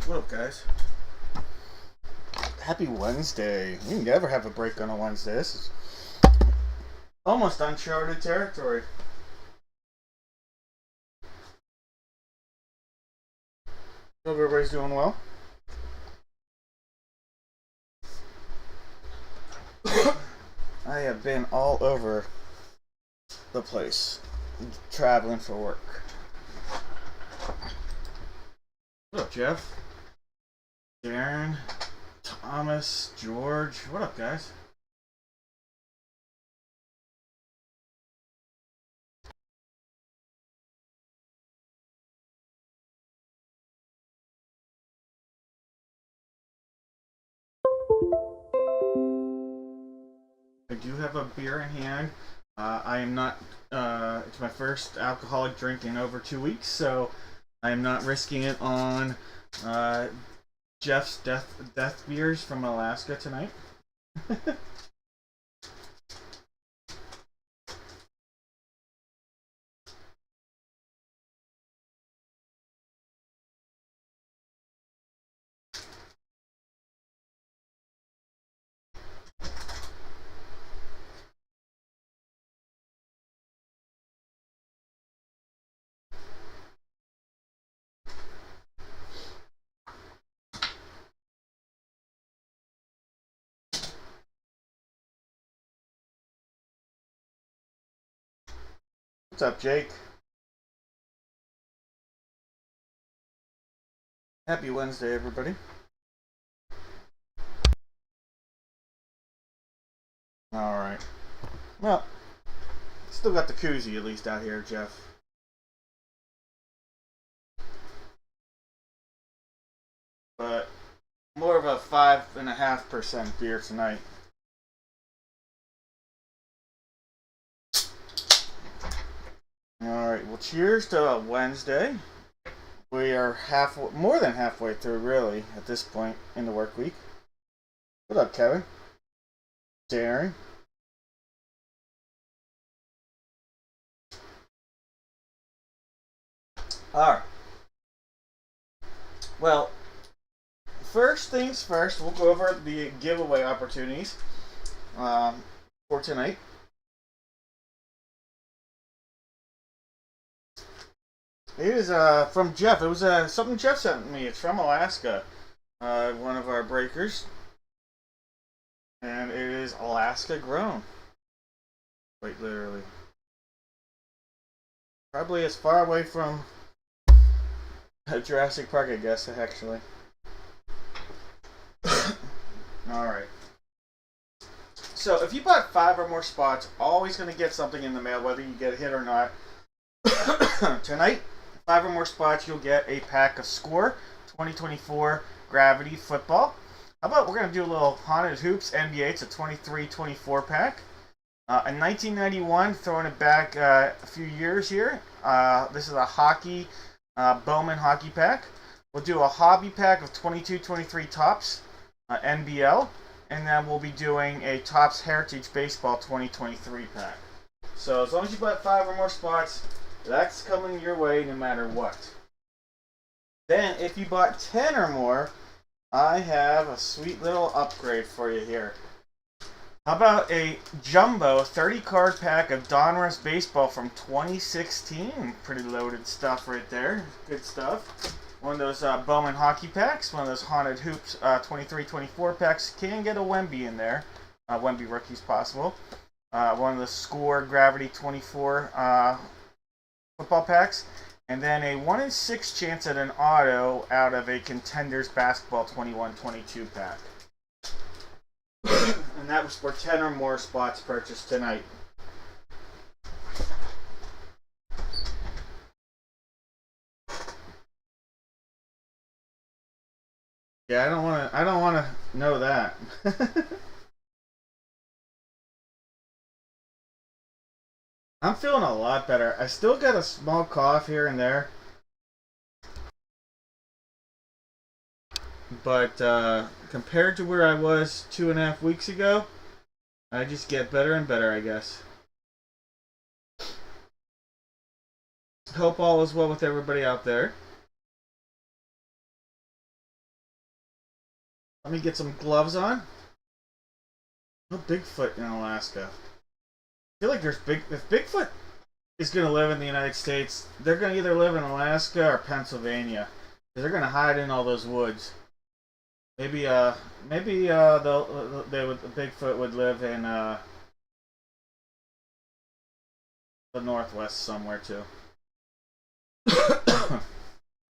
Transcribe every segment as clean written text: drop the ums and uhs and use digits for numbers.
What up, guys? Happy Wednesday. We never have a break on a Wednesday. This is almost uncharted territory. Hope everybody's doing well. I have been all over the place, traveling for work. What up, Jeff? Darren? Thomas? George? What up, guys? I do have a beer in hand. I am not. It's my first alcoholic drink in over 2 weeks, so I am not risking it on Jeff's death beers from Alaska tonight. What's up, Jake? Happy Wednesday, everybody. All right. Well, still got the koozie at least out here, Jeff. But more of a 5.5% beer tonight. All right. Well, cheers to Wednesday. We are more than halfway through, really, at this point in the work week. What up, Kevin? Darren? All right. Well, first things first, we'll go over the giveaway opportunities for tonight. It is from Jeff. It was something Jeff sent me. It's from Alaska. One of our breakers. And it is Alaska grown. Quite literally. Probably as far away from Jurassic Park, I guess, actually. Alright. So, if you bought 5 or more spots, always going to get something in the mail, whether you get a hit or not. Tonight, 5 or more spots, you'll get a pack of Score 2024 Gravity Football. How about we're going to do a little Haunted Hoops NBA. It's a 23-24 pack. In 1991, throwing it back a few years here. This is a hockey, Bowman hockey pack. We'll do a hobby pack of 22-23 Tops, NBL. And then we'll be doing a Tops Heritage Baseball 2023 pack. So as long as you bought 5 or more spots, that's coming your way no matter what. Then, if you bought 10 or more, I have a sweet little upgrade for you here. How about a jumbo 30-card pack of Donruss Baseball from 2016? Pretty loaded stuff right there. Good stuff. One of those Bowman hockey packs, one of those Haunted Hoops 23-24 packs. Can get a Wemby in there. Wemby rookies possible. One of the Score Gravity 24 football packs. And then a 1 in 6 chance at an auto out of a Contenders Basketball 21-22 pack. And that was for 10 or more spots purchased tonight. Yeah, I don't wanna know that. I'm feeling a lot better. I still got a small cough here and there. But compared to where I was 2.5 weeks ago, I just get better and better, I guess. Hope all is well with everybody out there. Let me get some gloves on. No Bigfoot in Alaska. I feel like there's if Bigfoot is going to live in the United States, they're going to either live in Alaska or Pennsylvania. They're going to hide in all those woods. Maybe Bigfoot would live in the Northwest somewhere too.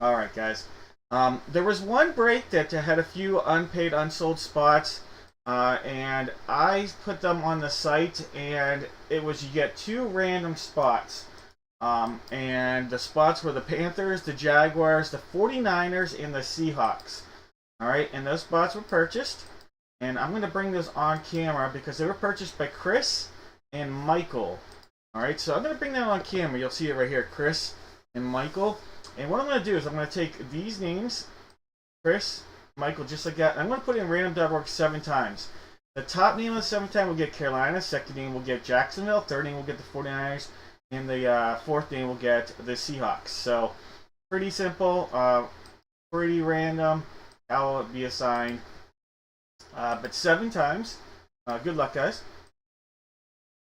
All right, guys. There was one break that had a few unpaid, unsold spots, and I put them on the site, and it was you get 2 random spots. And the spots were the Panthers, the Jaguars, the 49ers, and the Seahawks. All right, and those spots were purchased, and I'm going to bring those on camera because they were purchased by Chris and Michael. All right, so I'm going to bring that on camera. You'll see it right here, Chris and Michael. And what I'm going to do is I'm going to take these names, Chris, Michael, just like that, and I'm going to put it in random.org 7 times. The top name of the 7th time will get Carolina, second name will get Jacksonville, third name will get the 49ers, and the fourth name will get the Seahawks. So, pretty simple, pretty random. How will it be assigned? But 7 times. Good luck, guys.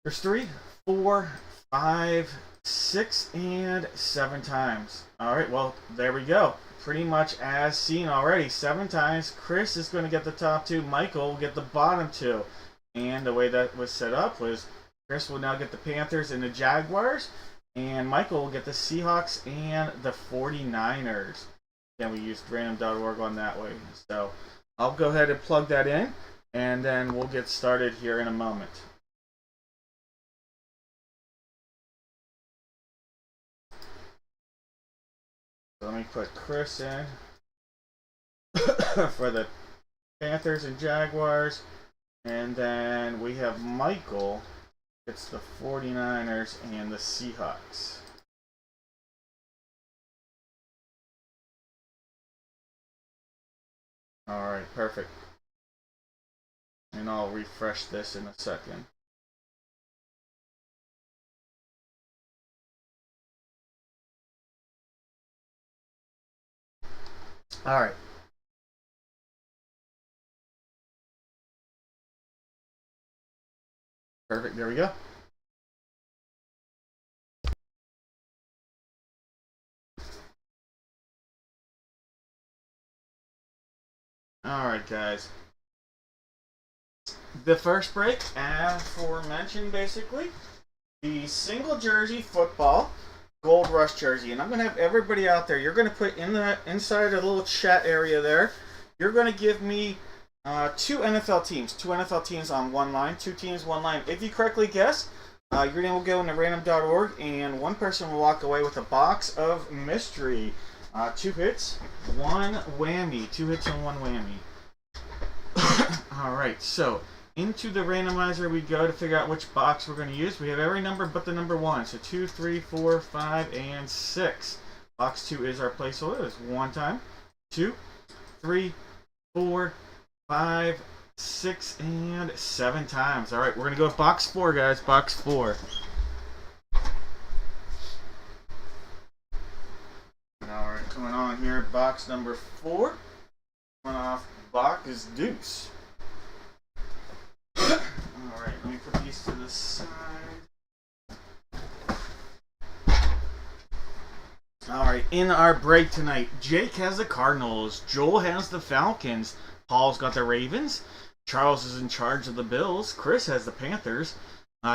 There's 3, 4, 5, 6, and 7 times. Alright, well, there we go. Pretty much as seen already. 7 times. Chris is going to get the top 2. Michael will get the bottom 2. And the way that was set up was Chris will now get the Panthers and the Jaguars. And Michael will get the Seahawks and the 49ers. Then we used random.org on that way. So I'll go ahead and plug that in. And then we'll get started here in a moment. So let me put Chris in for the Panthers and Jaguars. And then we have Michael. It's the 49ers and the Seahawks. Alright, perfect. And I'll refresh this in a second. Alright. Perfect, there we go. Alright, guys. The first break, as aforementioned, basically, the single jersey football Gold Rush jersey. And I'm going to have everybody out there, you're going to put in the inside a little chat area there, you're going to give me 2 NFL teams. 2 NFL teams on one line, 2 teams, one line. If you correctly guess, your name will go into random.org, and one person will walk away with a box of mystery. 2 hits, 1 whammy. 2 hits and 1 whammy. Alright, so into the randomizer we go to figure out which box we're going to use. We have every number but the number 1. So 2, 3, 4, 5, and 6. Box 2 is our placeholder. It's 1 time. 2, 3, 4, 5, 6, and 7 times. Alright, we're going to go with box 4, guys. Box 4. Alright, coming on here, box number 4. Coming off box is deuce. Alright, let me put these to the side. Alright, in our break tonight, Jake has the Cardinals, Joel has the Falcons, Paul's got the Ravens, Charles is in charge of the Bills, Chris has the Panthers,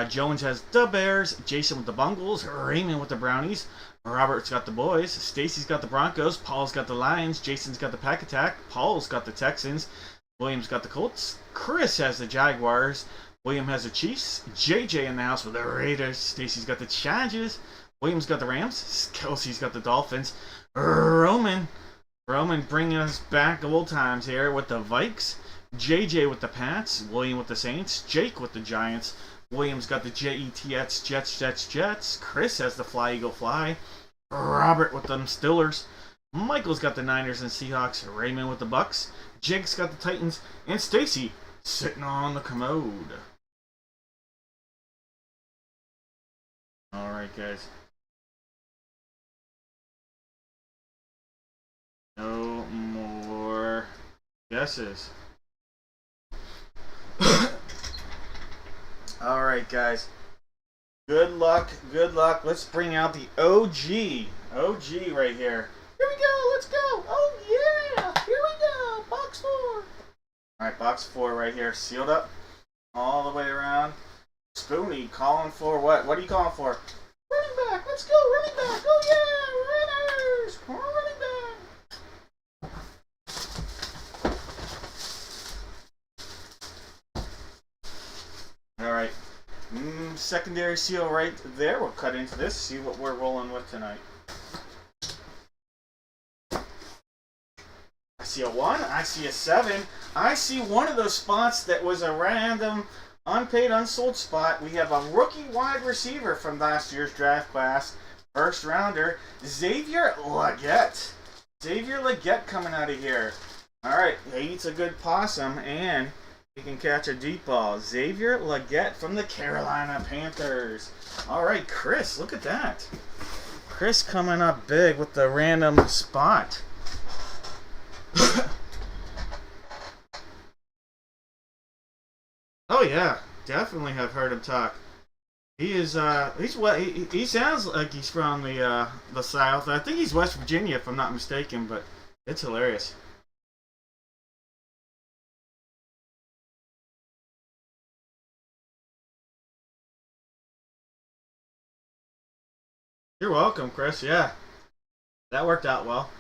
Jones has the Bears, Jason with the Bungles, Raymond with the Brownies, Robert's got the Boys, Stacy's got the Broncos, Paul's got the Lions, Jason's got the Pack Attack, Paul's got the Texans, William's got the Colts, Chris has the Jaguars, William has the Chiefs, JJ in the house with the Raiders, Stacy's got the Chargers, William's got the Rams, Kelsey's got the Dolphins, Roman bringing us back old times here with the Vikes, JJ with the Pats, William with the Saints, Jake with the Giants, William's got the Jets, Chris has the Fly Eagle Fly, Robert with them Steelers, Michael's got the Niners and Seahawks, Raymond with the Bucks, Jake's got the Titans, and Stacy sitting on the commode. Alright, guys. No more guesses. Alright, guys. Good luck, good luck. Let's bring out the OG. OG right here. Here we go, let's go. Oh, yeah. Here we go. Box 4. Alright, box 4 right here. Sealed up all the way around. Spoonie calling for what? What are you calling for? Running back. Let's go, running back. Oh, yeah. Runners. Running back. Alright. Secondary seal right there. We'll cut into this, see what we're rolling with tonight. I see a 1, I see a 7, I see one of those spots that was a random, unpaid, unsold spot. We have a rookie wide receiver from last year's draft class, first rounder, Xavier Legette. Xavier Legette coming out of here. Alright, he eats a good possum, and he can catch a deep ball. Xavier Legette from the Carolina Panthers. Alright, Chris, look at that. Chris coming up big with the random spot. Oh yeah, definitely have heard him talk. He is he's what he sounds like he's from the South. I think he's West Virginia if I'm not mistaken, but it's hilarious. You're welcome, Chris. Yeah, that worked out well.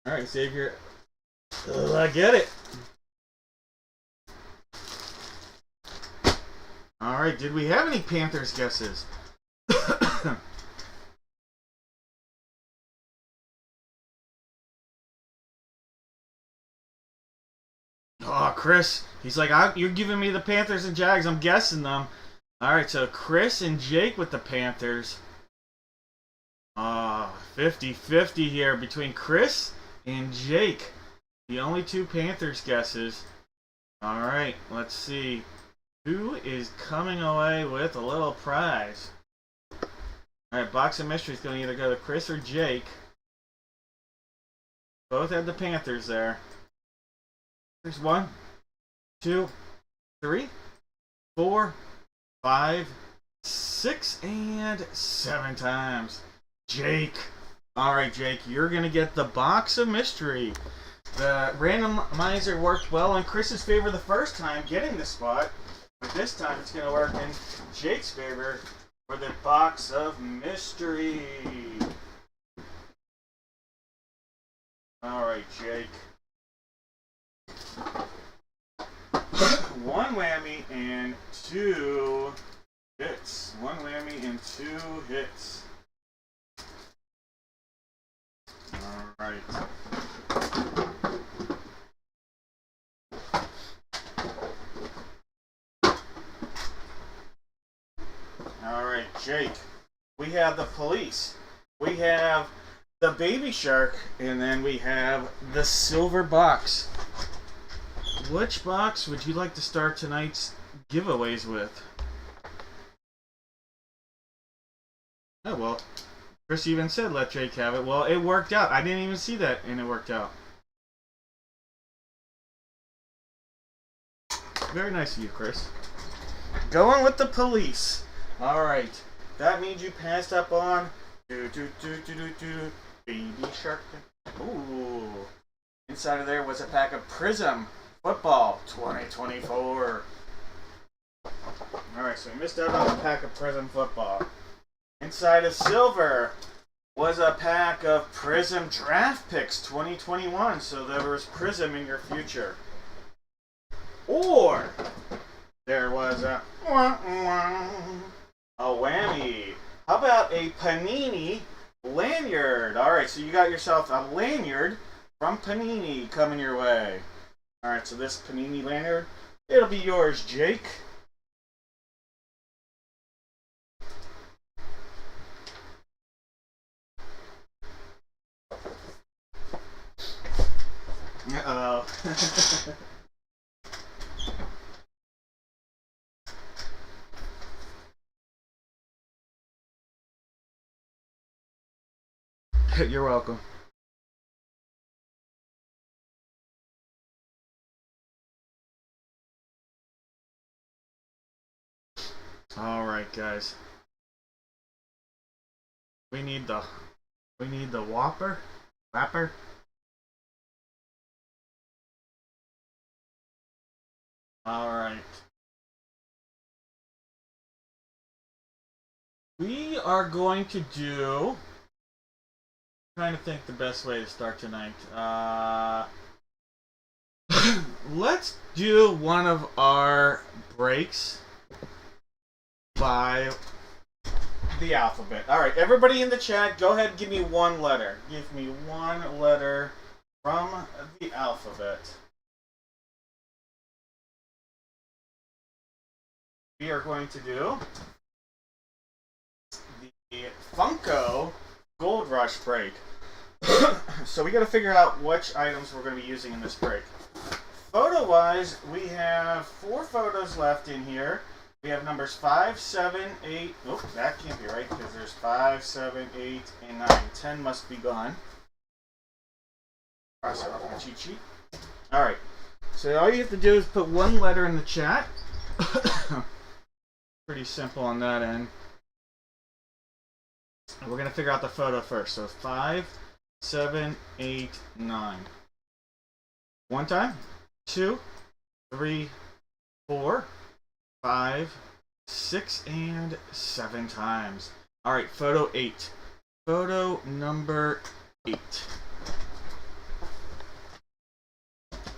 All right, Xavier. I get it. All right, did we have any Panthers guesses? Oh, Chris. He's like, you're giving me the Panthers and Jags. I'm guessing them. All right, so Chris and Jake with the Panthers. 50-50 here between Chris and Jake. The only two Panthers guesses. All right, let's see. Who is coming away with a little prize? All right, Box of Mystery is going to either go to Chris or Jake. Both had the Panthers there. There's 1, 2, 3, 4, 5, 6, and 7 times. Jake. Alright, Jake, you're going to get the Box of Mystery. The randomizer worked well in Chris's favor the first time getting the spot, but this time it's going to work in Jake's favor for the Box of Mystery. Alright, Jake. 1 whammy and 2 hits. 1 whammy and 2 hits. Alright. Alright, Jake. We have the police. We have the baby shark. And then we have the silver box. Which box would you like to start tonight's giveaways with? Oh, well, Chris even said let Jake have it. Well, it worked out. I didn't even see that, and it worked out. Very nice of you, Chris. Going with the police. Alright. That means you passed up on baby shark. Ooh. Inside of there was a pack of Prism Football 2024. Alright, so we missed out on a pack of Prism Football. Inside of silver was a pack of Prism Draft Picks 2021. So there was Prism in your future. Or there was a whammy. How about a Panini lanyard? Alright, so you got yourself a lanyard from Panini coming your way. Alright, so this Panini lanyard, it'll be yours, Jake. Uh-oh. You're welcome. All right, guys. We need the wrapper. All right. We are going to do. Trying to think the best way to start tonight. Let's do one of our breaks by the alphabet. All right, everybody in the chat, go ahead and give me one letter. Give me one letter from the alphabet. We are going to do the Funko Gold Rush break. So we got to figure out which items we're going to be using in this break. Photo-wise, we have 4 photos left in here. We have numbers 5, 7, 8. Oh, that can't be right because there's 5, 7, 8, and 9. 10 must be gone. Cross it off my cheat sheet. Alright. So all you have to do is put one letter in the chat. Pretty simple on that end. And we're going to figure out the photo first. So 5, 7, 8, 9. One time. 2, 3, 4, 5, 6, and 7 times. Alright, photo 8. Photo number 8.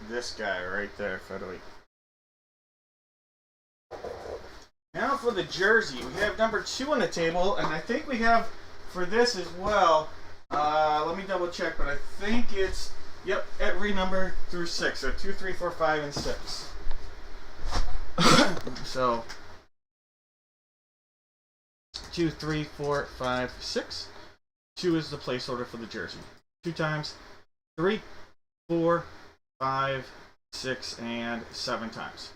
This guy right there, photo 8. Now for the jersey. We have number 2 on the table, and I think we have for this as well. Let me double check, but I think it's, yep, every number through 6. So 2, 3, 4, 5, and 6. So 2, 3, 4, 5, 6. 2 is the placeholder for the jersey. 2 times. 3, 4, 5, 6, and 7 times.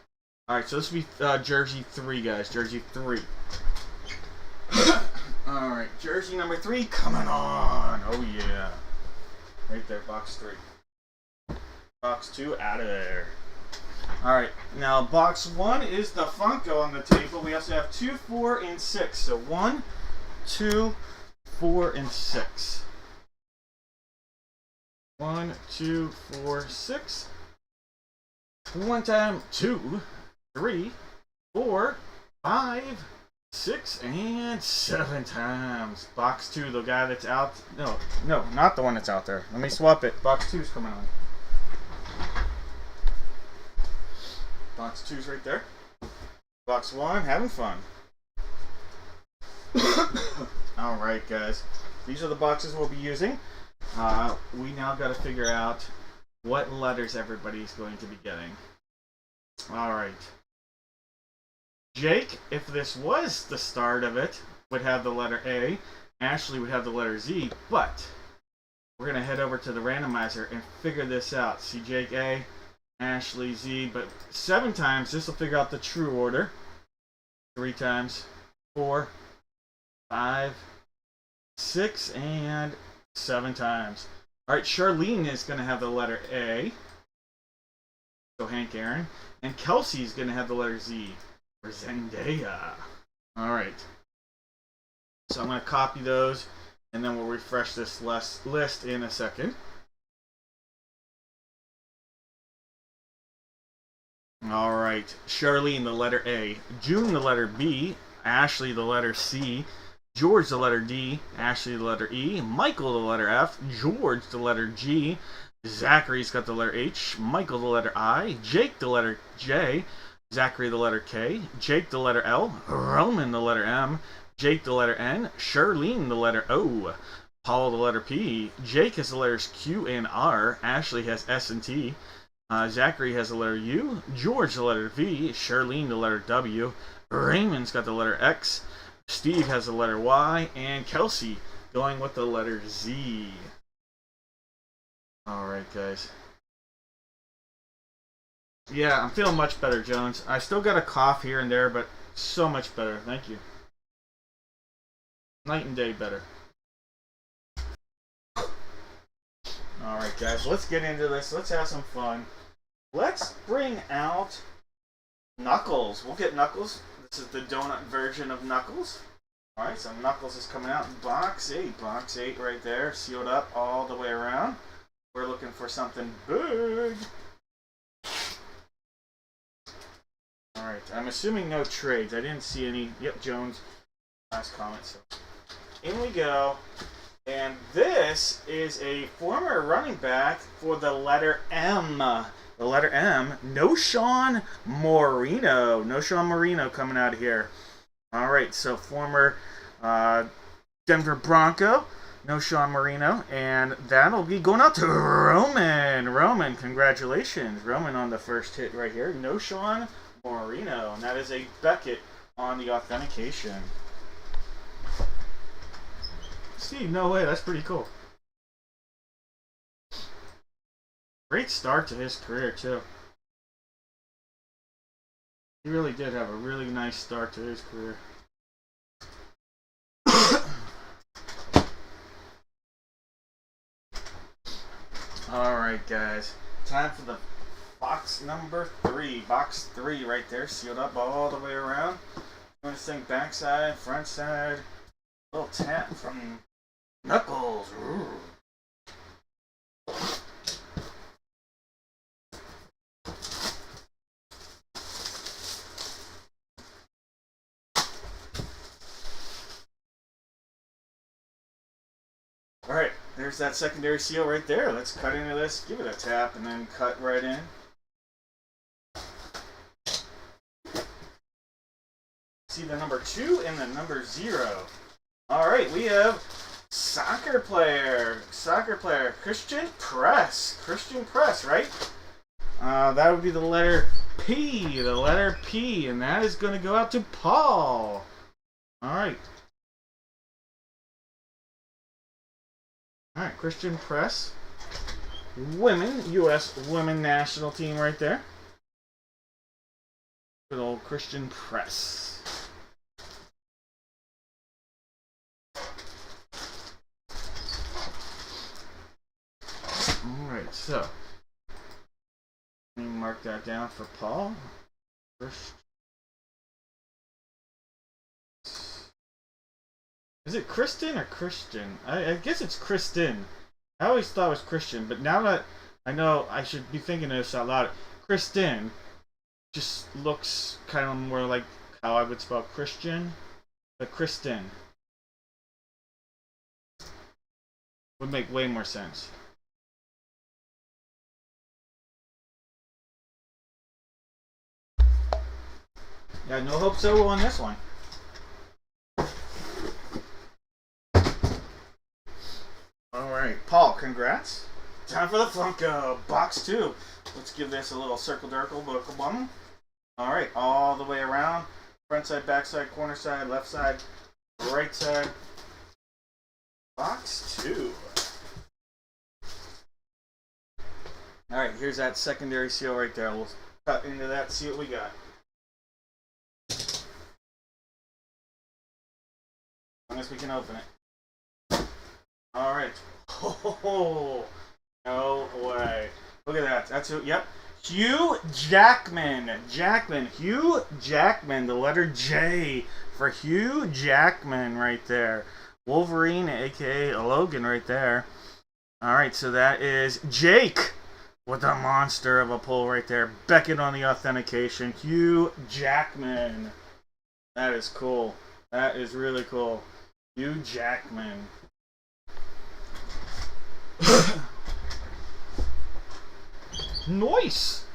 Alright, so this will be jersey 3, guys. Jersey 3. Alright, jersey number 3 coming on. Oh, yeah. Right there, box 3. Box 2 out of there. Alright, now box 1 is the Funko on the table. We also have 2, 4, and 6. So 1, 2, 4, and 6. 1, 2, 4, 6. One time, 2, 3, 4, 5, 6, and 7 times. Box 2, the guy that's out. No, not the one that's out there. Let me swap it. Box 2's coming on. Box 2's right there. Box 1, having fun. Alright, guys. These are the boxes we'll be using. We now got to figure out what letters everybody's going to be getting. Alright. Jake, if this was the start of it, would have the letter A. Ashley would have the letter Z, but we're going to head over to the randomizer and figure this out. See, Jake A, Ashley Z, but 7 times, this will figure out the true order. 3 times, 4, 5, 6, and 7 times. Alright, Charlene is going to have the letter A. So Hank Aaron. And Kelsey's going to have the letter Z. For Zendaya. Alright. So I'm going to copy those, and then we'll refresh this list in a second. Alright. Charlene, the letter A. June, the letter B. Ashley, the letter C. George, the letter D. Ashley, the letter E. Michael, the letter F. George, the letter G. Zachary's got the letter H. Michael, the letter I. Jake, the letter J. Zachary, the letter K. Jake, the letter L. Roman, the letter M. Jake, the letter N. Charlene, the letter O. Paul, the letter P. Jake has the letters Q and R. Ashley has S and T. Zachary has the letter U. George, the letter V. Charlene, the letter W. Raymond's got the letter X. Steve has the letter Y. And Kelsey going with the letter Z. Alright, guys. Yeah, I'm feeling much better, Jones. I still got a cough here and there, but so much better. Thank you. Night and day better. Alright, guys, let's get into this. Let's have some fun. Let's bring out Knuckles. We'll get Knuckles. This is the donut version of Knuckles. Alright, so Knuckles is coming out in box 8. Box 8 right there, sealed up all the way around. We're looking for something big. Alright, I'm assuming no trades. I didn't see any. Yep, Jones. Last comment. So in we go. And this is a former running back for the letter M. The letter M. Noshawn Moreno. Noshawn Moreno coming out of here. Alright, so former Denver Bronco. Noshawn Moreno. And that'll be going out to Roman. Roman, congratulations. Roman on the first hit right here. Noshawn Moreno. And that is a Beckett on the authentication. Steve, no way, that's pretty cool. Great start to his career, too. He really did have a really nice start to his career. Alright, guys. Time for the box number 3. Box 3 right there, sealed up all the way around. Doing this thing backside, front side. Little tap from Knuckles. Ooh. Alright, there's that secondary seal right there. Let's cut into this, give it a tap, and then cut right in. See the number 2 and the number 0. Alright, we have soccer player, Christian Press, right? That would be the letter P, and that is going to go out to Paul. Alright. Alright, Christian Press. Women, U.S. Women National Team right there. Good old Christian Press. Alright, so let me mark that down for Paul. First. Is it Kristen or Christian? I guess it's Kristen. I always thought it was Christian, but now that I know I should be thinking this out loud, Kristen just looks kind of more like how I would spell Christian. But Kristen would make way more sense. Yeah, no hope so on this one. Alright, Paul, congrats. Time for the Funko. Box 2. Let's give this a little circle-dirkle, bum. Alright, all the way around. Front side, back side, corner side, left side, right side. Box 2. Alright, here's that secondary seal right there. We'll cut into that, see what we got. Unless we can open it. Alright. Oh, no way. Look at that. That's who, yep. Hugh Jackman. Hugh Jackman. The letter J for Hugh Jackman right there. Wolverine, aka Logan right there. Alright, so that is Jake with a monster of a pull right there. Beckett on the authentication. Hugh Jackman. That is cool. That is really cool. Hugh Jackman. Nice.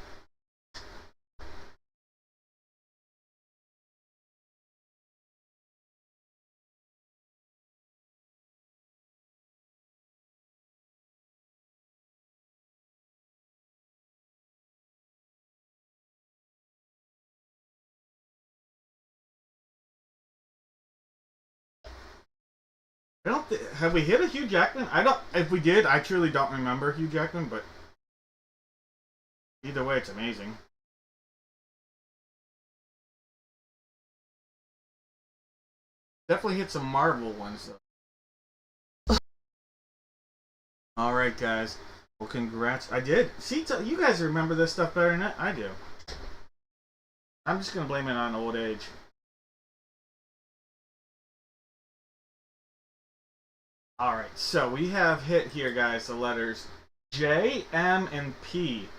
I don't have we hit a Hugh Jackman? I don't. If we did, I truly don't remember Hugh Jackman, but either way, it's amazing. Definitely hit some Marvel ones though. All right, guys. Well, congrats. I did. See, you guys remember this stuff better than I do. I'm just going to blame it on old age. Alright, so we have hit here, guys, the letters J, M, and P.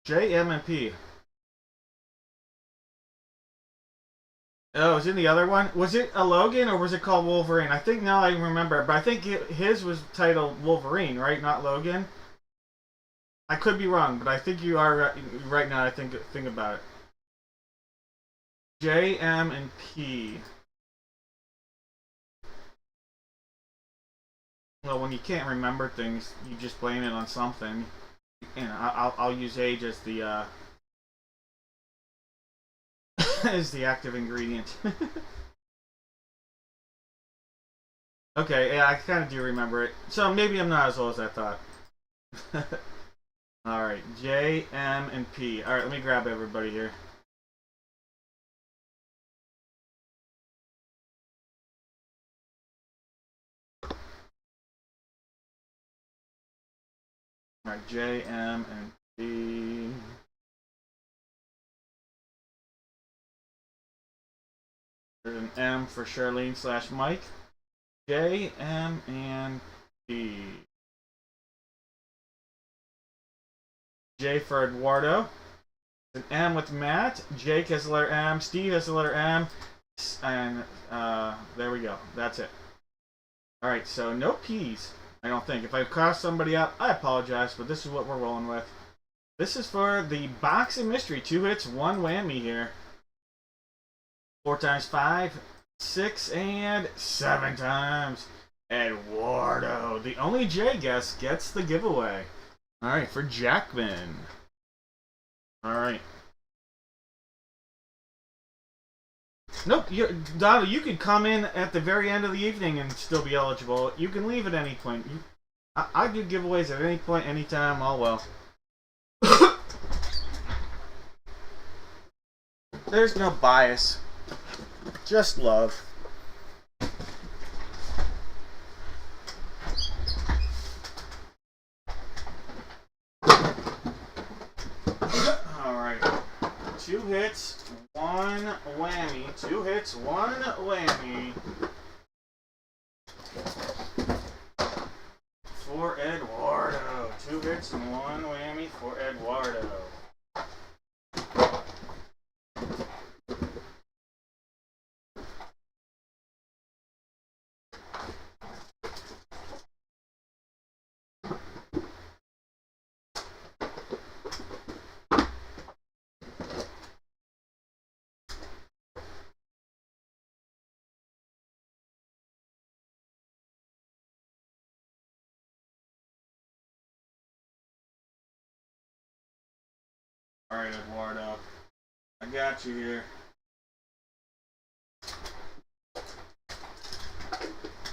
J, M, and P. Oh, was it the other one? Was it a Logan or was it called Wolverine? I think now I remember, but I think his was titled Wolverine, right? Not Logan. I could be wrong, but I think you are right now. I think about it. J, M, and P. Well, when you can't remember things, you just blame it on something. And I'll use age as the as the active ingredient. Okay, yeah, I kind of do remember it. So maybe I'm not as old as I thought. Alright, J, M, and P. Alright, let me grab everybody here. Alright, J, M, and P. There's an M for Charlene / Mike. J, M, and P. J for Eduardo. An M with Matt. Jake has the letter M. Steve has the letter M. And there we go. That's it. Alright, so no P's. I don't think. If I crossed somebody up, I apologize, but this is what we're rolling with. This is for the Box of Mystery. 2 hits, 1 whammy here. 4 times 5, 6, and 7 times. Eduardo, the only J guest, gets the giveaway. Alright, for Jackman. Alright. Nope, Donald, you could come in at the very end of the evening and still be eligible. You can leave at any point. I do giveaways at any point, anytime, all well. There's no bias. Just love. Alright. 2 hits, 1 whammy. 2 hits, 1 whammy. For Eduardo. 2 hits and 1 whammy for Eduardo. Alright, Eduardo. I got you here.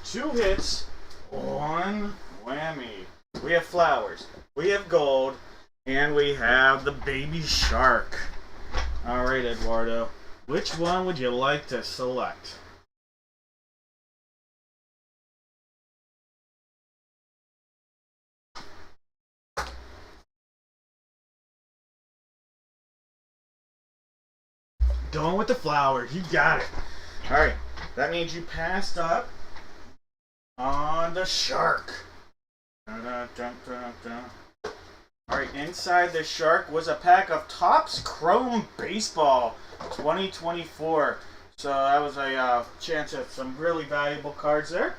2 hits, 1 whammy. We have flowers, we have gold, and we have the baby shark. Alright, Eduardo. Which one would you like to select? Going with the flowers. You got it. Alright. That means you passed up on the shark. Alright, inside the shark was a pack of Topps Chrome Baseball 2024. So that was a chance at some really valuable cards there.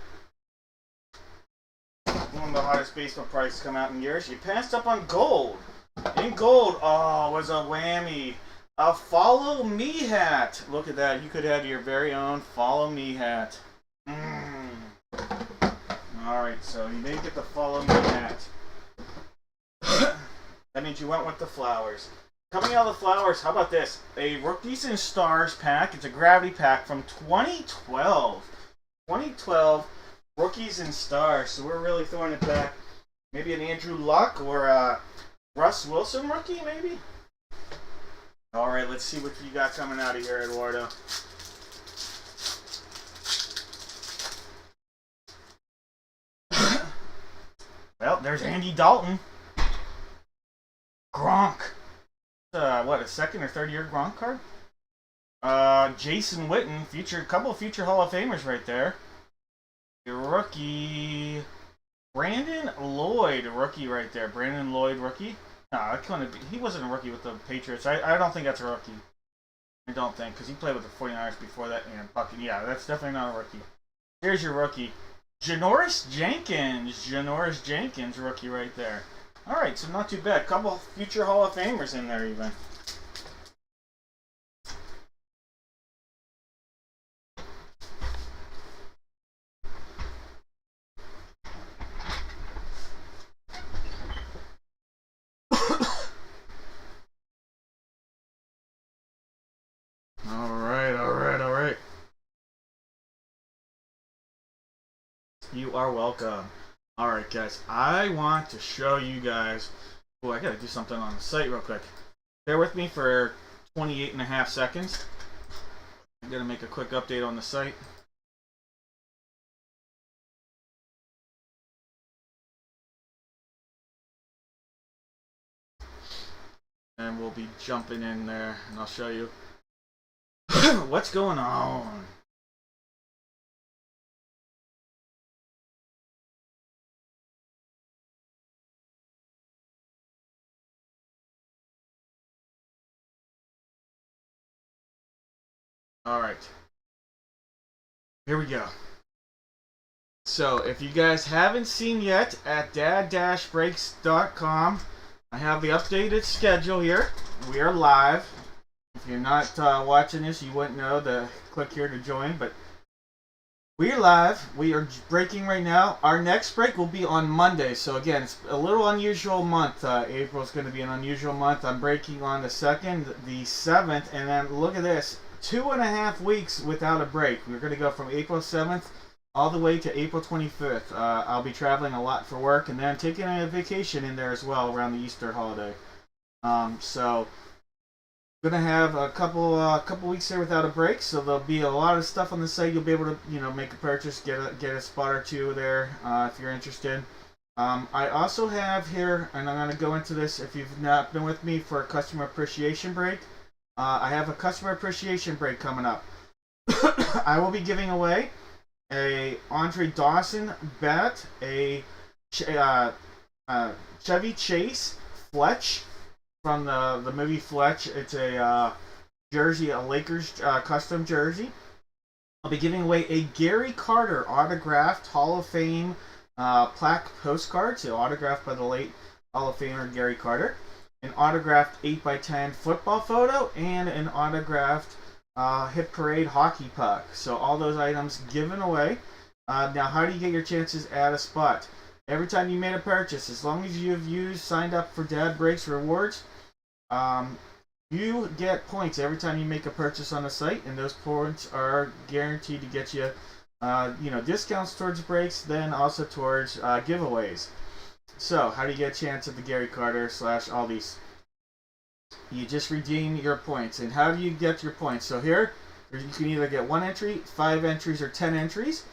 One of the hottest baseball prices come out in years. You passed up on gold. In gold, oh, was a whammy. A Follow Me hat. Look at that. You could have your very own Follow Me hat. Alright, so you didn't get the Follow Me hat. That means you went with the flowers. Coming out of the flowers, how about this? A Rookies and Stars pack. It's a gravity pack from 2012. 2012 Rookies and Stars. So we're really throwing it back. Maybe an Andrew Luck or a Russ Wilson rookie, maybe? Alright, let's see what you got coming out of here, Eduardo. Well, There's Andy Dalton. Gronk. What, a second or third year Gronk card? Jason Witten, couple of future Hall of Famers right there. Your rookie, Brandon Lloyd, rookie right there. Brandon Lloyd, rookie. No, I couldn't. He wasn't a rookie with the Patriots. I don't think that's a rookie. I don't think, because he played with the 49ers before that, and fucking, yeah, that's definitely not a rookie. Here's your rookie. Janoris Jenkins, rookie right there. Alright, so not too bad. Couple future Hall of Famers in there, even. Alright. You are welcome. Alright, guys. I want to show you guys... Oh, I gotta do something on the site real quick. Bear with me for 28.5 seconds. I'm gonna make a quick update on the site. And we'll be jumping in there, and I'll show you what's going on. Alright. Here we go. So, if you guys haven't seen yet, at dad-breaks.com, I have the updated schedule here. We are live. If you're not watching this, you wouldn't know to click here to join, but we're live. We are breaking right now. Our next break will be on Monday. So again, it's a little unusual month. April's going to be an unusual month. I'm breaking on the 2nd, the 7th, and then look at this. 2.5 weeks without a break. We're going to go from April 7th all the way to April 25th. I'll be traveling a lot for work and then taking a vacation in there as well around the Easter holiday. So gonna have a couple weeks there without a break. So there'll be a lot of stuff on the site. You'll be able to make a purchase, get a spot or two there if you're interested. I also have here, and I'm gonna go into this if you've not been with me for a customer appreciation break. I have a customer appreciation break coming up. I will be giving away a Andre Dawson bat, a Chevy Chase Fletch from the movie Fletch. It's a jersey, a Lakers custom jersey. I'll be giving away a Gary Carter autographed Hall of Fame plaque postcard, so autographed by the late Hall of Famer Gary Carter. An autographed 8x10 football photo, and an autographed Hit Parade hockey puck. So all those items given away. Now, how do you get your chances at a spot? Every time you made a purchase, as long as you have signed up for Dad Breaks Rewards, you get points every time you make a purchase on the site, and those points are guaranteed to get you, discounts towards breaks, then also towards giveaways. So, how do you get a chance at the Gary Carter / all these? You just redeem your points. And how do you get your points? So here, you can either get 1 entry, 5 entries, or 10 entries.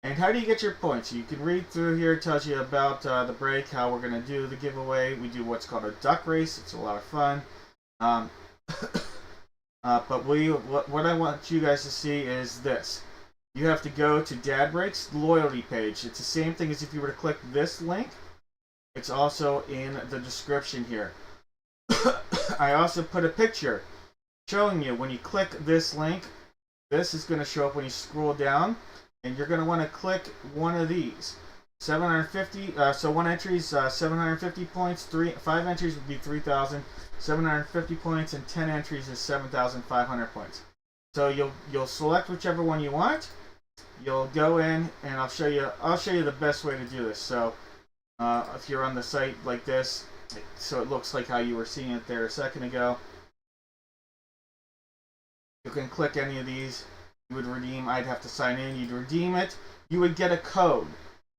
And how do you get your points? You can read through here. It tells you about the break, how we're going to do the giveaway. We do what's called a duck race. It's a lot of fun. But what I want you guys to see is this. You have to go to Dad Breaks loyalty page. It's the same thing as if you were to click this link. It's also in the description here. I also put a picture showing you when you click this link, this is going to show up when you scroll down, and you're going to want to click one of these. 750, so 1 entry is 750 points, 5 entries would be 3,750 points, and 10 entries is 7,500 points. So you'll select whichever one you want. You'll go in, and I'll show you the best way to do this. So if you're on the site like this, so it looks like how you were seeing it there a second ago. You can click any of these. You would redeem. I'd have to sign in. You'd redeem it. You would get a code.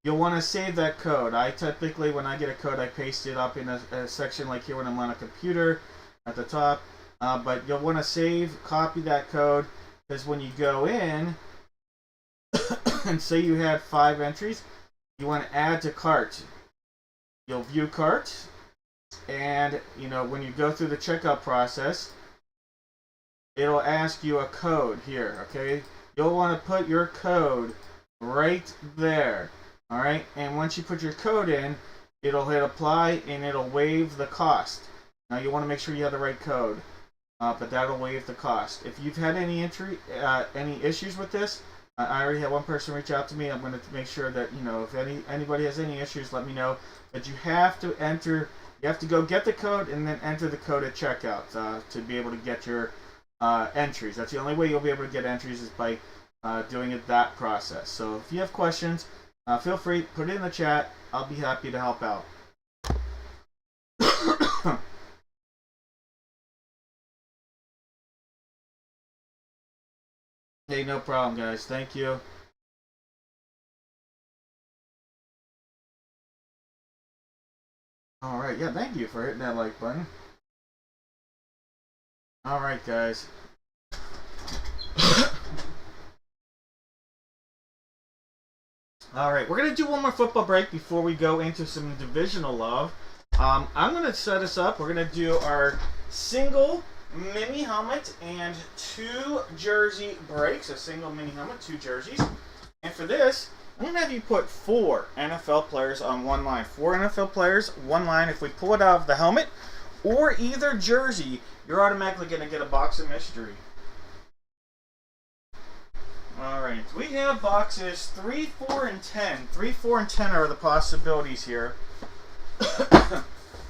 You'll want to save that code. I typically, when I get a code, I paste it up in a section like here when I'm on a computer at the top. But you'll want to copy that code, because when you go in, and say you had 5 entries, you want to add to cart. you'll view cart, and when you go through the checkout process, it'll ask you a code here. Okay, you'll want to put your code right there. All right, and once you put your code in, it'll hit apply and it'll waive the cost. Now you want to make sure you have the right code, but that'll waive the cost. If you've had any issues with this, I already had one person reach out to me. I'm going to make sure that if anybody has any issues, let me know. But you have to enter. You have to go get the code and then enter the code at checkout to be able to get your entries. That's the only way you'll be able to get entries is by doing it that process. So if you have questions, feel free, put it in the chat. I'll be happy to help out. Hey, no problem, guys. Thank you. Alright, yeah, thank you for hitting that like button. Alright, guys. Alright, we're going to do one more football break before we go into some divisional love. I'm going to set us up. We're going to do our single mini helmet and 2 jersey breaks. A single mini helmet, 2 jerseys. And for this, I'm going to have you put 4 NFL players on one line. 4 NFL players, one line. If we pull it out of the helmet or either jersey, you're automatically going to get a box of mystery. Alright, we have boxes 3, 4, and 10. 3, 4, and 10 are the possibilities here.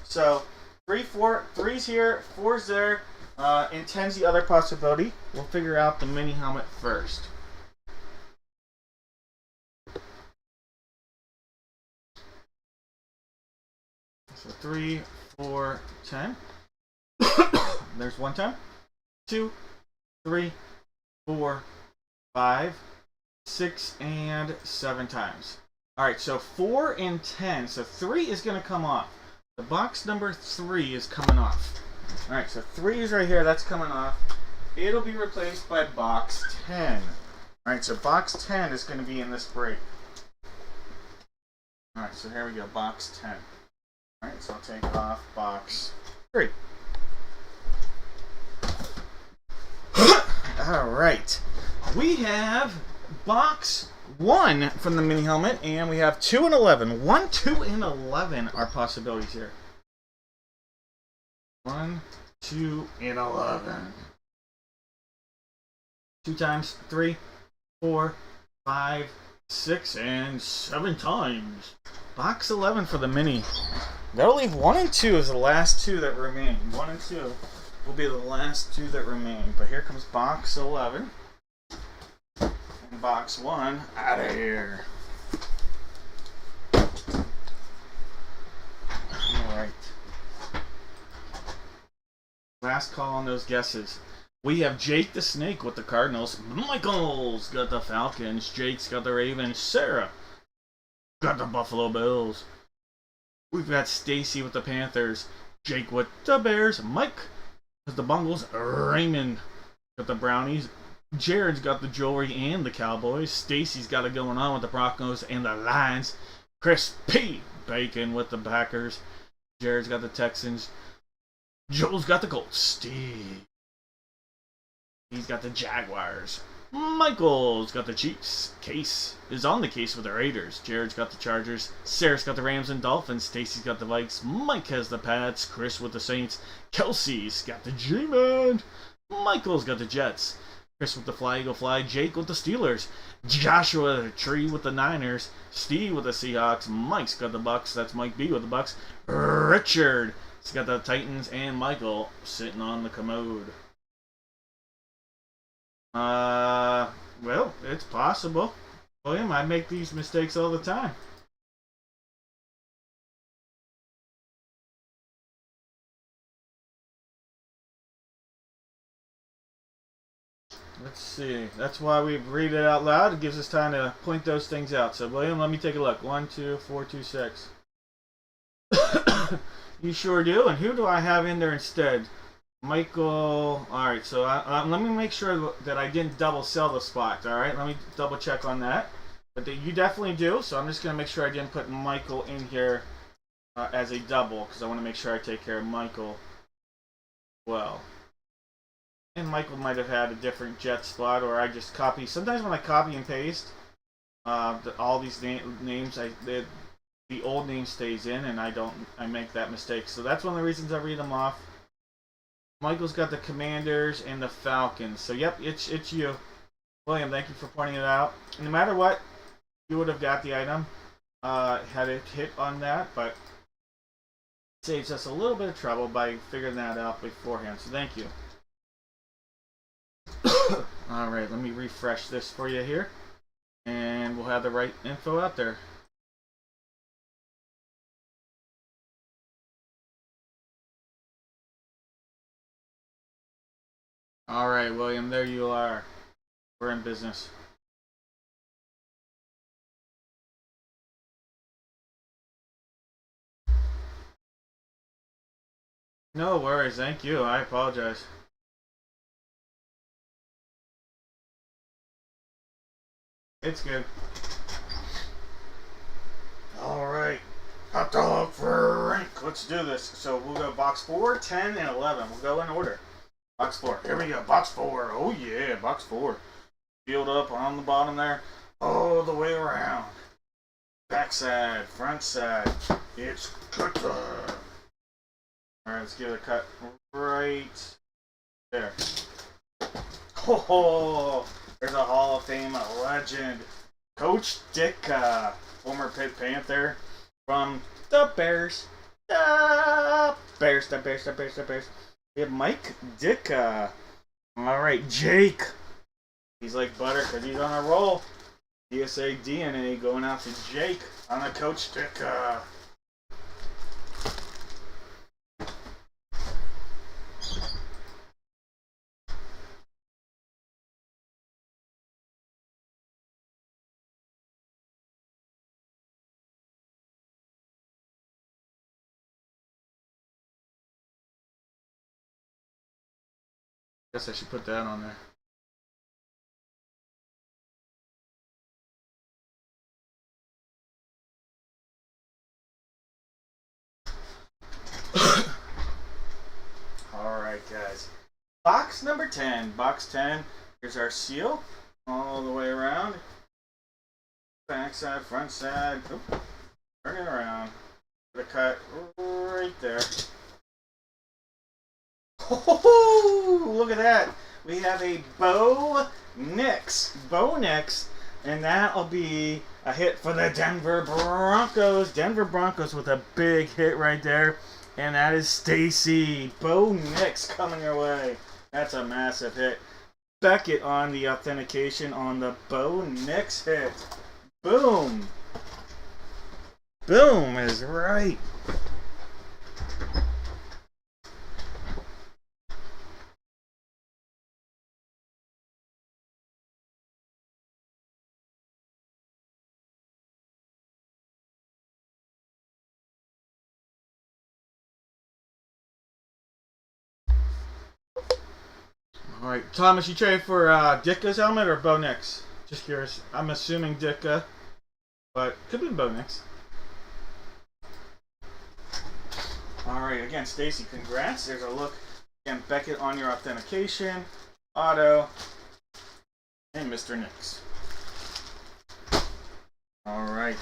So, 3, 4, 3's here, 4's there, and 10's the other possibility. We'll figure out the mini helmet first. So 3, 4, 10. There's 1 time. 2, 3, 4, 5, 6, and 7 times. Alright, so 4 and 10. So 3 is going to come off. The box number 3 is coming off. Alright, so 3 is right here. That's coming off. It'll be replaced by box 10. Alright, so box 10 is going to be in this break. Alright, so here we go. Box 10. Alright, so I'll take off box 3. Alright. We have box 1 from the mini helmet, and we have 2 and 11. 1, 2, and 11 are possibilities here. 1, 2, and 11. 2 times, 3, 4, 5, 6, and 7 times. Box 11 for the mini. That'll leave 1 and 2 as the last 2 that remain. 1 and 2 will be the last 2 that remain. But here comes box 11. And box 1 out of here. Alright. Last call on those guesses. We have Jake the Snake with the Cardinals. Michael's got the Falcons. Jake's got the Ravens. Sarah got the Buffalo Bills. We've got Stacy with the Panthers. Jake with the Bears. Mike with the Bungles. Raymond got the Brownies. Jared's got the Jewelry and the Cowboys. Stacy's got it going on with the Broncos and the Lions. Chris P. Bacon with the Packers. Jared's got the Texans. Joel's got the Colts. Steve, he's got the Jaguars. Michael's got the Chiefs. Case is on the case with the Raiders. Jared's got the Chargers. Sarah's got the Rams and Dolphins. Stacy's got the Vikes. Mike has the Pats. Chris with the Saints. Kelsey's got the G-Man. Michael's got the Jets. Chris with the Fly Eagle Fly. Jake with the Steelers. Joshua the Tree with the Niners. Steve with the Seahawks. Mike's got the Bucks. That's Mike B with the Bucks. Richard's got the Titans. And Michael sitting on the commode. Well, it's possible. William, I make these mistakes all the time. Let's see. That's why we read it out loud. It gives us time to point those things out. So, William, let me take a look. 1, 2, 4, 2, 6. You sure do. And who do I have in there instead? Michael. Alright, so let me make sure that I didn't double sell the spot. Alright, let me double check on that. But you definitely do, so I'm just going to make sure I didn't put Michael in here as a double because I want to make sure I take care of Michael well. And Michael might have had a different jet spot, or I just copy. Sometimes when I copy and paste all these names, the old name stays in, and I make that mistake. So that's one of the reasons I read them off. Michael's got the Commanders and the Falcons. So yep, it's you, William. Thank you for pointing it out. And no matter what, you would have got the item had it hit on that, but it saves us a little bit of trouble by figuring that out beforehand. So thank you. Alright, let me refresh this for you here. And we'll have the right info out there. Alright, William, there you are. We're in business. No worries, thank you. I apologize. It's good. Alright. Hot dog Frank. Let's do this. So we'll go box 4, 10, and 11. We'll go in order. Box 4. Here we go. Box 4. Oh yeah, box 4. Field up on the bottom there. All the way around. Back side, front side. It's good time. Alright, let's give it a cut right there. Oh, there's a Hall of Fame legend. Coach Ditka, former Pitt Panther from the Bears. The Bears. We have Mike Ditka. Alright, Jake. He's like butter because he's on a roll. DSA DNA going out to Jake on the Coach Ditka. Guess I should put that on there. Alright guys. Box number 10. Box 10. Here's our seal. All the way around. Back side, front side. Oop. Turn it around. Put a cut right there. Oh, look at that. We have a Bo Nix. Bo Nix. And that'll be a hit for the Denver Broncos. Denver Broncos with a big hit right there. And that is Stacy. Bo Nix coming your way. That's a massive hit. Beckett on the authentication on the Bo Nix hit. Boom. Boom is right. Alright, Thomas, you traded for Ditka's helmet or Bo Nix? Just curious. I'm assuming Ditka, but could be Bo Nix. Alright, again, Stacy, congrats. There's a look. Again, Beckett on your authentication. Auto. And Mr. Nix. Alright.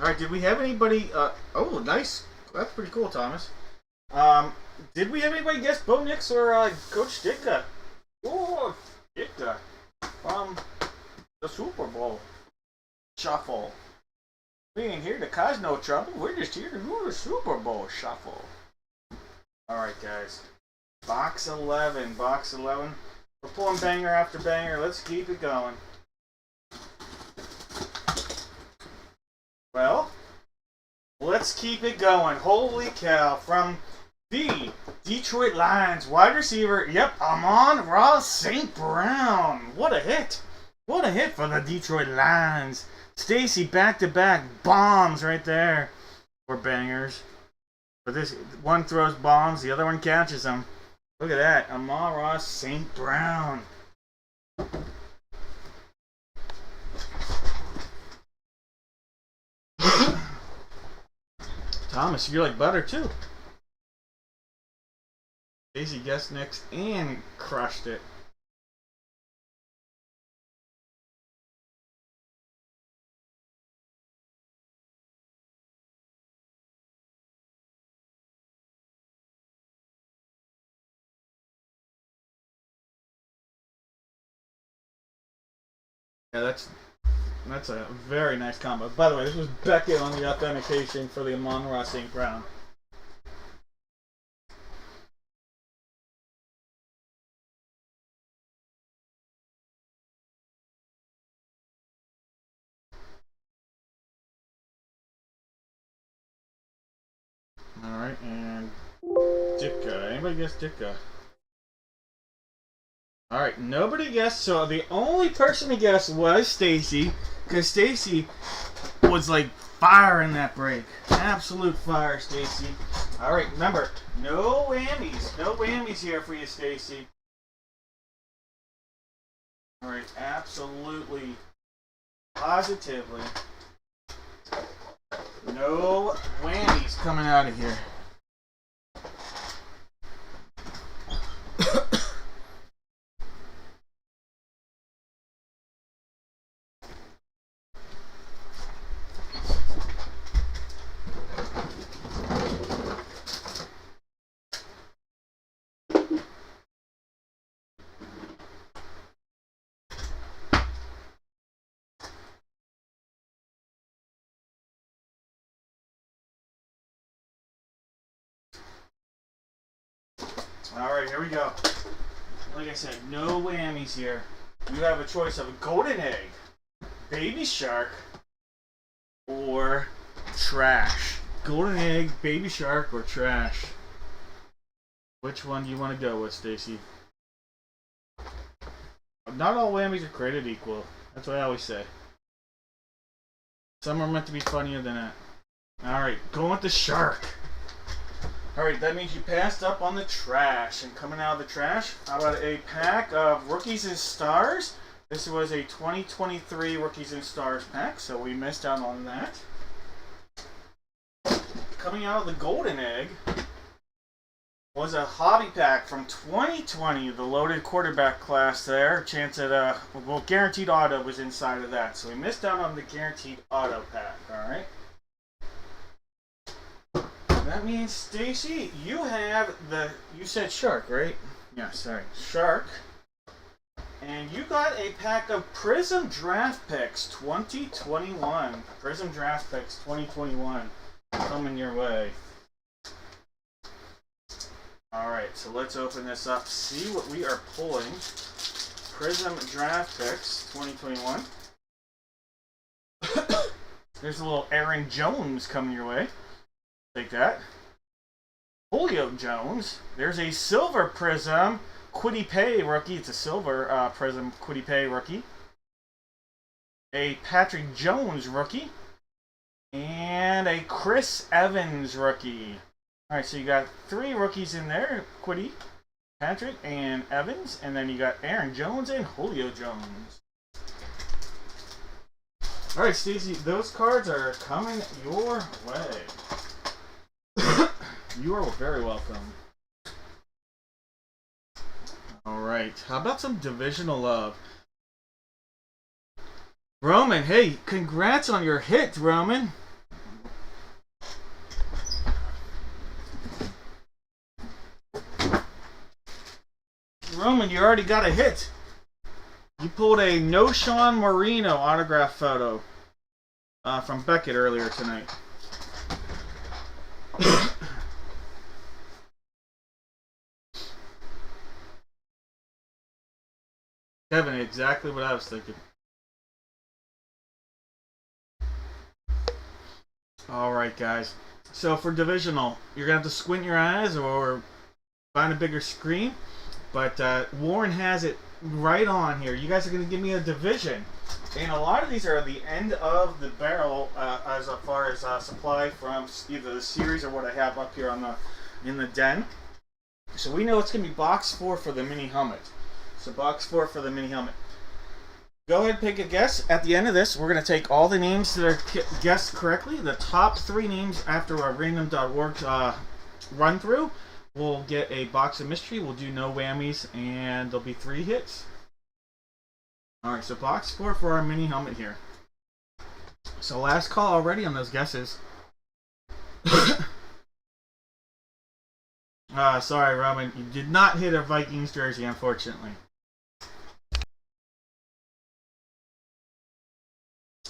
Alright, did we have anybody... oh, nice. That's pretty cool, Thomas. Did we have anybody guess Bo Nix or Coach Ditka? Oh, Ditka from the Super Bowl Shuffle. We ain't here to cause no trouble. We're just here to do the Super Bowl Shuffle. Alright, guys. Box 11. Box 11. We're pulling banger after banger. Let's keep it going. Well, let's keep it going. Holy cow. From the Detroit Lions wide receiver, yep, Amon-Ra St. Brown. What a hit. What a hit for the Detroit Lions. Stacy back-to-back bombs right there. Or bangers. But this one throws bombs, the other one catches them. Look at that. Amon-Ra St. Brown. Thomas, you're like butter too. Daisy guessed next and crushed it. Yeah, that's a very nice combo. By the way, this was Beckett on the authentication for the Amon-Ra St. Brown. Alright, and Ditka. Anybody guess Ditka? Alright, nobody guessed, so the only person to guess was Stacy, because Stacy was like fire in that break. Absolute fire, Stacy. Alright, remember, no whammies. No whammies here for you, Stacy. Alright, absolutely, positively, no whammies coming out of here. Alright, here we go. Like I said, no whammies here. You have a choice of a golden egg, baby shark, or trash. Golden egg, baby shark, or trash. Which one do you want to go with, Stacy? Not all whammies are created equal. That's what I always say. Some are meant to be funnier than that. Alright, going with the shark. Alright, that means you passed up on the trash. And coming out of the trash, how about a pack of Rookies and Stars? This was a 2023 Rookies and Stars pack, so we missed out on that. Coming out of the golden egg was a hobby pack from 2020, the loaded quarterback class there. Chance at well, guaranteed auto was inside of that, so we missed out on the guaranteed auto pack, alright? That means, Stacy, you have you said shark, right? Yeah, sorry. Shark. And you got a pack of Prism Draft Picks 2021. Prism Draft Picks 2021 coming your way. Alright, so let's open this up, see what we are pulling. Prism Draft Picks 2021. There's a little Aaron Jones coming your way. Take that. Julio Jones. There's a silver Prism Kwity Paye rookie. It's a silver Prism Kwity Paye rookie. A Patrick Jones rookie. And a Chris Evans rookie. Alright, so you got 3 rookies in there. Kwity, Patrick, and Evans. And then you got Aaron Jones and Julio Jones. Alright, Stacey, those cards are coming your way. You are very welcome. Alright, how about some divisional love? Roman, hey, congrats on your hit, Roman. Roman, you already got a hit. You pulled a No Sean Marino autograph photo from Beckett earlier tonight. Kevin, exactly what I was thinking. Alright, guys. So for divisional, you're going to have to squint your eyes or find a bigger screen. But Warren has it right on here. You guys are going to give me a division. And a lot of these are at the end of the barrel as far as supply from either the series or what I have up here on in the den. So we know it's going to be box 4 for the mini helmet. So box 4 for the mini helmet. Go ahead and pick a guess. At the end of this, we're going to take all the names that are guessed correctly. The top 3 names after our random.org run through. We'll get a box of mystery. We'll do no whammies, and there'll be 3 hits. Alright, so box 4 for our mini helmet here. So last call already on those guesses. Sorry, Roman. You did not hit a Vikings jersey, unfortunately.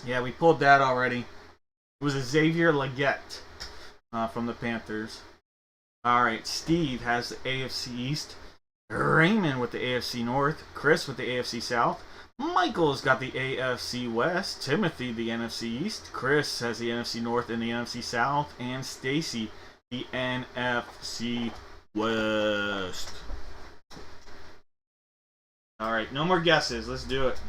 Yeah, we pulled that already. It was a Xavier Legette from the Panthers. Alright, Steve has the AFC East. Raymond with the AFC North. Chris with the AFC South. Michael's got the AFC West. Timothy, the NFC East. Chris has the NFC North and the NFC South. And Stacy, the NFC West. Alright, no more guesses. Let's do it.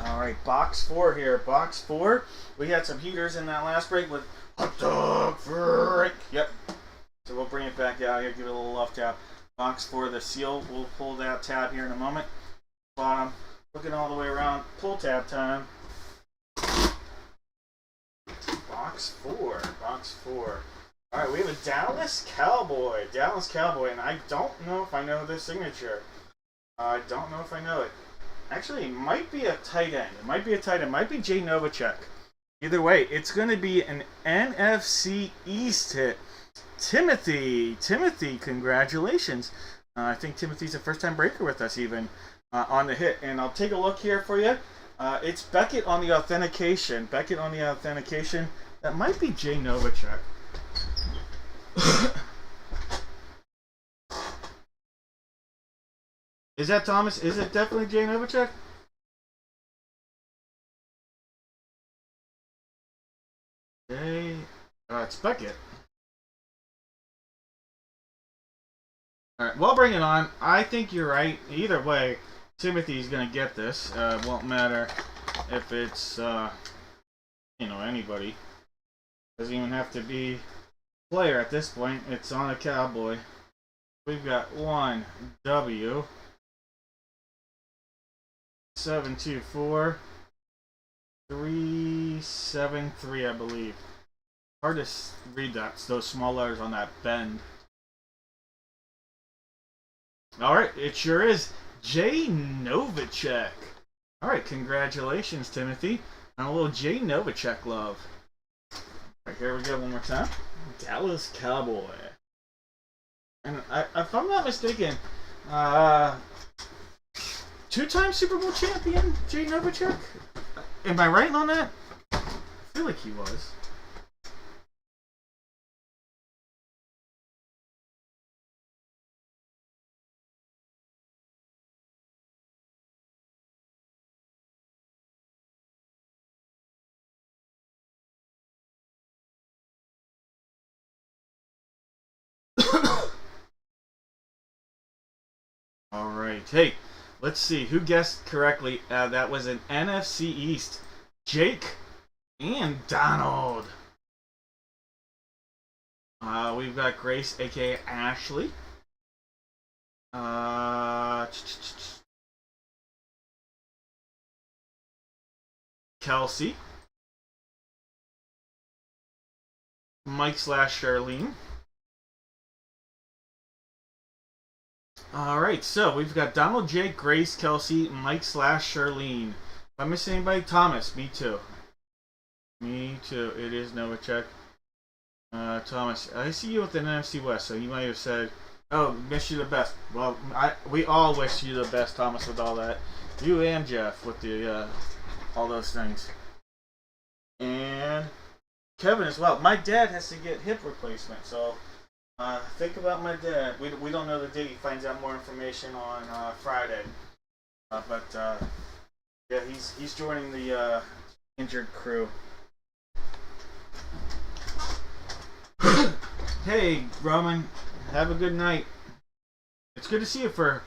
Alright, box 4 here. Box 4. We had some heaters in that last break with hot dog break. Yep. So we'll bring it back out here, give it a little love tap. Box 4, the seal. We'll pull that tab here in a moment. Bottom. Looking all the way around. Pull tab time. Box 4. Box 4. Alright, we have a Dallas Cowboy. Dallas Cowboy, and I don't know if I know this signature. I don't know if I know it. Actually, it might be a tight end. It might be a tight end. It might be Jay Novacek. Either way, it's going to be an NFC East hit. Timothy, congratulations. I think Timothy's a first-time breaker with us even on the hit. And I'll take a look here for you. It's Beckett on the authentication. That might be Jay Novacek. Is that Thomas? Is it definitely Jay Novacek? It's Beckett. Alright, we'll bring it on. I think you're right. Either way, Timothy's going to get this. It won't matter if it's, anybody. Doesn't even have to be a player at this point. It's on a Cowboy. We've got 1 W 724 373, I believe. Hard to read that. It's those small letters on that bend. Alright, it sure is Jay Novacek. Alright, congratulations, Timothy, on a little Jay Novacek love. Alright, here we go one more time. Dallas Cowboy. And if I'm not mistaken, 2-time Super Bowl champion Jay Novacek? Am I right on that? I feel like he was. Alright, hey, let's see who guessed correctly. That was an NFC East. Jake and Donald. We've got Grace, aka Ashley. Kelsey. Mike / Charlene. Alright, so we've got Donald, Jake, Grace, Kelsey, Mike / Charlene. If I miss anybody, Thomas. Me too. Me too. It is Novacek. Thomas, I see you with the NFC West, so you might have said, oh, wish you the best. Well, we all wish you the best, Thomas, with all that. You and Jeff with the all those things. And Kevin as well. My dad has to get hip replacement, so think about my dad. We don't know the date. He finds out more information on Friday. But yeah, he's joining the injured crew. Hey, Roman, have a good night. It's good to see you for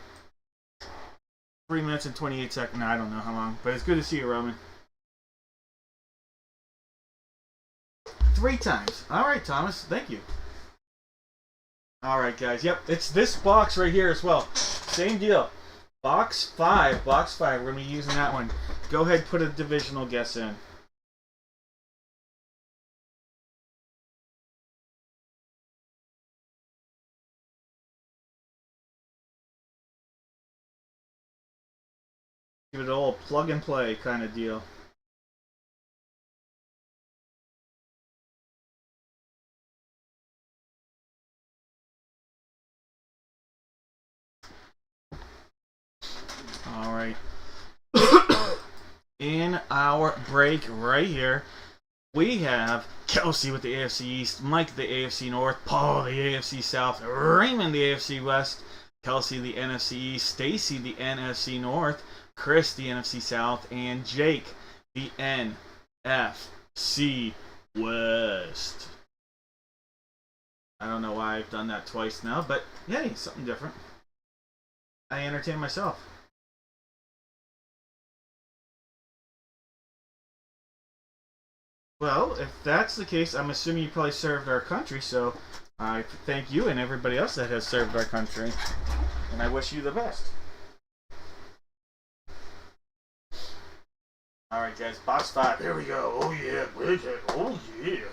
3 minutes and 28 seconds. I don't know how long, but it's good to see you, Roman. 3 times. All right, Thomas. Thank you. Alright, guys. Yep, it's this box right here as well. Same deal. Box 5. Box 5. We're going to be using that one. Go ahead, put a divisional guess in. Give it all plug and play kind of deal. Alright. In our break right here, we have Kelsey with the AFC East, Mike the AFC North, Paul the AFC South, Raymond the AFC West, Kelsey the NFC East, Stacy the NFC North, Chris the NFC South, and Jake the NFC West. I don't know why I've done that twice now, but yay, something different. I entertain myself. Well, if that's the case, I'm assuming you probably served our country, so I thank you and everybody else that has served our country. And I wish you the best. Alright guys, box 5. Here we go. Oh yeah, wicked. Oh yeah.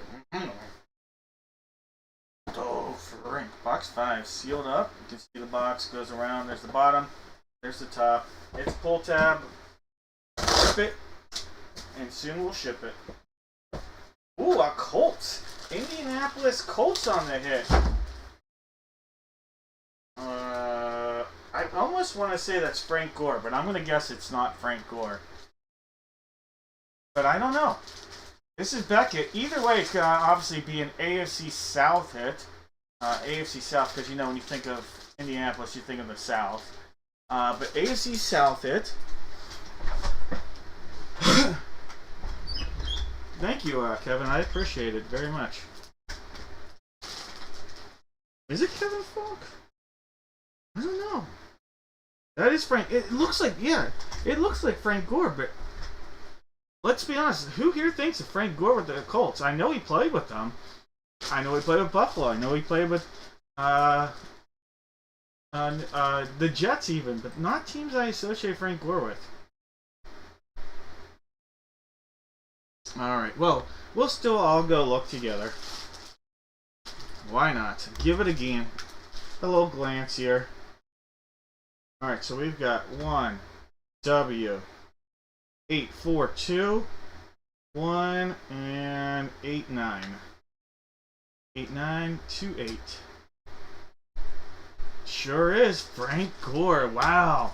Oh, Frank. Box 5 sealed up. You can see the box goes around. There's the bottom. There's the top. It's pull tab. Ship it. And soon we'll ship it. Ooh, a Colts. Indianapolis Colts on the hit. I almost want to say that's Frank Gore, but I'm going to guess it's not Frank Gore. But I don't know. This is Beckett. Either way, it's going to obviously be an AFC South hit. AFC South, because you know when you think of Indianapolis, you think of the South. But AFC South hit. Thank you, Kevin. I appreciate it very much. Is it Kevin Falk? I don't know. That is Frank. It looks like, yeah, it looks like Frank Gore, but let's be honest. Who here thinks of Frank Gore with the Colts? I know he played with them. I know he played with Buffalo. I know he played with the Jets even, but not teams I associate Frank Gore with. Alright, well, we'll still all go look together. Why not? Give it again. A little glance here. Alright, so we've got 1 W 842 1 and 89 8928. Sure is Frank Gore. Wow.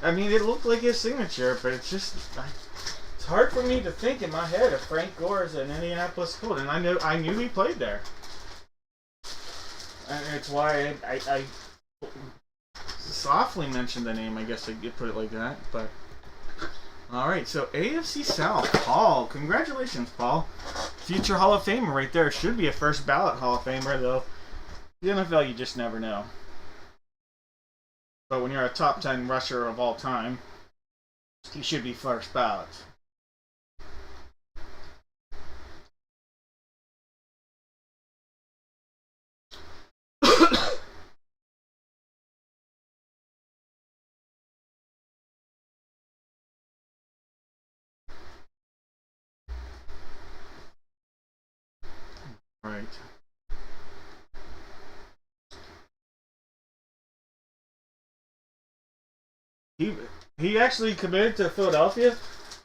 I mean, it looked like his signature, but it's just it's hard for me to think in my head of Frank Gore as an Indianapolis Colt, and I knew he played there, and it's why I softly mentioned the name. I guess I could put it like that. But all right, so AFC South, Paul. Congratulations, Paul. Future Hall of Famer right there. Should be a first ballot Hall of Famer though. The NFL, you just never know. But when you're a top 10 rusher of all time, he should be first ballot. Right. He actually committed to Philadelphia.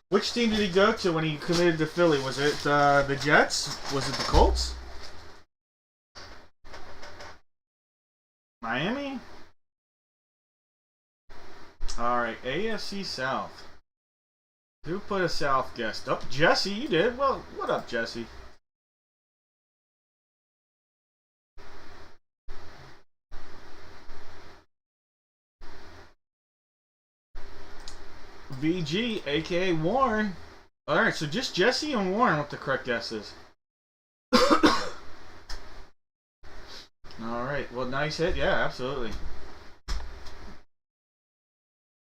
Which team did he go to when he committed to Philly? Was it the Jets? Was it the Colts? Miami? Alright, AFC South. Who put a South guest? Oh, Jesse, you did. Well, what up, Jesse? VG, aka Warren. Alright, so just Jesse and Warren with the correct guesses. Alright, well, nice hit. Yeah, absolutely.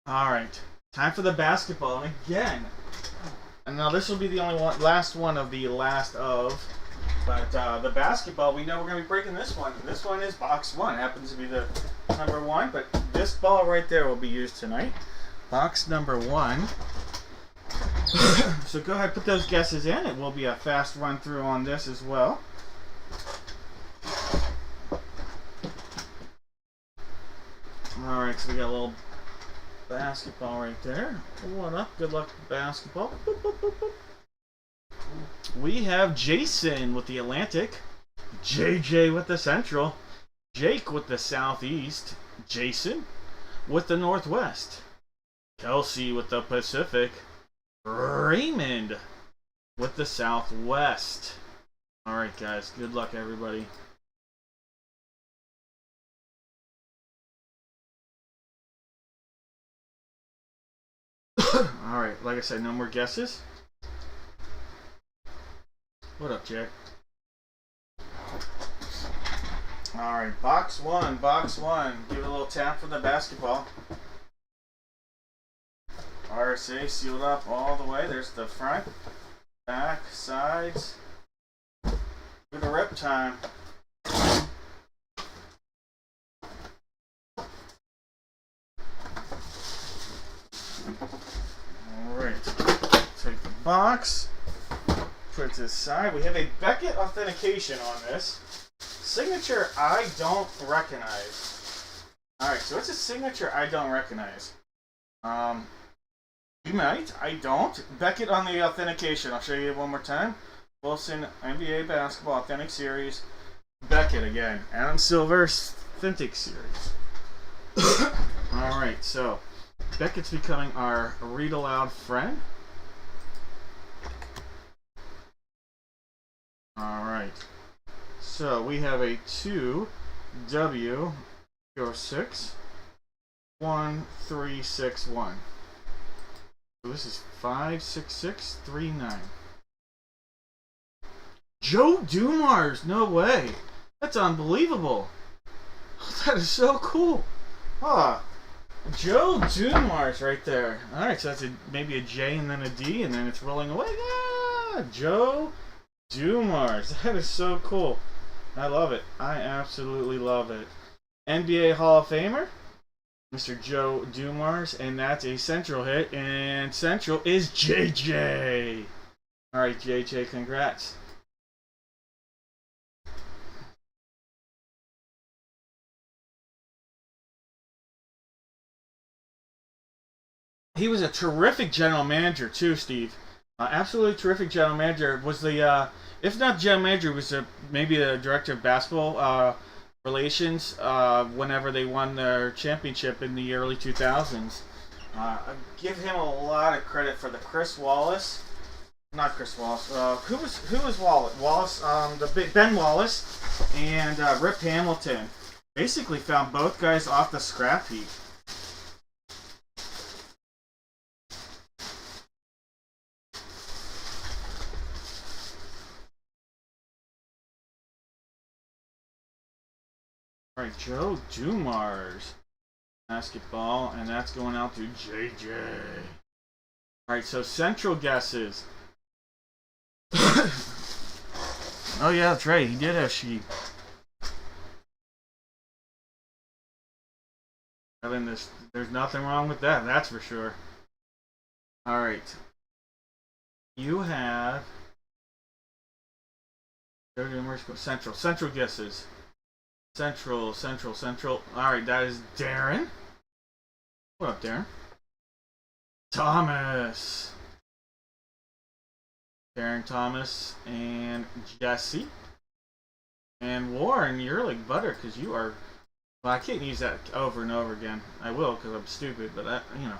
Alright, time for the basketball. And again, and now this will be the only one, last one of the last of But the basketball, we know we're going to be breaking this one. This one is box 1. Happens to be the number 1, but this ball right there will be used tonight. Box number 1. So go ahead, put those guesses in. It will be a fast run through on this as well. Alright, so we got a little basketball right there. What up? Good luck, basketball. Boop, boop, boop, boop. We have Jason with the Atlantic, JJ with the Central, Jake with the Southeast, Jason with the Northwest, Kelsey with the Pacific, Raymond with the Southwest. Alright guys, good luck everybody. Alright, like I said, no more guesses. What up, Jay? Alright, box 1, box 1. Give it a little tap for the basketball. RSA sealed up all the way. There's the front, back, sides. Give it a rip time. Alright, take the box. Put it to the side. We have a Beckett authentication on this. Signature I don't recognize. Alright, so it's a signature I don't recognize. You might. I don't. Beckett on the authentication. I'll show you one more time. Wilson NBA Basketball Authentic Series. Beckett again. Adam Silver Authentic Series. Alright, so Beckett's becoming our read aloud friend. Alright, so we have a 2W06 1361. So this is 56639. Joe Dumars, no way. That's unbelievable. That is so cool. Ah, Joe Dumars right there. Alright, so that's maybe a J and then a D and then it's rolling away. Yeah, Joe Dumars. That is so cool. I love it. I absolutely love it. NBA Hall of Famer, Mr. Joe Dumars, and that's a Central hit, and Central is JJ. Alright, JJ, congrats. He was a terrific general manager too, Steve. Absolutely terrific general manager. Was the if not general manager, was maybe the director of basketball relations whenever they won their championship in the early 2000s. I give him a lot of credit for the Chris Wallace, not Chris Wallace. Who was Wallace? Wallace, Ben Wallace and Rip Hamilton. Basically found both guys off the scrap heap. Alright, Joe Dumars. Basketball, and that's going out to JJ. Alright, so Central guesses. Oh yeah, that's right, he did have sheep. I mean, there's nothing wrong with that, that's for sure. Alright. You have Central guesses. Central. Alright, that is Darren. What up, Darren? Thomas. Darren Thomas and Jesse. And Warren, you're like butter because you are. Well, I can't use that over and over again. I will because I'm stupid, but that, you know.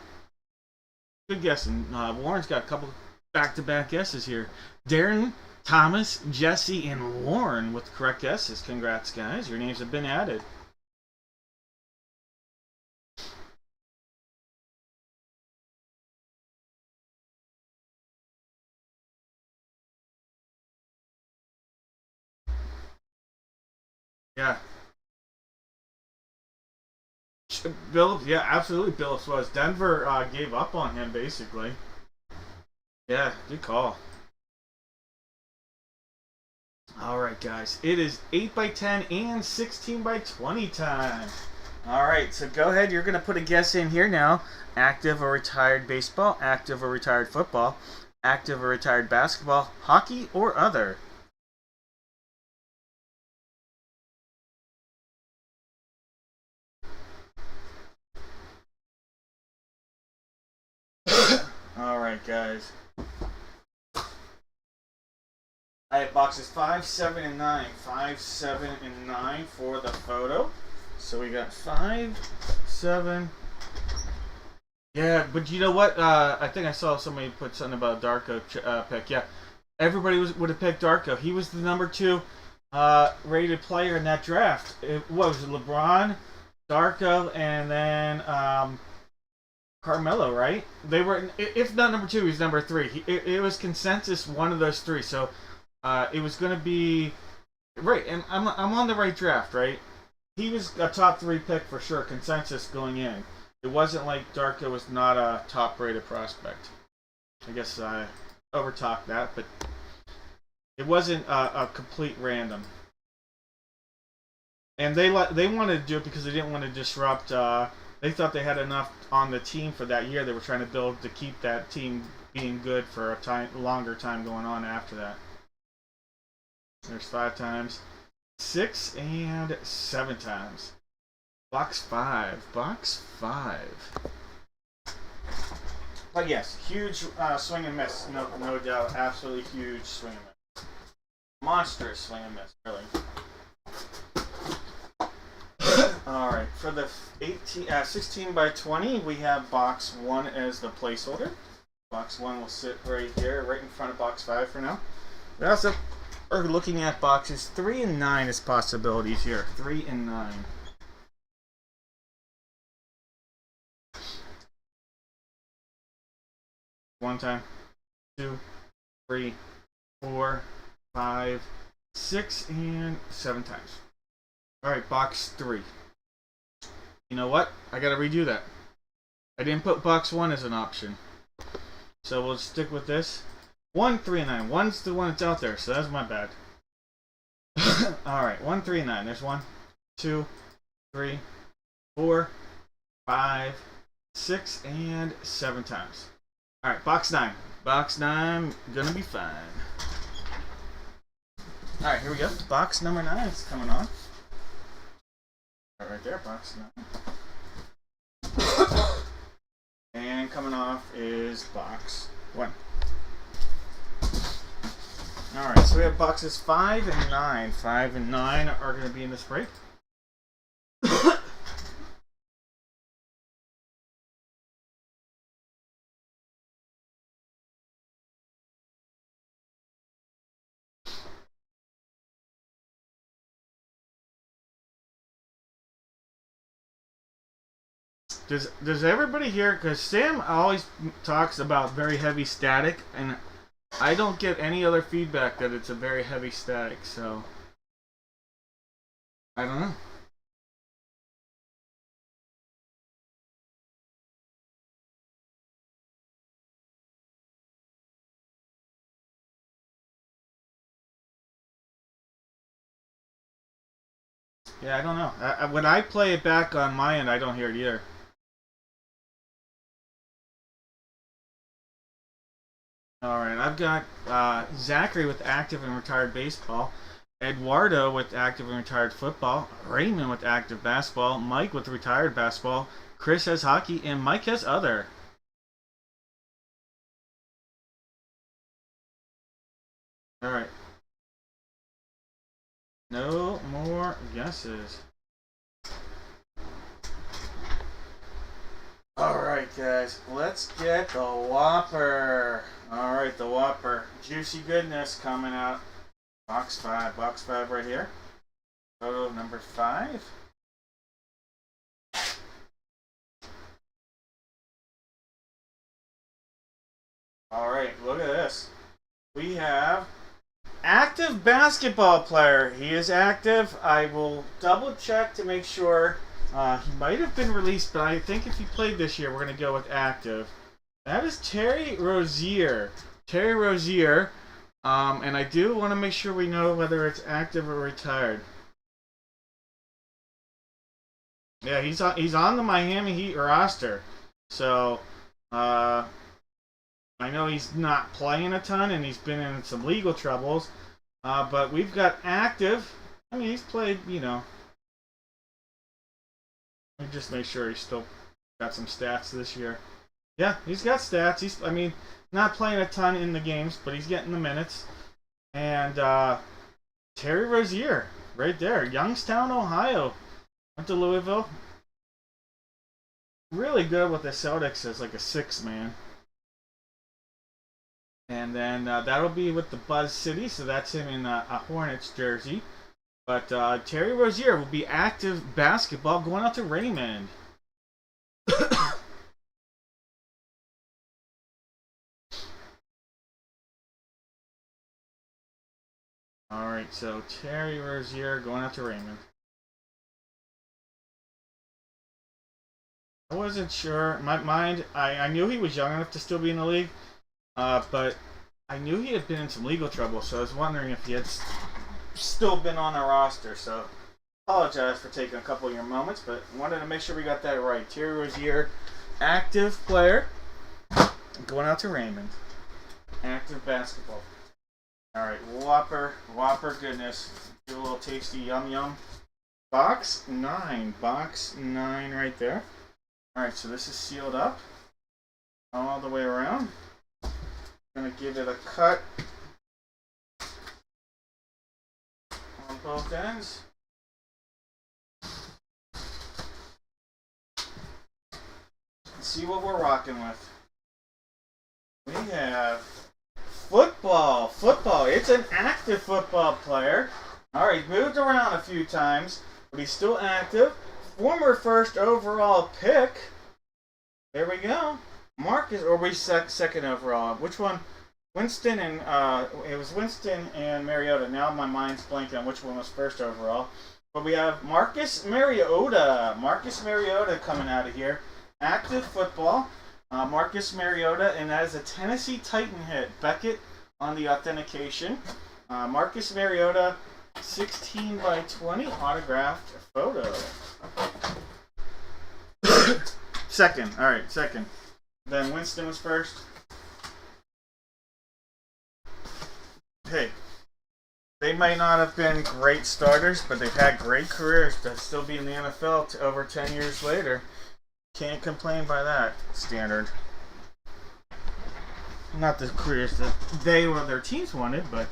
Good guessing. Warren's got a couple back-to-back guesses here. Darren, Thomas, Jesse, and Warren with correct guesses. Congrats, guys. Your names have been added. Yeah. Billups, yeah, absolutely. Billups was. Denver gave up on him, basically. Yeah, good call. Alright, guys. It is 8 by 10 and 16 by 20 time. Alright, so go ahead. You're going to put a guess in here now. Active or retired baseball, active or retired football, active or retired basketball, hockey, or other. Alright, guys. I have boxes 5, 7, and 9. 5, 7, and 9 for the photo. So we got 5, 7. Yeah, but you know what? I think I saw somebody put something about Darko pick. Yeah, everybody would have picked Darko. He was the number 2 rated player in that draft. What was it? LeBron, Darko, and then Carmelo, right? They were, if not number 2, he's number 3. It was consensus one of those 3. So it was going to be right, and I'm on the right draft, right? He was a top 3 pick for sure, consensus going in. It wasn't like Darko was not a top-rated prospect. I guess I overtalked that, but it wasn't a complete random. And they wanted to do it because they didn't want to disrupt. They thought they had enough on the team for that year. They were trying to build to keep that team being good for a longer time going on after that. There's 5 times, 6 and 7 times. Box 5. Box 5. But yes, huge swing and miss. No doubt. Absolutely huge swing and miss. Monstrous swing and miss, really. Alright, for the 16 by 20, we have box 1 as the placeholder. Box 1 will sit right here, right in front of box 5 for now. We also are looking at boxes 3 and 9 as possibilities here. 3 and 9. One time, 2, 3, 4, 5, 6, and 7 times. Alright, box 3. You know what? I gotta redo that. I didn't put box 1 as an option. So we'll stick with this. 1, 3, and 9. 1's the one that's out there, so that's my bad. Alright, 1, 3, and 9. There's 1, 2, 3, 4, 5, 6, and 7 times. Alright, box 9. Box 9, gonna be fine. Alright, here we go. Box number 9 is coming on. Right there, box 9. And coming off is box 1. Alright, so we have boxes 5 and 9. 5 and 9 are going to be in this break. Does everybody hear? Because Sam always talks about very heavy static, and I don't get any other feedback that it's a very heavy static, so I don't know. Yeah, I don't know. When I play it back on my end, I don't hear it either. Alright, I've got Zachary with active and retired baseball, Eduardo with active and retired football, Raymond with active basketball, Mike with retired basketball, Chris has hockey, and Mike has other. Alright. No more guesses. Alright, guys, let's get the Whopper. Alright, the Whopper. Juicy goodness coming out. Box 5. Box 5 right here. Photo number 5. Alright, look at this. We have active basketball player. He is active. I will double check to make sure. He might have been released, but I think if he played this year, we're going to go with active. That is Terry Rozier. Terry Rozier And I do want to make sure we know whether it's active or retired. Yeah, he's on the Miami Heat roster. So, I know he's not playing a ton and he's been in some legal troubles. But we've got active. I mean, he's played, let me just make sure he's still got some stats this year. Yeah, he's got stats. I mean, not playing a ton in the games, but he's getting the minutes. And Terry Rozier, right there, Youngstown, Ohio, went to Louisville. Really good with the Celtics as like a 6-man. And then that'll be with the Buzz City, so that's him in a Hornets jersey. But Terry Rozier will be active basketball going out to Raymond. Alright, so Terry Rozier going out to Raymond. I wasn't sure. In my mind, I knew he was young enough to still be in the league, but I knew he had been in some legal trouble, so I was wondering if he had still been on the roster. So apologize for taking a couple of your moments, but wanted to make sure we got that right. Terry Rozier, active player, going out to Raymond. Active basketball. Alright, Whopper goodness. Do a little tasty yum yum. Box 9 right there. Alright, so this is sealed up all the way around. Gonna give it a cut on both ends. Let's see what we're rocking with. We have football. It's an active football player. Alright, moved around a few times, but he's still active. Former first overall pick. There we go. Marcus, or we second overall. Which one? Winston and it was Winston and Mariota. Now my mind's blanking on which one was first overall. But we have Marcus Mariota. Marcus Mariota coming out of here. Active football. Marcus Mariota, and that is a Tennessee Titan hit. Beckett on the authentication. Marcus Mariota, 16 by 20 autographed photo. Second. Alright, second. Then Winston was first. Hey, they might not have been great starters, but they've had great careers to still be in the NFL over 10 years later. Can't complain by that standard. Not the careers that they or their teams wanted, but...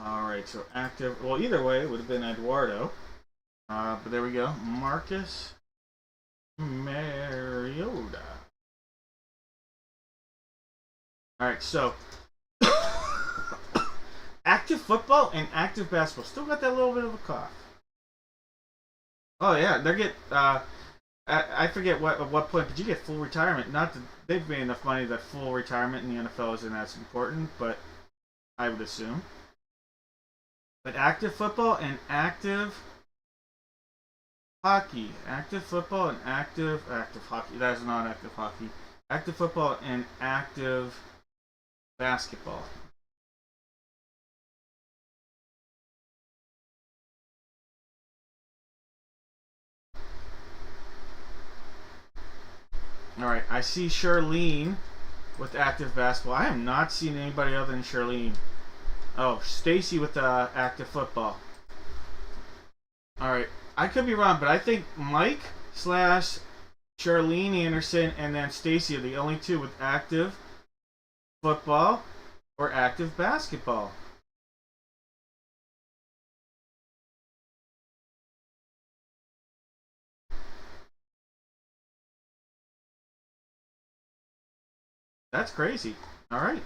Alright, so active. Well, either way, it would have been Eduardo. But there we go. Marcus Mariota. Alright, so active football and active basketball. Still got that little bit of a cough. Oh, yeah. They get. I forget at what point, but you get full retirement. Not that they've made enough money that full retirement in the NFL isn't as important, but I would assume. But active football and active hockey. Active football and active hockey. That is not active hockey. Active football and active basketball. Alright, I see Charlene with active basketball. I have not seen anybody other than Charlene. Oh, Stacy with active football. Alright, I could be wrong, but I think Mike / Charlene Anderson and then Stacy are the only two with active football or active basketball. That's crazy. Alright.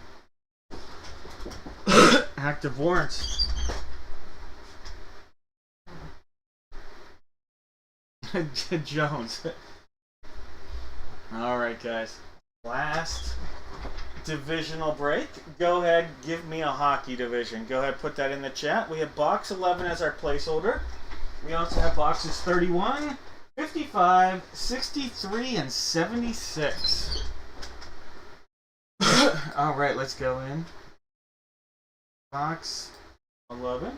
Active warrants. Jones. All right, guys. Last divisional break. Go ahead, give me a hockey division. Go ahead, put that in the chat. We have box 11 as our placeholder. We also have boxes 31, 55, 63, and 76. All right, let's go in. Box 11,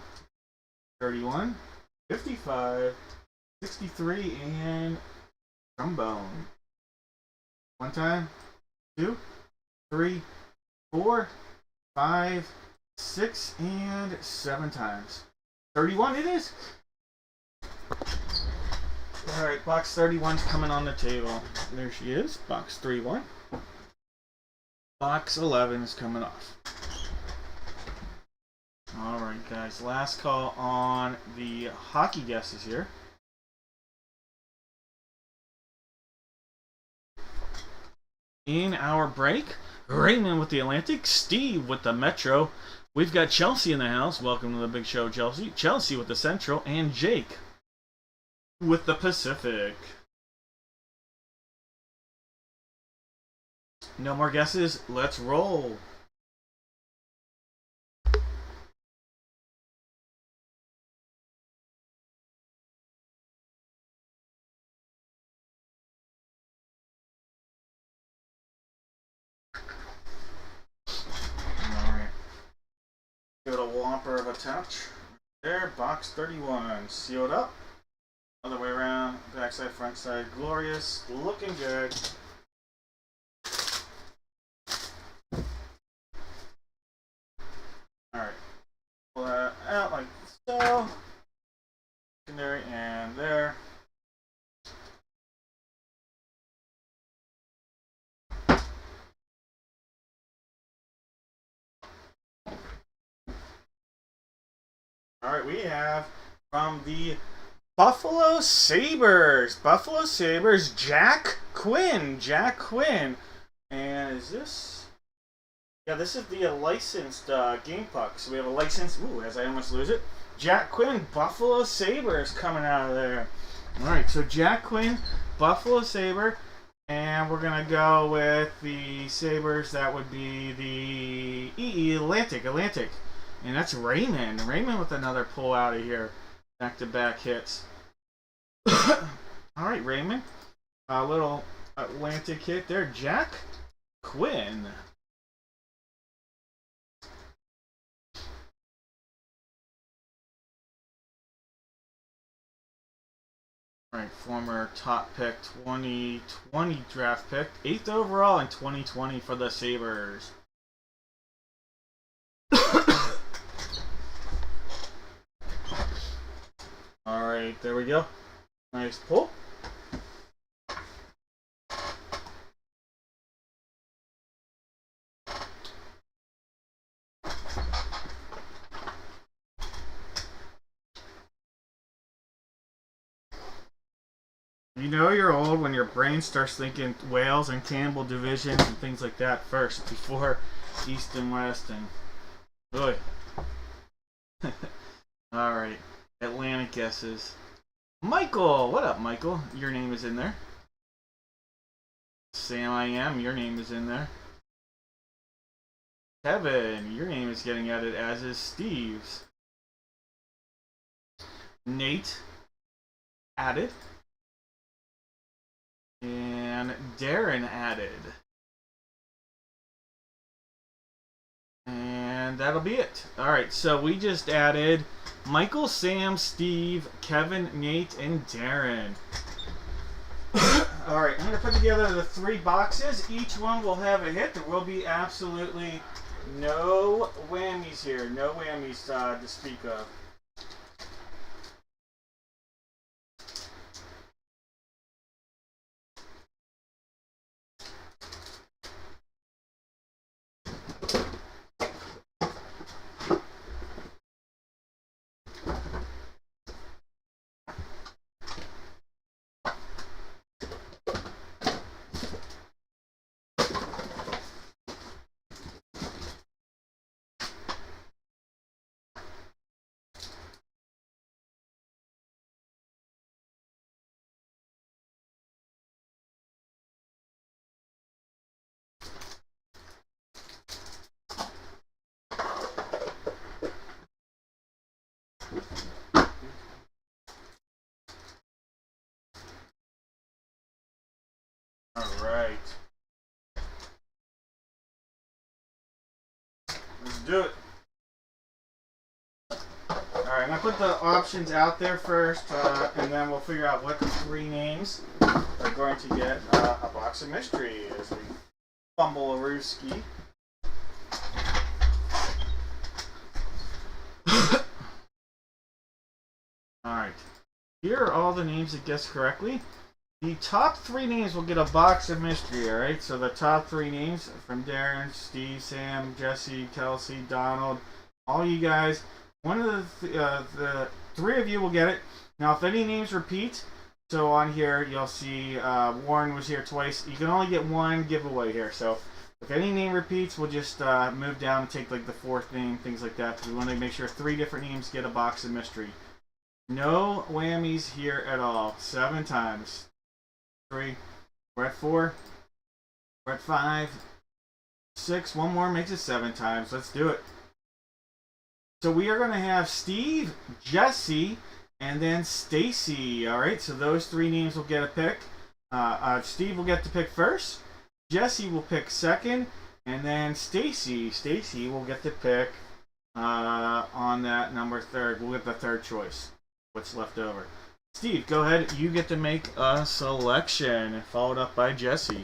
31, 55, 63, and trombone. One time, 2, 3, 4, 5, 6, and 7 times. 31 it is. Alright, box 31's coming on the table. There she is, box 31. Box 11 is coming off. Alright, guys, last call on the hockey guesses here. In our break, Raymond with the Atlantic, Steve with the Metro. We've got Chelsea in the house. Welcome to the big show, Chelsea. Chelsea with the Central, and Jake with the Pacific. No more guesses. Let's roll. Give it a whomper of a touch. There, box 31. Sealed up. Other way around. Backside, front side. Glorious. Looking good. Alright. Pull that out like so. Secondary and there. Alright, we have from the Buffalo Sabres. Buffalo Sabres, Jack Quinn. Jack Quinn. And is this? Yeah, this is the licensed game puck. So we have a licensed, as I almost lose it, Jack Quinn, Buffalo Sabres coming out of there. Alright, so Jack Quinn, Buffalo Sabre. And we're going to go with the Sabres. That would be the Atlantic. And that's Raymond. Raymond with another pull out of here. Back-to-back hits. Alright, Raymond. A little Atlantic hit there. Jack Quinn. Alright, former top pick, 2020 draft pick. 8th overall in 2020 for the Sabres. Alright, there we go. Nice pull. You know you're old when your brain starts thinking Wales and Campbell divisions and things like that first, before East and West and... Boy. Alright. Atlantic guesses. Michael! What up, Michael? Your name is in there. Sam I Am, your name is in there. Kevin, your name is getting added, as is Steve's. Nate, added. And Darren added. And that'll be it. Alright, so we just added Michael, Sam, Steve, Kevin, Nate, and Darren. Alright, I'm going to put together the 3 boxes. Each one will have a hit. There will be absolutely no whammies here. No whammies to speak of. Alright. Let's do it. Alright, I'm going to put the options out there first, and then we'll figure out what three names are going to get a box of mystery as we fumble a rooski. Alright, here are all the names that guessed correctly. The top three names will get a box of mystery, alright? So the top three names from Darren, Steve, Sam, Jesse, Kelsey, Donald, all you guys. One of the three of you will get it. Now, if any names repeat, so on here you'll see Warren was here twice. You can only get one giveaway here. So if any name repeats, we'll just move down and take like the fourth name, things like that. Because we want to make sure three different names get a box of mystery. No whammies here at all. 7 times. 3. We're at 4. We're at 5. 6. One more makes it 7 times. Let's do it. So we are going to have Steve, Jesse, and then Stacy. All right, so those three names will get a pick. Steve will get to pick first. Jesse will pick second, and then Stacy will get to pick on that number third. We'll get the third choice. What's left over? Steve, go ahead. You get to make a selection, followed up by Jesse.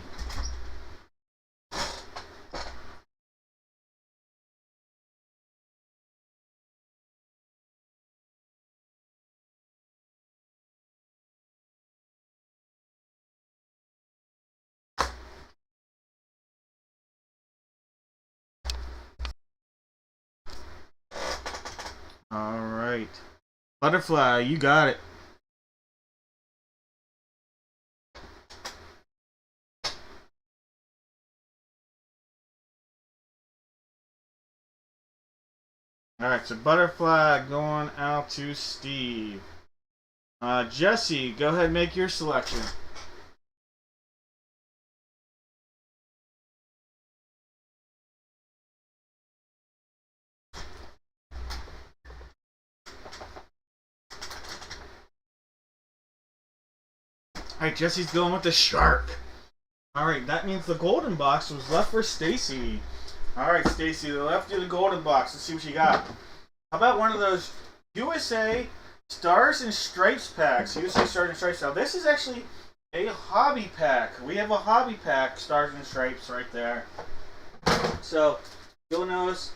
All right. Butterfly, you got it. All right, so Butterfly going out to Steve. Jesse, go ahead and make your selection. Alright, Jesse's going with the shark. Alright, that means the golden box was left for Stacy. Alright, Stacy, they left you the golden box. Let's see what you got. How about one of those USA Stars and Stripes packs? USA Stars and Stripes. Now, this is actually a hobby pack. We have a hobby pack, Stars and Stripes, right there. So, you'll notice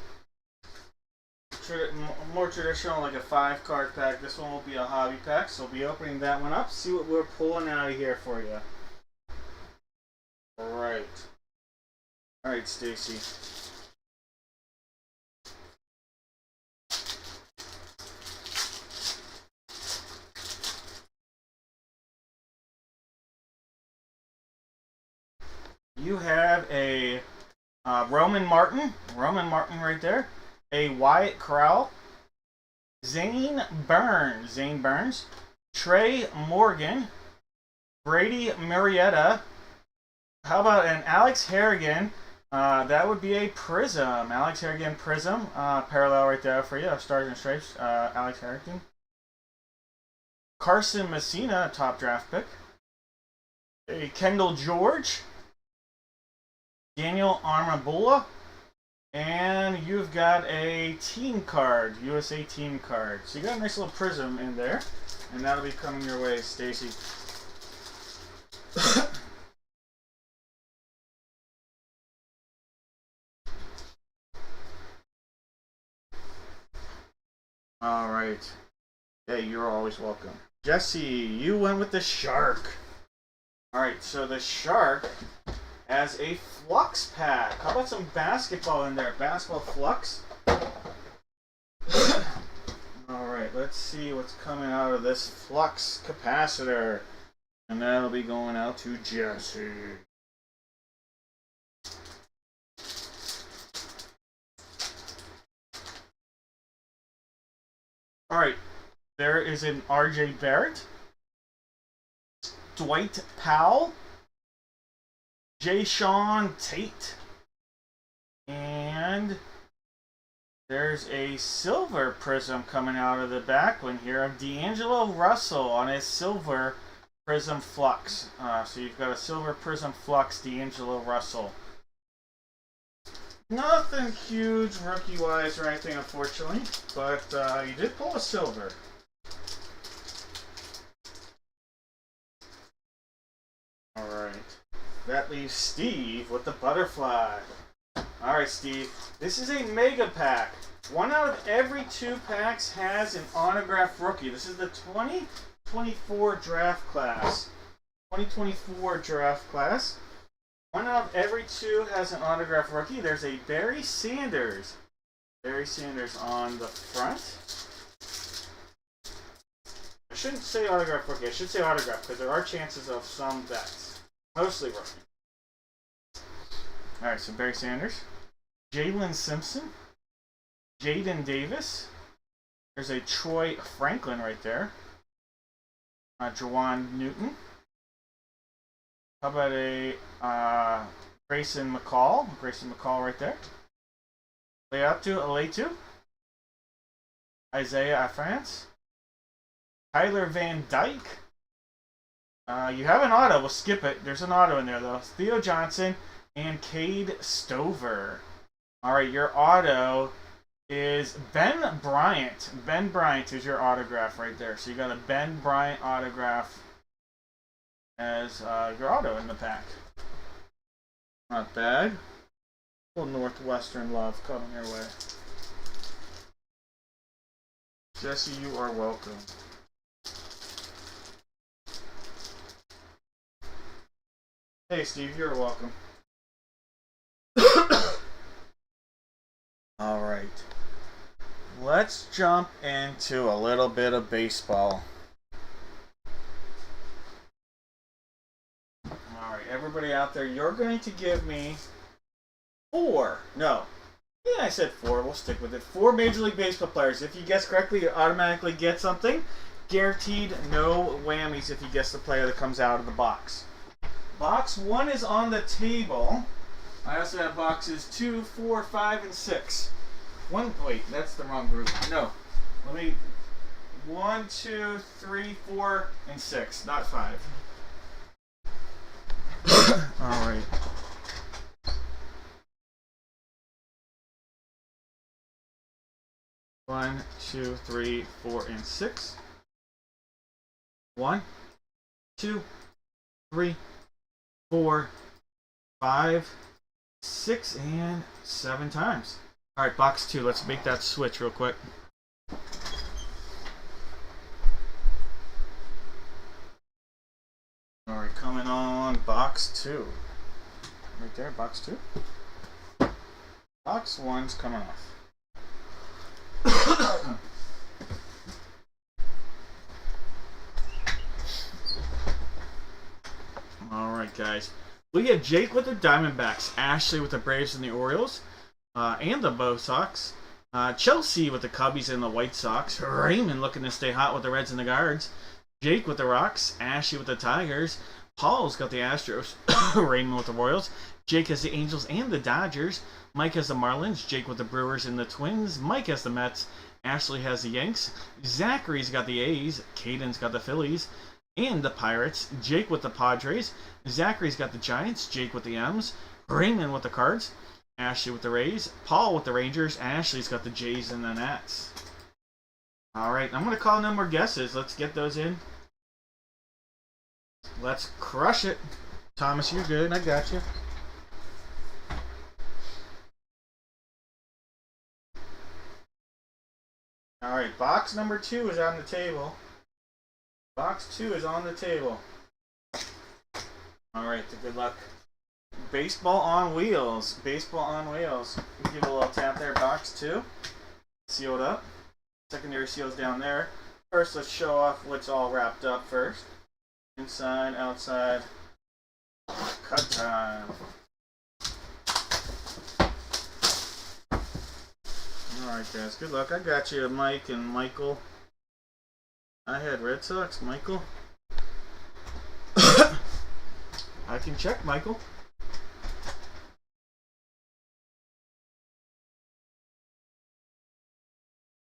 more traditional, like a 5-card pack. This one will be a hobby pack, so we'll be opening that one up. See what we're pulling out of here for you. Alright. Alright, Stacy. You have a Roman Martin right there. A Wyatt Corral, Zane Burns, Trey Morgan, Brady Marietta. How about an Alex Harrigan? That would be a Prism. Alex Harrigan Prism. Parallel right there for you. Stars and Stripes. Alex Harrigan. Carson Messina, top draft pick. A Kendall George. Daniel Armabula. And you've got a team card, USA team card. So you got a nice little prism in there, and that'll be coming your way, Stacy. All right. Hey, you're always welcome. Jesse, you went with the shark. All right, so the shark has a Flux pack. How about some basketball in there? Basketball Flux. Alright, let's see what's coming out of this Flux capacitor. And that'll be going out to Jesse. Alright, there is an RJ Barrett. Dwight Powell. Jay Sean Tate, and There's a silver prism coming out of the back one here of D'Angelo Russell on his silver prism flux. So you've got a silver prism flux D'Angelo Russell. Nothing huge rookie-wise or anything, unfortunately, but you did pull a silver. Alright, that leaves Steve with the butterfly. Alright, Steve, this is a mega pack. 1 out of every 2 packs has an autographed rookie. This is the 2024 draft class. 2024 draft class. 1 out of every 2 has an autographed rookie. There's a Barry Sanders. Barry Sanders on the front. I shouldn't say autographed rookie. I should say autographed because there are chances of some bets. Mostly rookie. Alright, so Barry Sanders. Jalen Simpson. Jaden Davis. There's a Troy Franklin right there. Jawan Newton. How about a Grayson McCall? Grayson McCall right there. Leatu. Isaiah France. Tyler Van Dyke. You have an auto. We'll skip it. There's an auto in there, though. Theo Johnson and Cade Stover. All right, your auto is Ben Bryant. Ben Bryant is your autograph right there. So you got a Ben Bryant autograph as your auto in the pack. Not bad. A little Northwestern love coming your way. Jesse, you are welcome. Hey, Steve, you're welcome. All right. Let's jump into a little bit of baseball. All right, everybody out there, you're going to give me 4. No. Yeah, I said 4. We'll stick with it. 4 Major League Baseball players. If you guess correctly, you automatically get something. Guaranteed no whammies if you guess the player that comes out of the box. Box 1 is on the table. I also have boxes 2, 4, 5, and 6. Wait, that's the wrong group. No. 1, 2, 3, 4, and 6, not 5. Alright. One, 2, 3, 4, and 6. 1, 2, 3, 4, 5, 6, and 7 times. Alright, box 2. Let's make that switch real quick. Alright, coming on box 2. Right there, box 2. Box 1's coming off. Alright, guys. We get Jake with the Diamondbacks, Ashley with the Braves and the Orioles, and the Bo Sox, Chelsea with the Cubbies and the White Sox, Raymond looking to stay hot with the Reds and the Guards, Jake with the Rocks, Ashley with the Tigers, Paul's got the Astros, Raymond with the Royals, Jake has the Angels and the Dodgers, Mike has the Marlins, Jake with the Brewers and the Twins, Mike has the Mets, Ashley has the Yanks, Zachary's got the A's, Caden's got the Phillies, and the Pirates, Jake with the Padres, Zachary's got the Giants, Jake with the M's, Raymond with the Cards, Ashley with the Rays, Paul with the Rangers, Ashley's got the Jays and the Nats. Alright, I'm going to call no more guesses. Let's get those in. Let's crush it. Thomas, you're good. I got you. Alright, box number 2 is on the table. Box 2 is on the table. Alright, good luck. Baseball on wheels. Baseball on wheels. Give it a little tap there. Box 2. Sealed up. Secondary seals down there. First, let's show off what's all wrapped up first. Inside, outside. Cut time. Alright, guys. Good luck. I got you, Mike and Michael. I had Red Sox, Michael. I can check, Michael.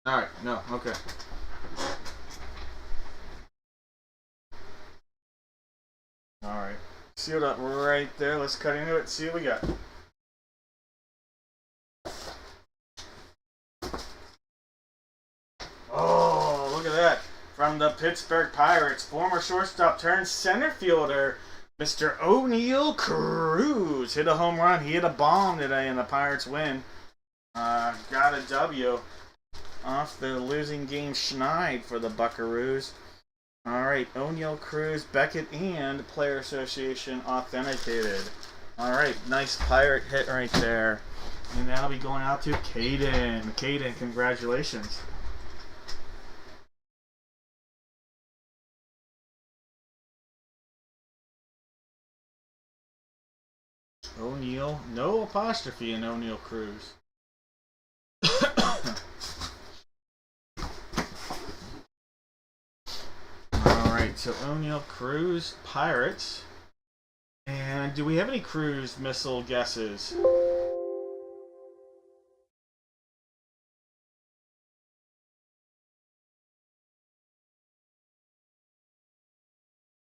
Alright, no, okay. Alright. Sealed up right there. Let's cut into it, see what we got. Oh, look at that. From the Pittsburgh Pirates, former shortstop turned center fielder, Mr. O'Neal Cruz. Hit a home run. He hit a bomb today and the Pirates win. Got a W off the losing game schneid for the Buckaroos. Alright, O'Neal Cruz, Beckett, and Player Association authenticated. Alright, nice Pirate hit right there. And that'll be going out to Caden. Caden, congratulations. O'Neal, no apostrophe in O'Neal Cruz. Alright, so O'Neal Cruz, Pirates. And do we have any cruise missile guesses?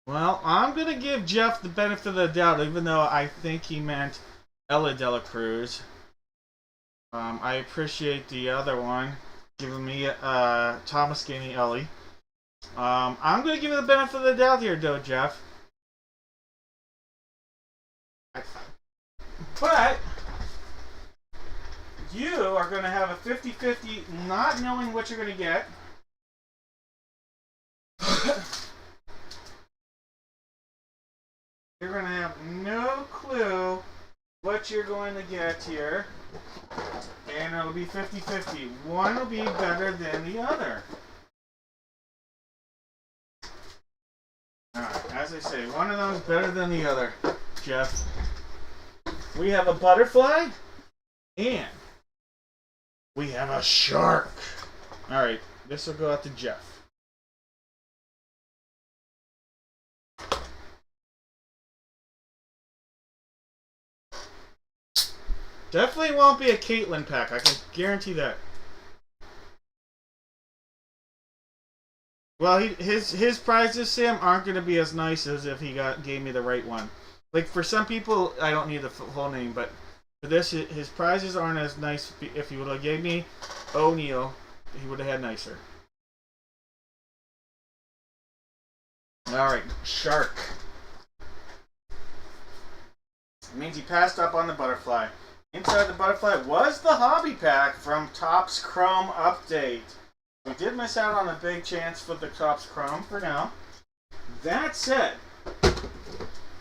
Well, I'm going to give Jeff the benefit of the doubt, even though I think he meant Ella Dela Cruz. I appreciate the other one, giving me Thomas gave me Ellie. I'm going to give you the benefit of the doubt here, though, Jeff. But you are going to have a 50-50 not knowing what you're going to get. You're going to have no clue what you're going to get here. And it'll be 50-50. One will be better than the other. Alright, as I say, one of them is better than the other, Jeff. We have a butterfly, and we have a shark. Alright, this will go out to Jeff. Definitely won't be a Caitlin pack, I can guarantee that. Well, his prizes, Sam, aren't going to be as nice as if he gave me the right one. Like, for some people, I don't need the full name, but for this, his prizes aren't as nice. If he would have gave me O'Neal, he would have had nicer. Alright, shark. It means he passed up on the butterfly. Inside the butterfly was the hobby pack from Topps Chrome Update. We did miss out on a big chance for the Topps Chrome for now. That said,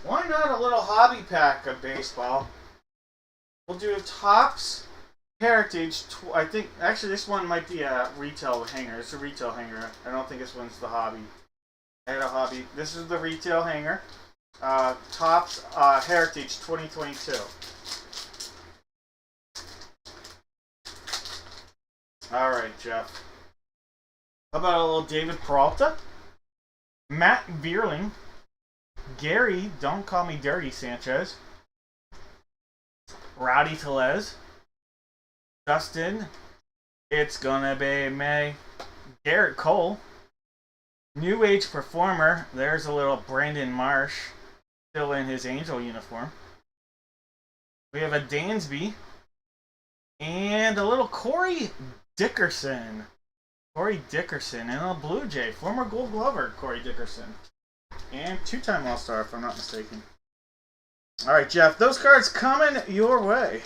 why not a little hobby pack of baseball? We'll do a Topps Heritage. I think, actually, this one might be a retail hanger. It's a retail hanger. I don't think this one's the hobby. I had a hobby. This is the retail hanger. Topps Heritage 2022. Alright, Jeff. How about a little David Peralta? Matt Vierling. Gary, don't call me dirty, Sanchez. Rowdy Tellez. Dustin, it's gonna be me. Garrett Cole. New Age Performer. There's a little Brandon Marsh. Still in his Angel uniform. We have a Dansby. And a little Corey Dickerson. Corey Dickerson and a Blue Jay. Former Gold Glover, Corey Dickerson. And two-time All-Star, if I'm not mistaken. Alright, Jeff, those cards coming your way.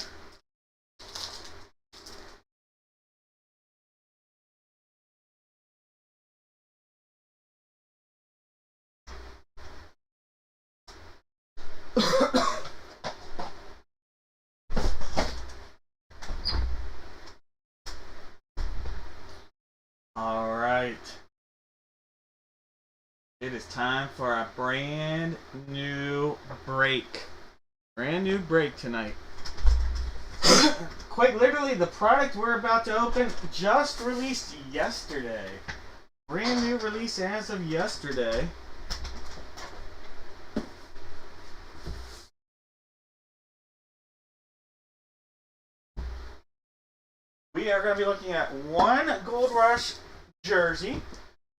Alright. It is time for a brand new break. Brand new break tonight. Quite literally, the product we're about to open just released yesterday. Brand new release as of yesterday. We we are going to be looking at one Gold Rush jersey,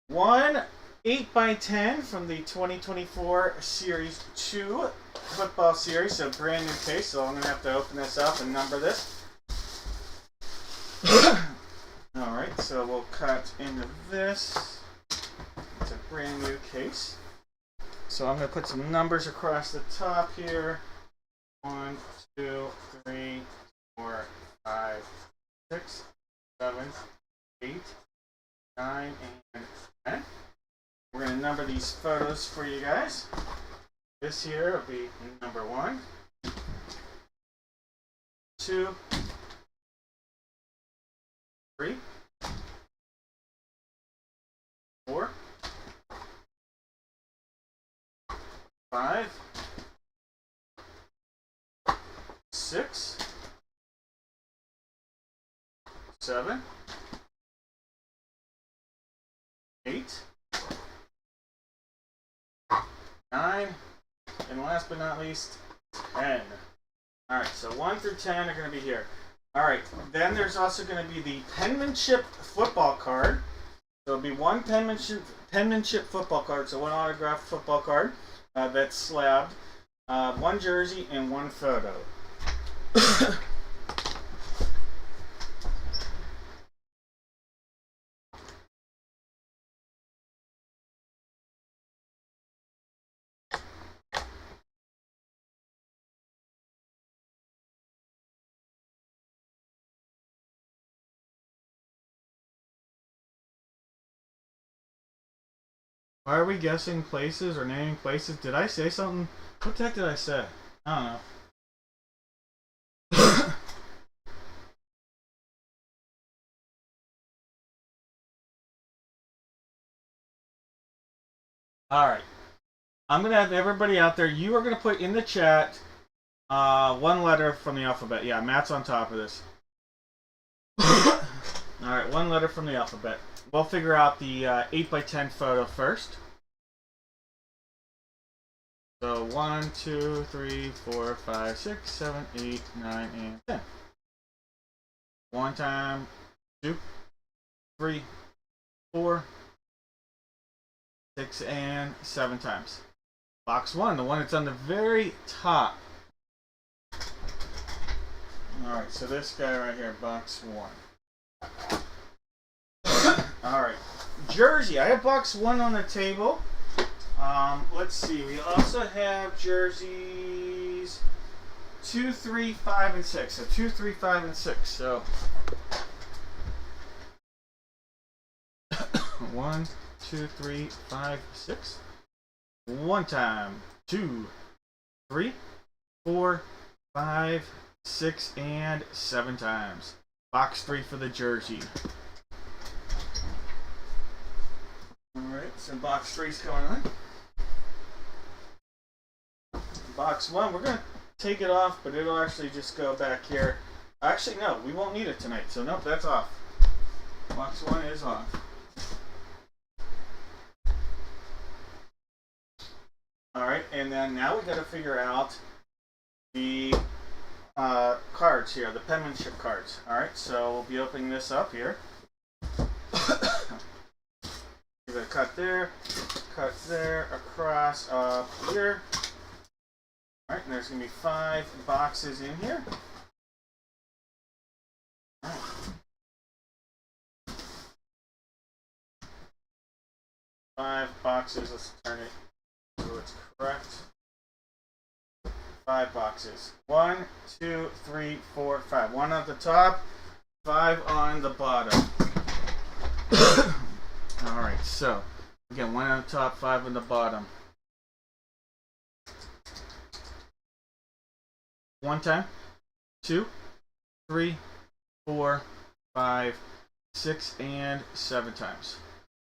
one 8x10 from the 2024 Series 2 football series, so brand new case, so I'm going to have to open this up and number this. Alright, so we'll cut into this. It's a brand new case. So I'm going to put some numbers across the top here. 1, 2, 3, 4, 5, 6, 7, 8, 9, and 10. We're going to number these photos for you guys. This here will be number 1, 2, 3, 4, 5, 6, 7, 8, 9, and last but not least, 10. Alright, so 1 through 10 are going to be here. Alright, then there's also going to be the penmanship football card. So it'll be one penmanship football card, so one autographed football card that's slabbed, one jersey, and one photo. Why are we guessing places or naming places? Did I say something? What the heck did I say? I don't know. Alright. I'm going to have everybody out there. You are going to put in the chat one letter from the alphabet. Yeah, Matt's on top of this. Alright, one letter from the alphabet. We'll figure out the 8x10 photo first. So 1, 2, 3, 4, 5, 6, 7, 8, 9, and 10. One time, 2, 3, 4, 6, and 7 times. Box 1, the one that's on the very top. Alright, so this guy right here, box 1. Alright, jersey. I have box 1 on the table. Let's see. We also have jerseys 2, 3, 5, and 6. So 2, 3, 5, and 6. So 1, 2, 3, 5, 6. One time. 2, 3, 4, 5, 6, and 7 times. Box 3 for the jersey. Alright, so box 3's going on. Box 1, we're going to take it off, but it'll actually just go back here. Actually, no, we won't need it tonight, so nope, that's off. Box 1 is off. Alright, and then now we got to figure out the cards here, the penmanship cards. Alright, so we'll be opening this up here. You're going to cut there, across, up here. Alright, and there's going to be 5 boxes in here. Alright. 5 boxes, let's turn it so it's correct. 5 boxes. 1, 2, 3, 4, 5. 1 at the top, 5 on the bottom. Alright, so again, 1 on the top, 5 on the bottom. One time, 2, 3, 4, 5, 6, and 7 times.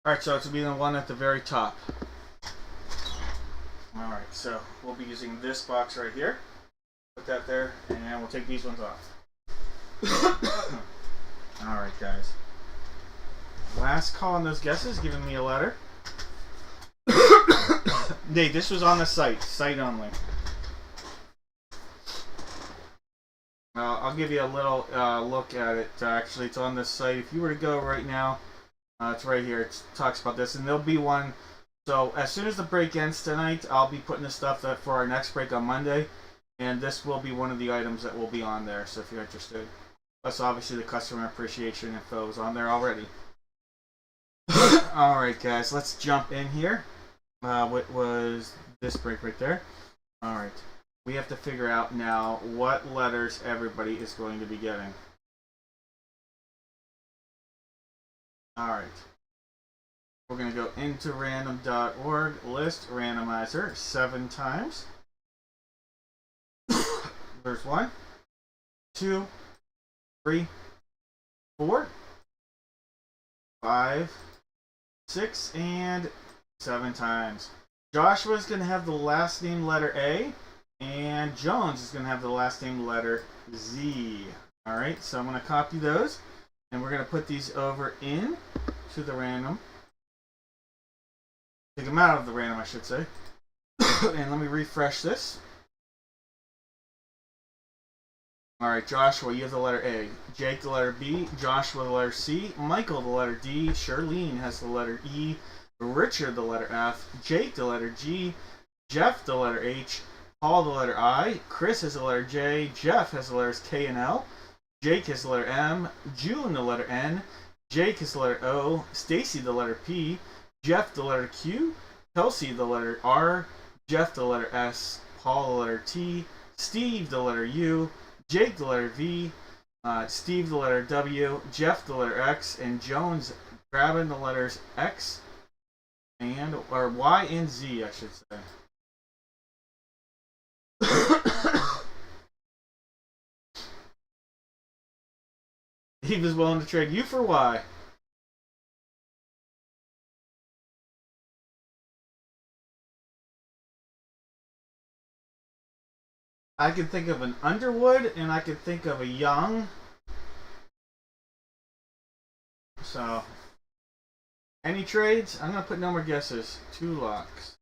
Alright, so it's going to be the one at the very top. Alright, so we'll be using this box right here. Put that there, and we'll take these ones off. Alright, guys. Last call on those guesses, giving me a letter. Hey, this was on the site only. I'll give you a little look at it. Actually, it's on this site. If you were to go right now, it's right here. It talks about this, and there'll be one. So as soon as the break ends tonight, I'll be putting the stuff that for our next break on Monday, and this will be one of the items that will be on there. So if you're interested, plus obviously the customer appreciation info is on there already. All right, guys, let's jump in here. What was this break right there? All right, we have to figure out now what letters everybody is going to be getting. All right. We're going to go into random.org, list randomizer 7 times. There's 1, 2, 3, 4, 5, 6, and 7 times. Joshua's going to have the last name letter A, and Jones is going to have the last name letter Z. Alright, so I'm going to copy those, and we're going to put these over in to the random. Take them out of the random, I should say. And let me refresh this. Alright, Joshua, you have the letter A. Jake, the letter B. Joshua, the letter C. Michael, the letter D. Charlene has the letter E. Richard, the letter F. Jake, the letter G. Jeff, the letter H. Paul, the letter I. Chris has the letter J. Jeff has the letters K and L. Jake has the letter M. June, the letter N. Jake has the letter O. Stacy, the letter P. Jeff, the letter Q. Kelsey, the letter R. Jeff, the letter S. Paul, the letter T. Steve, the letter U. Jake, the letter V. Steve, the letter W. Jeff, the letter X. And Jones grabbing the letters X and, or Y and Z, I should say. He was willing to trade you for Y. I can think of an Underwood, and I can think of a Young. So, any trades? I'm going to put no more guesses. 2 locks.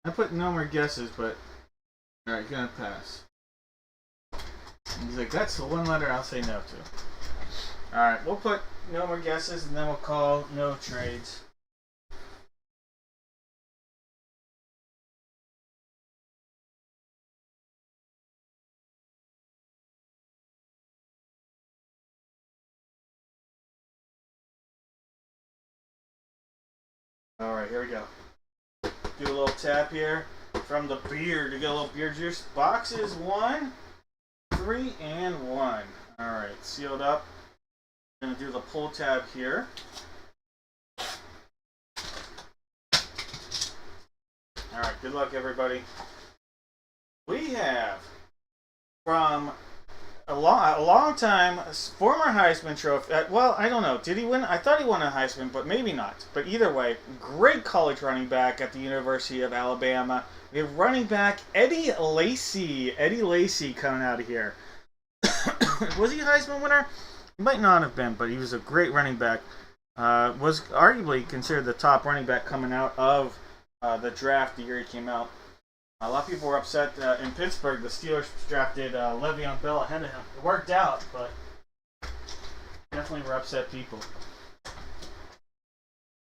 I put no more guesses, but alright, gonna pass. He's like, that's the one letter I'll say no to. Alright, we'll put no more guesses, and then we'll call no trades. Alright, here we go. Do a little tap here from the beer to get a little beer juice. Boxes 1, 3, and 1. Alright, sealed up. I'm going to do the pull tab here. Alright, good luck everybody. We have from a long time, former Heisman Trophy. Well, I don't know. Did he win? I thought he won a Heisman, but maybe not. But either way, great college running back at the University of Alabama. We have running back Eddie Lacy. Eddie Lacy coming out of here. Was he a Heisman winner? He might not have been, but he was a great running back. Was arguably considered the top running back coming out of the draft the year he came out. A lot of people were upset in Pittsburgh. The Steelers drafted Le'Veon Bell ahead of him. It worked out, but definitely were upset people.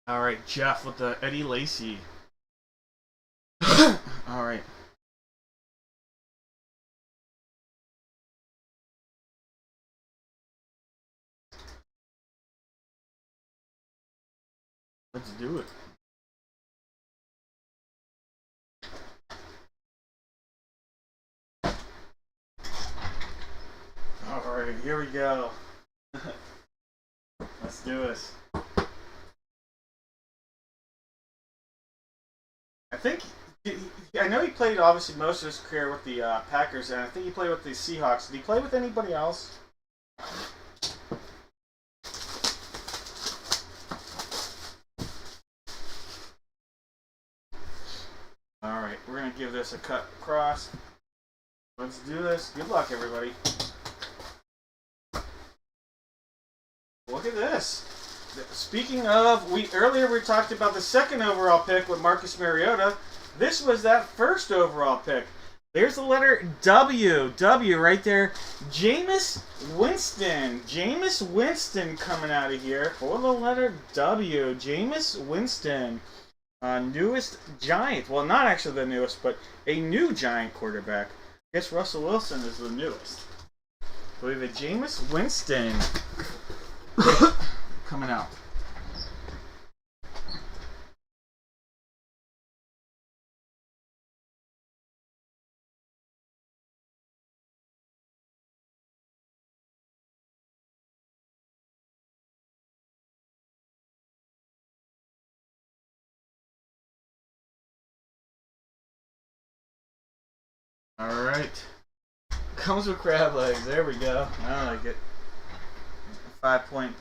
All right, Jeff with the Eddie Lacy. All right. Let's do it. Alright, here we go. Let's do this. I know he played obviously most of his career with the Packers, and I think he played with the Seahawks. Did he play with anybody else? Alright, we're going to give this a cut across. Let's do this. Good luck, everybody. Look at this. speaking of, earlier we talked about the second overall pick with Marcus Mariota. This was that first overall pick. There's the letter W. W right there. Jameis Winston. Jameis Winston coming out of here for the letter W. Jameis Winston. Newest Giant. Well, not actually the newest, but a new Giant quarterback. I guess Russell Wilson is the newest. So we have a Jameis Winston coming out. Alright. Comes with crab legs. There we go. I like it. 5-point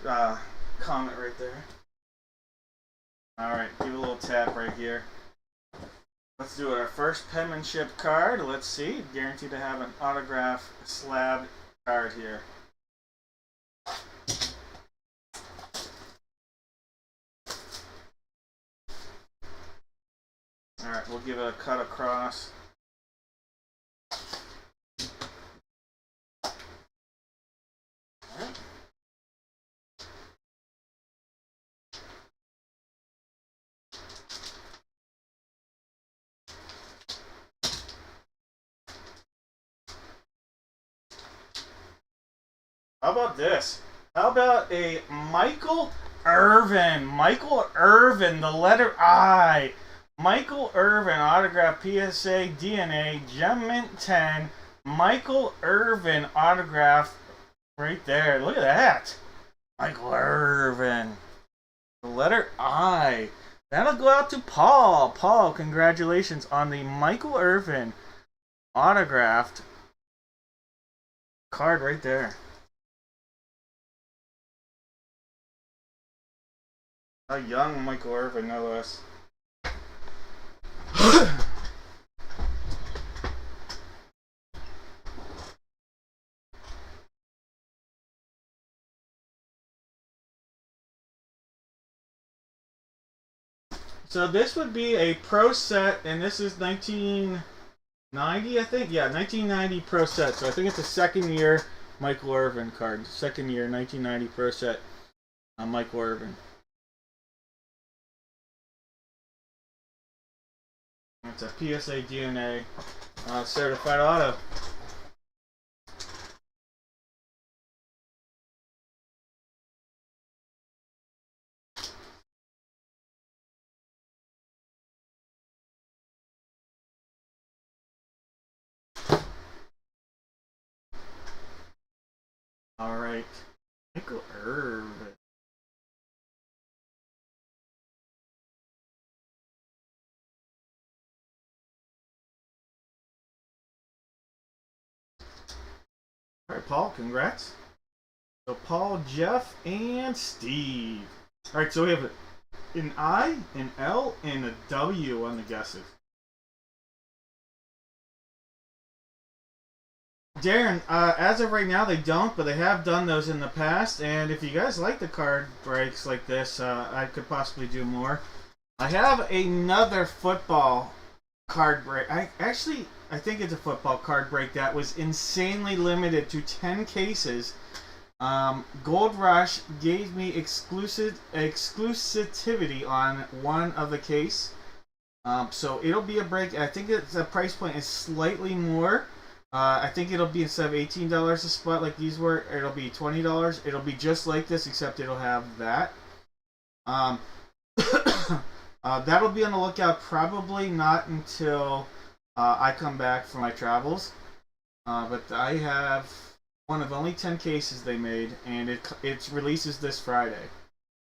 comment right there. Alright, give it a little tap right here. Let's do our first penmanship card. Let's see. Guaranteed to have an autograph slabbed card here. Alright, we'll give it a cut across. How about this? How about a Michael Irvin? Michael Irvin, the letter I. Michael Irvin, autograph PSA DNA, Gem Mint 10. Michael Irvin, autograph right there. Look at that. Michael Irvin. The letter I. That'll go out to Paul. Paul, congratulations on the Michael Irvin autographed card right there. A young Michael Irvin, no less. So this would be a pro set, and this is 1990, I think? Yeah, 1990 pro set. So I think it's a second year Michael Irvin card. Second year, 1990 pro set Michael Irvin. It's a PSA DNA certified auto. All right, Michael Irvin. All right, Paul, congrats. So Paul, Jeff, and Steve. All right, so we have an I, an L, and a W on the guesses. Darren, as of right now, they don't, but they have done those in the past. And if you guys like the card breaks like this, I could possibly do more. I have another football card break. I think it's a football card break that was insanely limited to 10 cases. Gold Rush gave me exclusivity on one of the case. So it'll be a break. I think the price point is slightly more. I think it'll be, instead of $18 a spot like these were, it'll be $20. It'll be just like this, except it'll have that. That'll be on the lookout probably not until I come back from my travels. But I have one of only 10 cases they made, and it releases this Friday.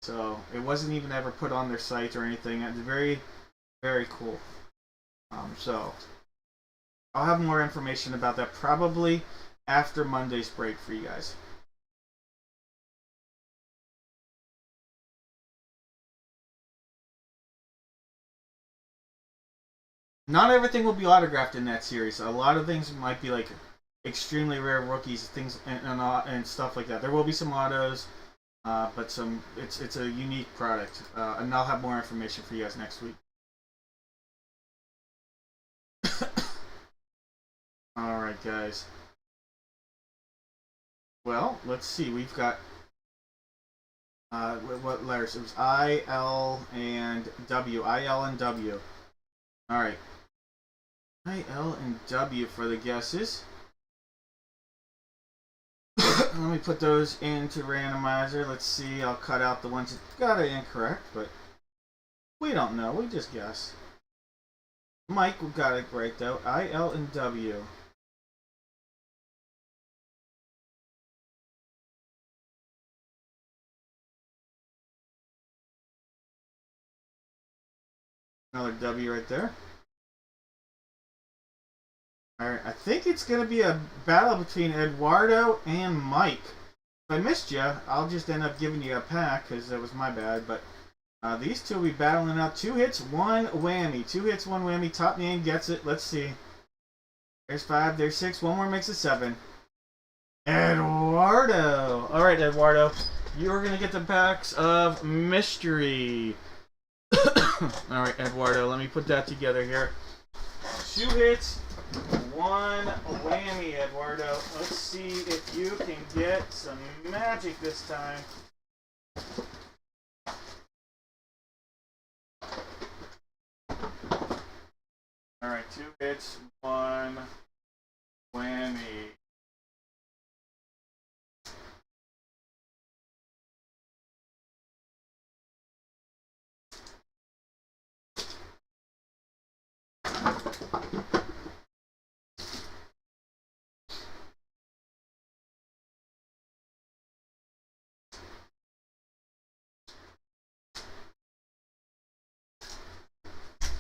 So it wasn't even ever put on their site or anything. It's very, very cool. So I'll have more information about that probably after Monday's break for you guys. Not everything will be autographed in that series. A lot of things might be like extremely rare rookies, things and stuff like that. There will be some autos, But it's a unique product, and I'll have more information for you guys next week. All right, guys. Well, let's see. We've got what letters? It was I, L, and W. I, L, and W. All right. I, L, and W for the guesses. Let me put those into randomizer. Let's see. I'll cut out the ones that got it incorrect, but we don't know. We just guess. Mike got it right though. I, L, and W. Another W right there. Alright, I think it's going to be a battle between Eduardo and Mike. If I missed you, I'll just end up giving you a pack because that was my bad. But these two will be battling out. 2 hits, 1 whammy. 2 hits, 1 whammy. Top name gets it. Let's see. There's 5, there's 6. One more makes it 7. Eduardo. Alright, Eduardo. You're going to get the packs of mystery. Alright, Eduardo. Let me put that together here. 2 hits. 1 whammy, Eduardo. Let's see if you can get some magic this time. Alright, 2 hits, 1 whammy.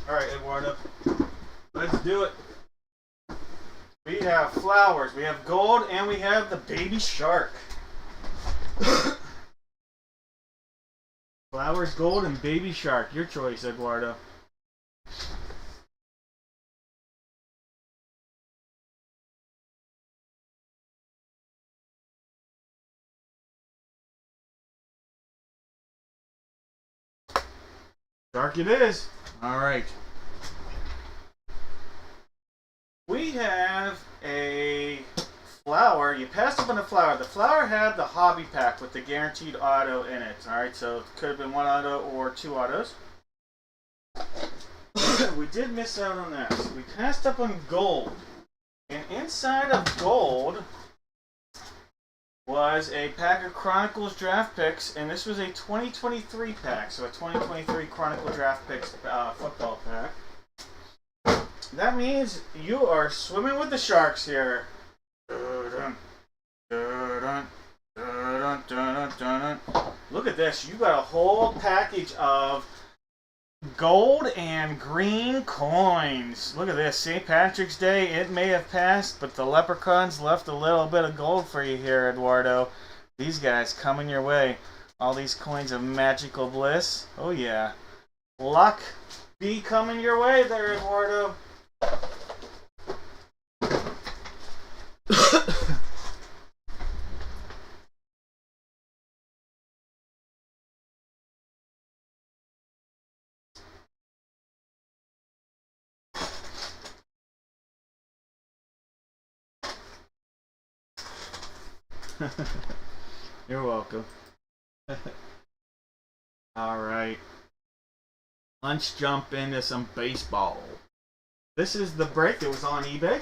Alright, Eduardo. Let's do it. We have flowers, we have gold, and we have the baby shark. Flowers, gold, and baby shark. Your choice, Eduardo. Shark it is. Alright. We have a flower. You passed up on the flower. The flower had the hobby pack with the guaranteed auto in it. Alright, so it could have been 1 auto or 2 autos. We did miss out on that. So we passed up on gold. And inside of gold was a pack of Chronicles draft picks, and this was a 2023 pack, so a 2023 Chronicle draft picks football pack. That means you are swimming with the sharks here. Look at this. You got a whole package of gold and green coins. Look at this. St. Patrick's Day, it may have passed, but the leprechauns left a little bit of gold for you here, Eduardo. These guys coming your way. All these coins of magical bliss. Oh yeah. Luck be coming your way there, Eduardo. You're welcome. Alright. Let's jump into some baseball. This is the break that was on eBay.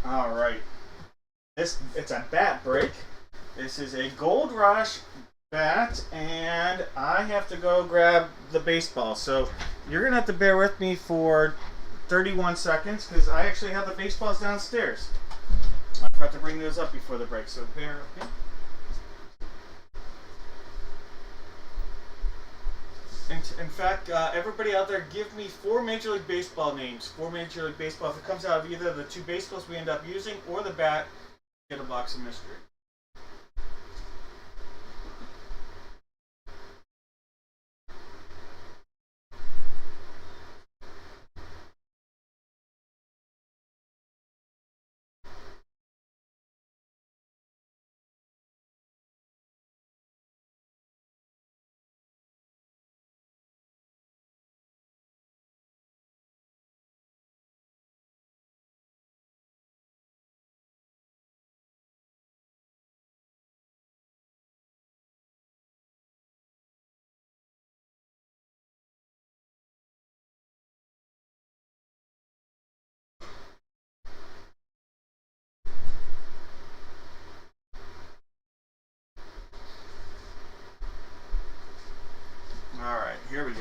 Alright. It's a bat break. This is a Gold Rush bat, and I have to go grab the baseball. So you're going to have to bear with me for 31 seconds because I actually have the baseballs downstairs. I forgot to bring those up before the break, so bear with me. In fact, everybody out there, give me 4 Major League Baseball names. 4 Major League Baseball. If it comes out of either the 2 baseballs we end up using or the bat, get a box of mystery.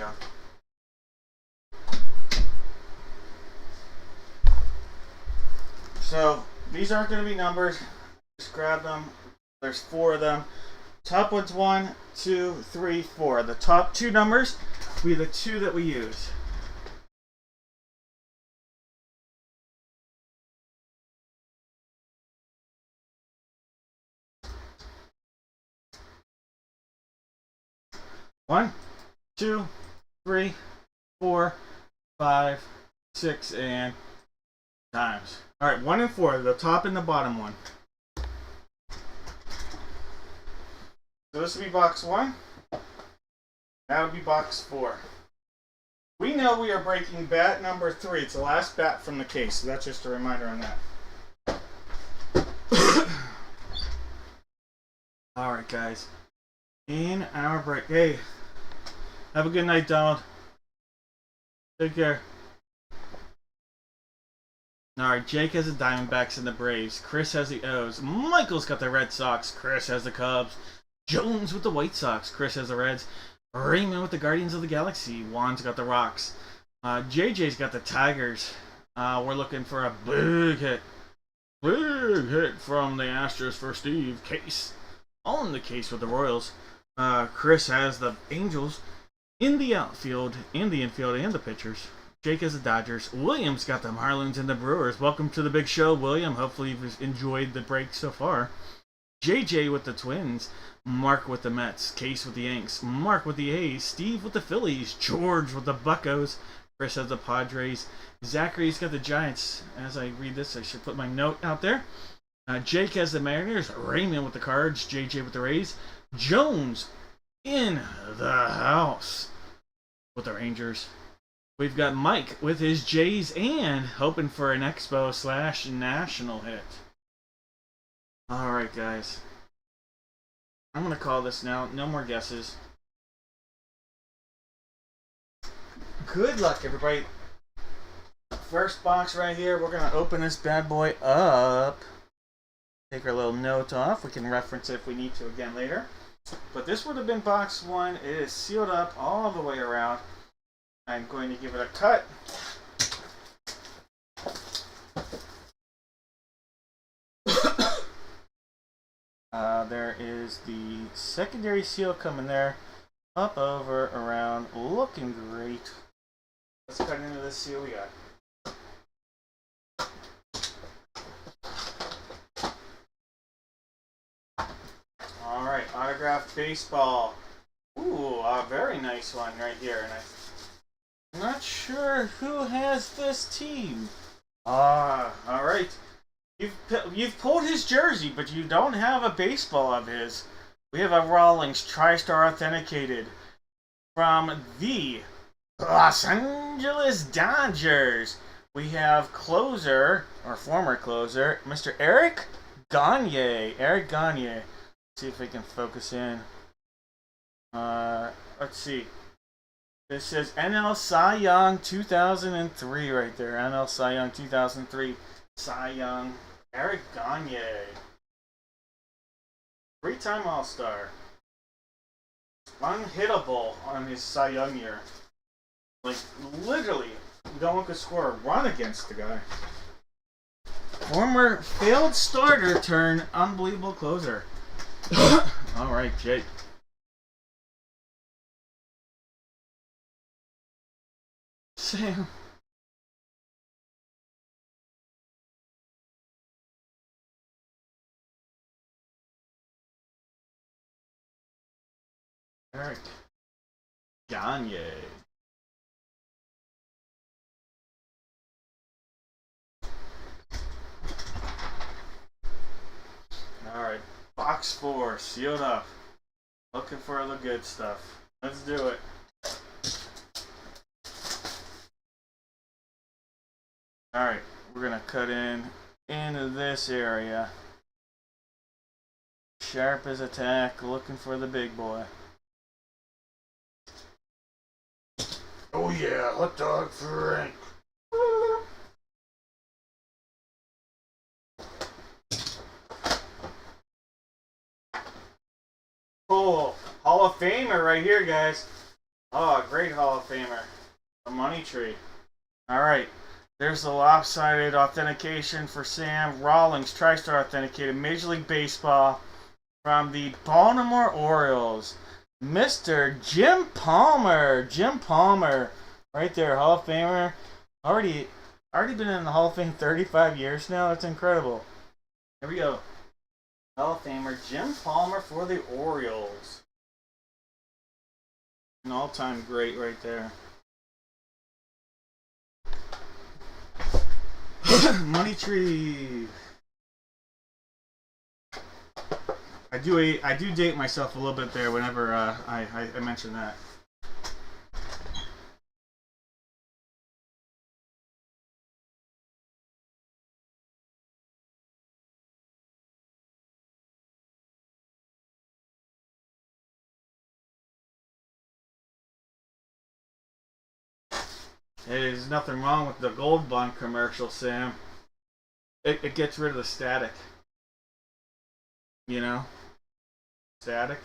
go. So these aren't going to be numbers. Just grab them. There's 4 of them. Top one's 1, 2, 3, 4. The top 2 numbers will be the 2 that we use. One, 2, 3, 4, 5, 6, and times. Alright, 1 and 4, the top and the bottom one. So this would be box 1. That would be box 4. We know we are breaking bat number 3. It's the last bat from the case, so that's just a reminder on that. Alright, guys. In our break. Hey, have a good night, Donald. Take care. Alright, Jake has the Diamondbacks and the Braves. Chris has the O's. Michael's got the Red Sox. Chris has the Cubs. Jones with the White Sox. Chris has the Reds. Raymond with the Guardians of the Galaxy. Juan's got the Rocks. JJ's got the Tigers. We're looking for a big hit. Big hit from the Astros for Steve. Case. On the case with the Royals. Chris has the Angels in the outfield, in the infield, and the pitchers. Jake has the Dodgers. William's got the Marlins and the Brewers. Welcome to the big show, William. Hopefully you've enjoyed the break so far. JJ with the Twins. Mark with the Mets. Case with the Yanks. Mark with the A's. Steve with the Phillies. George with the Buccos. Chris has the Padres. Zachary's got the Giants. As I read this, I should put my note out there. Jake has the Mariners. Raymond with the Cards. JJ with the Rays. Jones in the house with the Rangers. We've got Mike with his Jays and hoping for an Expo/National hit. Alright, guys. I'm going to call this now. No more guesses. Good luck, everybody. First box right here. We're going to open this bad boy up. Take our little note off. We can reference it if we need to again later. But this would have been box 1. It is sealed up all the way around. I'm going to give it a cut. There is the secondary seal coming there. Up, over, around. Looking great. Let's cut into this seal we got. Alright, autographed baseball. Ooh, a very nice one right here. And I'm not sure who has this team. Alright. You've pulled his jersey, but you don't have a baseball of his. We have a Rawlings TriStar authenticated from the Los Angeles Dodgers. We have closer, or former closer, Mr. Eric Gagne. Eric Gagne. Let's see if we can focus in. Let's see. This says NL Cy Young 2003 right there. NL Cy Young 2003. Cy Young. Eric Gagne. 3-time All-Star. Unhittable on his Cy Young year. Like, literally, no one could score a run against the guy. Former failed starter turned unbelievable closer. Alright, Jake. Sam. Eric Gagne. Alright, box 4, sealed up. Looking for the good stuff. Let's do it. Alright, we're gonna cut into this area. Sharp as a tack, looking for the big boy. Oh yeah, hot dog Frank. Oh, Hall of Famer right here, guys. Oh, great Hall of Famer. The money tree. Alright. There's the lopsided authentication for Sam. Rawlings, TriStar authenticated. Major League Baseball from the Baltimore Orioles. Mr. Jim Palmer. Jim Palmer. Right there, Hall of Famer. Already been in the Hall of Fame 35 years now. That's incredible. Here we go. Hall of Famer Jim Palmer for the Orioles. An all-time great right there. Money tree. I do date myself a little bit there whenever I mention that. Hey, there's nothing wrong with the Gold Bond commercial, Sam. It gets rid of the static. You know? Static.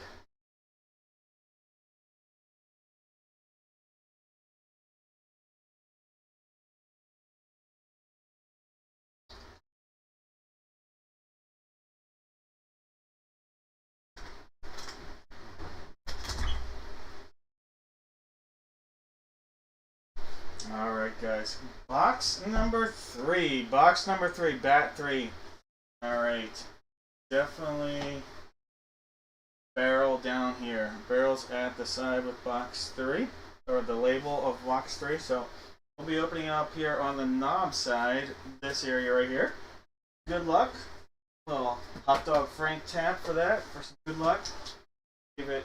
Alright, guys. Box number 3. Box number 3. Bat 3. Alright. Definitely barrel down here. Barrel's at the side with box 3. Or the label of box 3. So we'll be opening up here on the knob side. This area right here. Good luck. Little hot dog Frank tap for that. For some good luck. Give it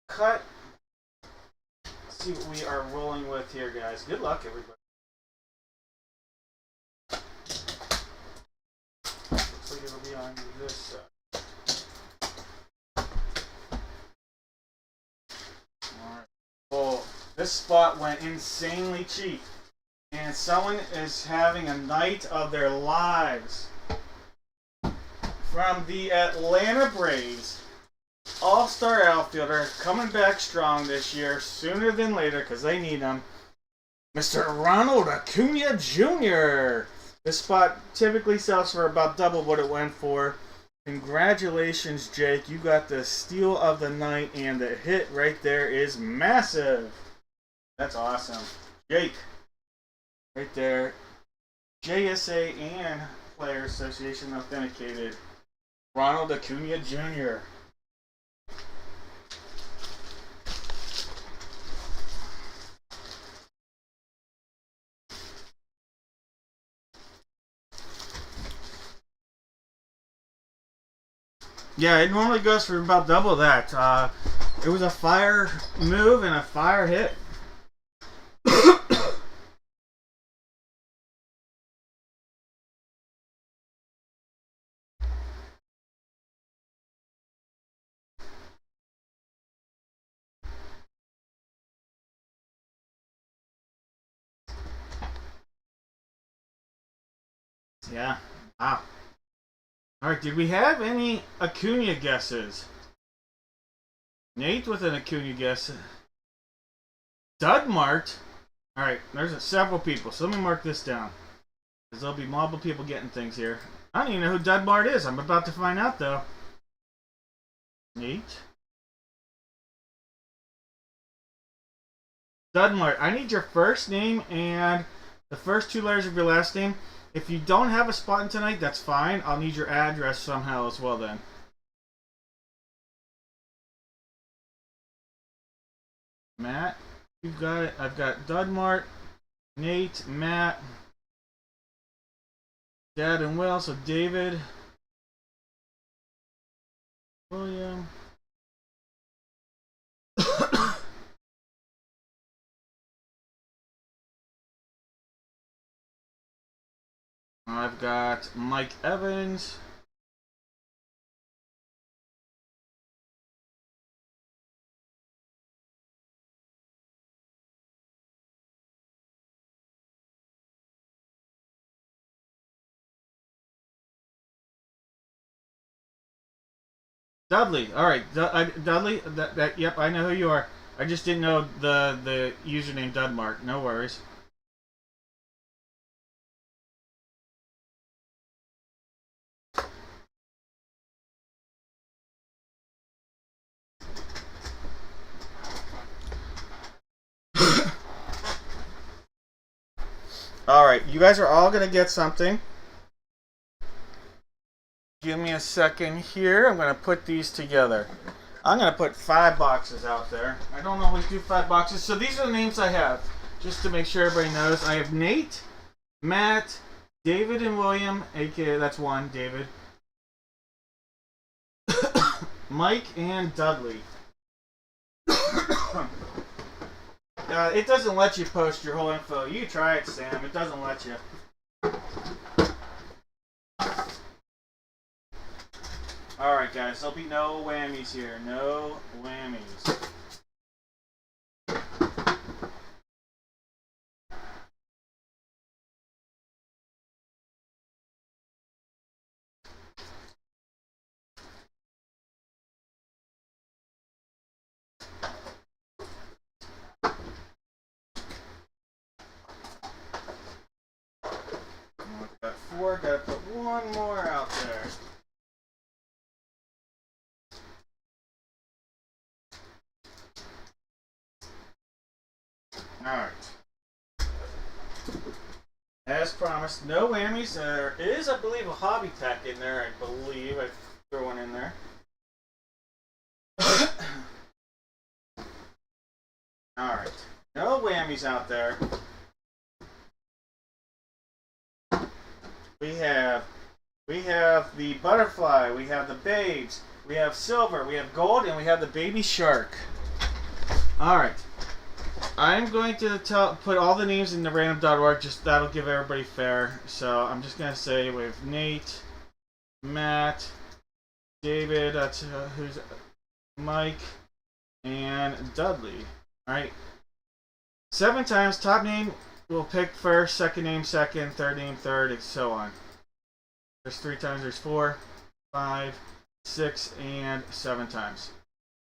cut. See what we are rolling with here, guys. Good luck, everybody. Looks like it'll be on this side. Alright. Oh, this spot went insanely cheap. And someone is having a night of their lives. From the Atlanta Braves. All-star outfielder coming back strong this year, sooner than later, because they need him. Mr. Ronald Acuna Jr. This spot typically sells for about double what it went for. Congratulations, Jake. You got the steal of the night, and the hit right there is massive. That's awesome. Jake. Right there. JSA and Player Association authenticated. Ronald Acuna Jr. Yeah, it normally goes for about double that. It was a fire move and a fire hit. Yeah. Wow. Alright, did we have any Acuna guesses? Nate with an Acuna guess. Dud marked. Alright, there's several people, so let me mark this down. Because there'll be multiple people getting things here. I don't even know who Dud Mart is. I'm about to find out, though. Nate. Dud Mart, I need your first name and the first 2 letters of your last name. If you don't have a spot in tonight, that's fine. I'll need your address somehow as well then. Matt, you've got it. I've got Dudmart, Nate, Matt, Dad and Will, so David, William. I've got Mike Evans. Dudley. All right, Dudley. Yep, I know who you are. I just didn't know the username Dudmark. No worries. Alright, you guys are all going to get something. Give me a second here. I'm going to put these together. I'm going to put 5 boxes out there. I don't always do 5 boxes. So these are the names I have. Just to make sure everybody knows. I have Nate, Matt, David and William, aka that's one, David. Mike and Dudley. It doesn't let you post your whole info. You try it, Sam. It doesn't let you. Alright, guys. There'll be no whammies here. No whammies. Got 4. Gotta put 1 more out there. Alright. As promised, no whammies. There is, I believe, a hobby pack in there. I believe I threw one in there. Alright. No whammies out there. We have the butterfly, we have the babes, we have silver, we have gold, and we have the baby shark. Alright. I'm going to put all the names in the random.org, just that'll give everybody fair. So I'm just going to say we have Nate, Matt, David, that's who's Mike, and Dudley. Alright. 7 times, top name we'll pick first, second name second, third name third, and so on. There's 3 times, there's 4, 5, 6, and 7 times.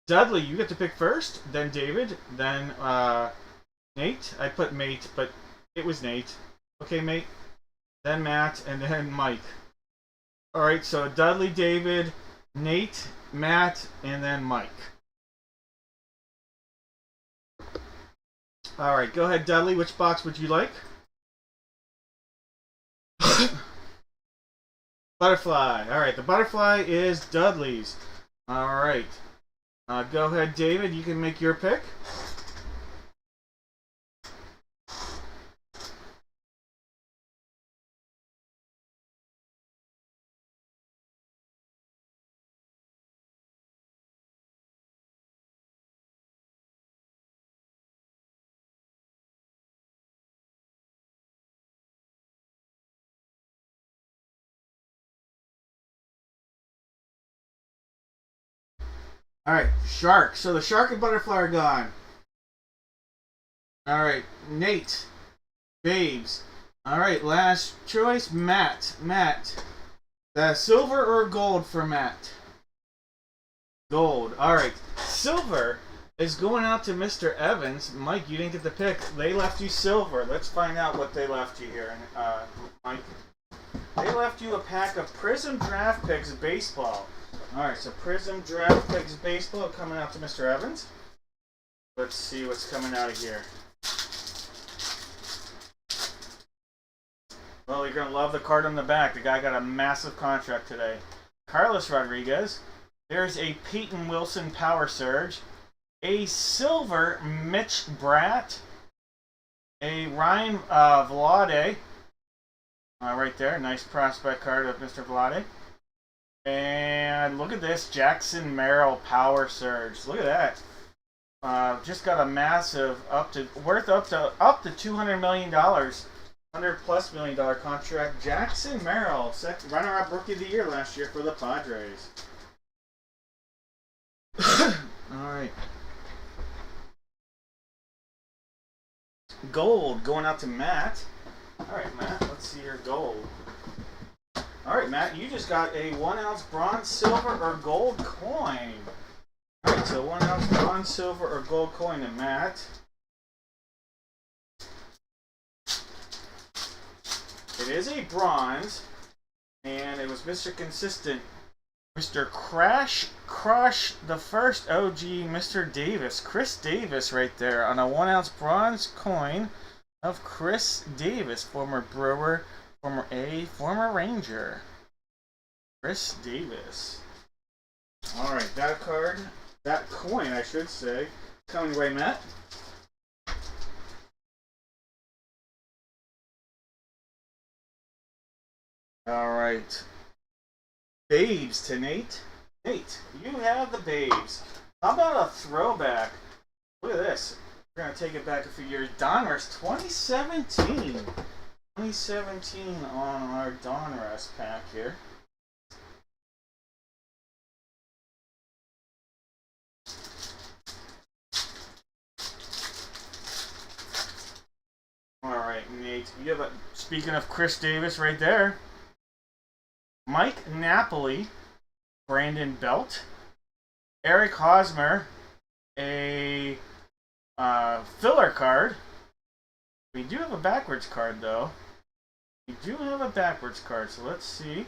Dudley, you get to pick first, then David, then Nate. I put mate, but it was Nate. Okay, mate. Then Matt, and then Mike. Alright, so Dudley, David, Nate, Matt, and then Mike. Alright, go ahead, Dudley. Which box would you like? Butterfly. Alright, the butterfly is Dudley's. Alright. Go ahead, David. You can make your pick. Alright, shark. So the shark and butterfly are gone. Alright, Nate. Babes. Alright, last choice, Matt. Matt. Silver or gold for Matt? Gold. Alright. Silver is going out to Mr. Evans. Mike, you didn't get the pick. They left you silver. Let's find out what they left you here, Mike. They left you a pack of Prism Draft Picks Baseball. Alright, so Prism Draft Picks Baseball coming out to Mr. Evans. Let's see what's coming out of here. Well, you're going to love the card on the back. The guy got a massive contract today. Carlos Rodriguez. There's a Peyton Wilson Power Surge. A silver Mitch Bratt. A Ryan Vlade. Right there. Nice prospect card of Mr. Vlade. And look at this, Jackson Merrill Power Surge. Look at that. Just got a massive worth up to $200 million, $100+ million contract. Jackson Merrill, runner-up rookie of the year last year for the Padres. All right. Gold going out to Matt. All right, Matt. Let's see your gold. Alright, Matt, you just got a 1 ounce bronze, silver, or gold coin. Alright, It's a 1 ounce bronze, silver, or gold coin in matte. It is a bronze, and it was Mr. Consistent, Mr. Crush, the first OG Mr. Davis, Chris Davis right there, on a 1 ounce bronze coin of Chris Davis, former Brewer, former Ranger. Chris Davis. Alright, that card, that coin I should say, coming your way, Matt. Alright. Babes to Nate. Nate, you have the babes. How about a throwback? Look at this. We're going to take it back a few years. Donruss 2017. 2017 on our Donruss pack here. Alright, Nate. You have a, speaking of Chris Davis right there. Mike Napoli, Brandon Belt, Eric Hosmer, a filler card. We do have a backwards card though. We do have a backwards card, so let's see.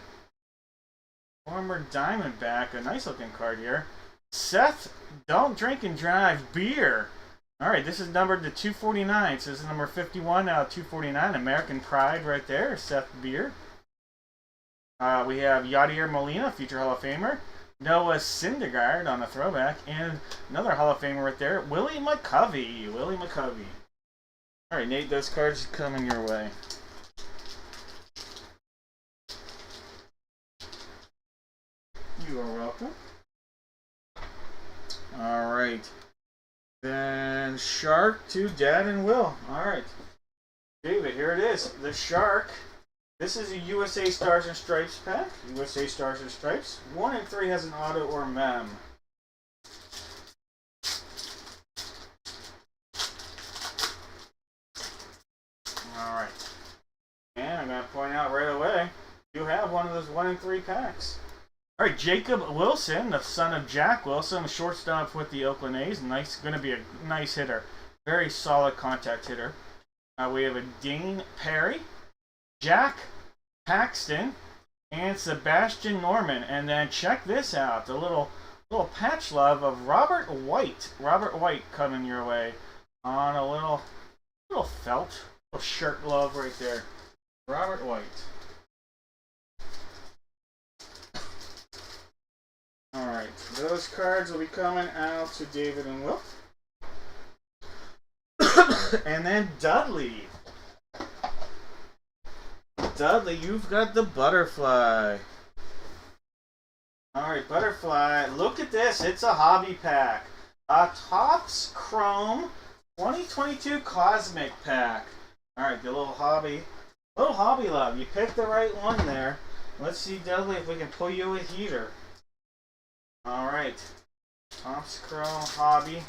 Former Diamondback, a nice looking card here. Seth, Don't Drink and Drive Beer. Alright, this is numbered to 249. So this is number 51 out of 249. American Pride right there, Seth Beer. We have Yadier Molina, future Hall of Famer. Noah Syndergaard on a throwback. And another Hall of Famer right there, Willie McCovey. Willie McCovey. Alright, Nate, those cards coming your way. You are welcome. Alright. Then Shark to Dad and Will. Alright. David, here it is. The Shark. This is a USA Stars and Stripes pack. USA Stars and Stripes. 1 and 3 has an auto or mem. Alright. And I'm going to point out right away, you have one of those 1 and 3 packs. Alright, Jacob Wilson, the son of Jack Wilson, shortstop with the Oakland A's. Nice, going to be a nice hitter. Very solid contact hitter. We have a Dane Perry, Jack Paxton, and Sebastian Norman. And then check this out, the little patch love of Robert White. Robert White coming your way on a little felt, little shirt glove right there. Robert White. Alright, those cards will be coming out to David and Will. And then Dudley. Dudley, you've got the Butterfly. Alright, Butterfly. Look at this. It's a hobby pack. A Topps Chrome 2022 Cosmic Pack. Alright, the little hobby love. You picked the right one there. Let's see, Dudley, if we can pull you a heater. Alright. Topps Chrome hobby.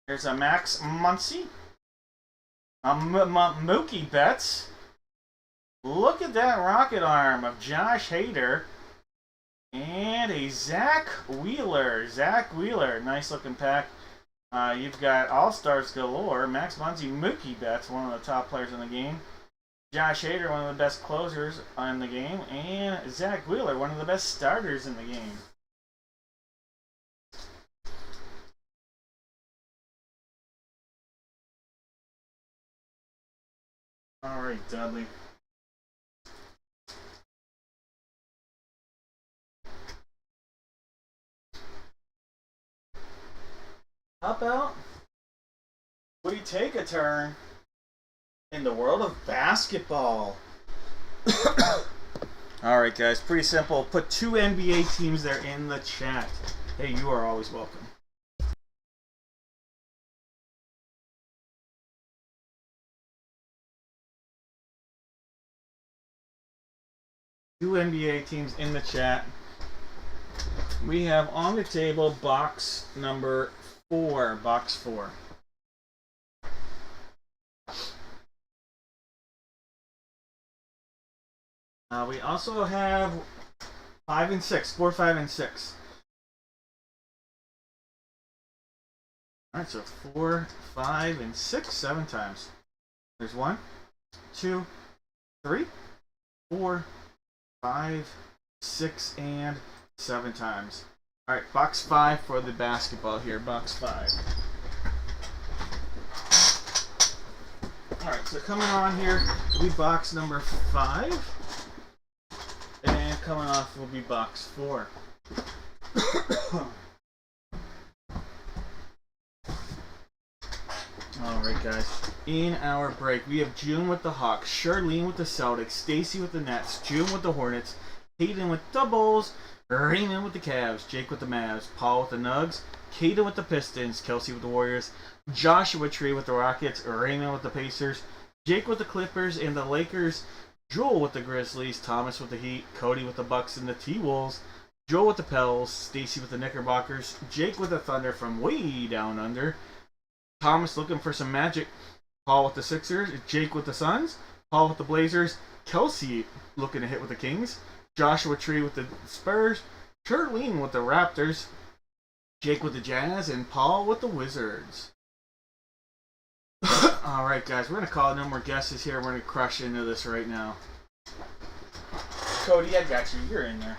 There's a Max Muncy. A Mookie Betts. Look at that rocket arm of Josh Hader. And a Zach Wheeler. Zach Wheeler. Nice looking pack. You've got All-Stars galore. Max Muncy, Mookie Betts, one of the top players in the game. Josh Hader, one of the best closers in the game. And Zach Wheeler, one of the best starters in the game. Alright, Dudley. How about we take a turn in the world of basketball? Alright, guys, pretty simple. Put 2 NBA teams there in the chat. Hey, you are always welcome. Two NBA teams in the chat. We have on the table box number 4. Box 4. We also have 5 and 6. 4, 5, and 6. Alright, so 4, 5, and 6, 7 times. There's 1, 2, 3, 4, 5, 6, and 7 times. Alright, box 5 for the basketball here. Box 5. Alright, so coming on here will be box number 5. And coming off will be box 4. Alright guys, in our break we have June with the Hawks, Charlene with the Celtics, Stacy with the Nets, June with the Hornets, Hayden with the Bulls, Raymond with the Cavs, Jake with the Mavs, Paul with the Nugs, Kaden with the Pistons, Kelsey with the Warriors, Joshua Tree with the Rockets, Raymond with the Pacers, Jake with the Clippers and the Lakers, Joel with the Grizzlies, Thomas with the Heat, Cody with the Bucks and the T-Wolves, Joel with the Pels, Stacy with the Knickerbockers, Jake with the Thunder from way down under, Thomas looking for some magic, Paul with the Sixers, Jake with the Suns, Paul with the Blazers, Kelsey looking to hit with the Kings, Joshua Tree with the Spurs, Charlene with the Raptors, Jake with the Jazz, and Paul with the Wizards. Alright guys, we're going to call no more guesses here. We're going to crush into this right now. Cody, I got you. You're in there.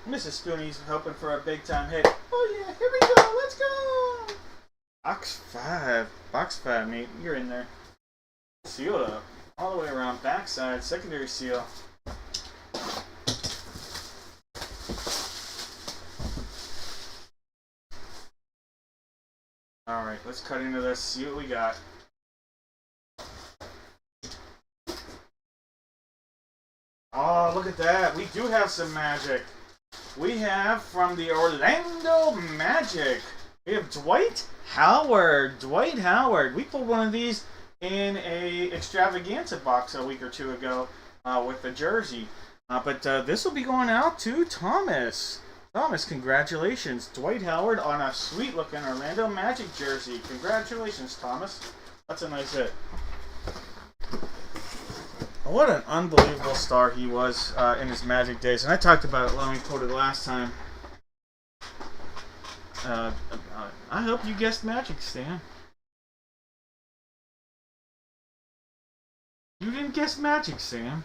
Mrs. Spoonie's hoping for a big time hit. Oh yeah, here we go. Let's go. Box 5. Box 5, mate. You're in there. Sealed up. All the way around. Backside. Secondary seal. Alright, let's cut into this, see what we got. Oh, look at that. We do have some magic. We have from the Orlando Magic. We have Dwight Howard. Dwight Howard. We pulled one of these in a extravaganza box a week or two ago with the jersey. But this will be going out to Thomas. Thomas, congratulations. Dwight Howard on a sweet-looking Orlando Magic jersey. Congratulations, Thomas. That's a nice hit. What an unbelievable star he was in his Magic days. And I talked about it when we quoted last time. I hope you guessed Magic, Stan. You didn't guess Magic, Sam.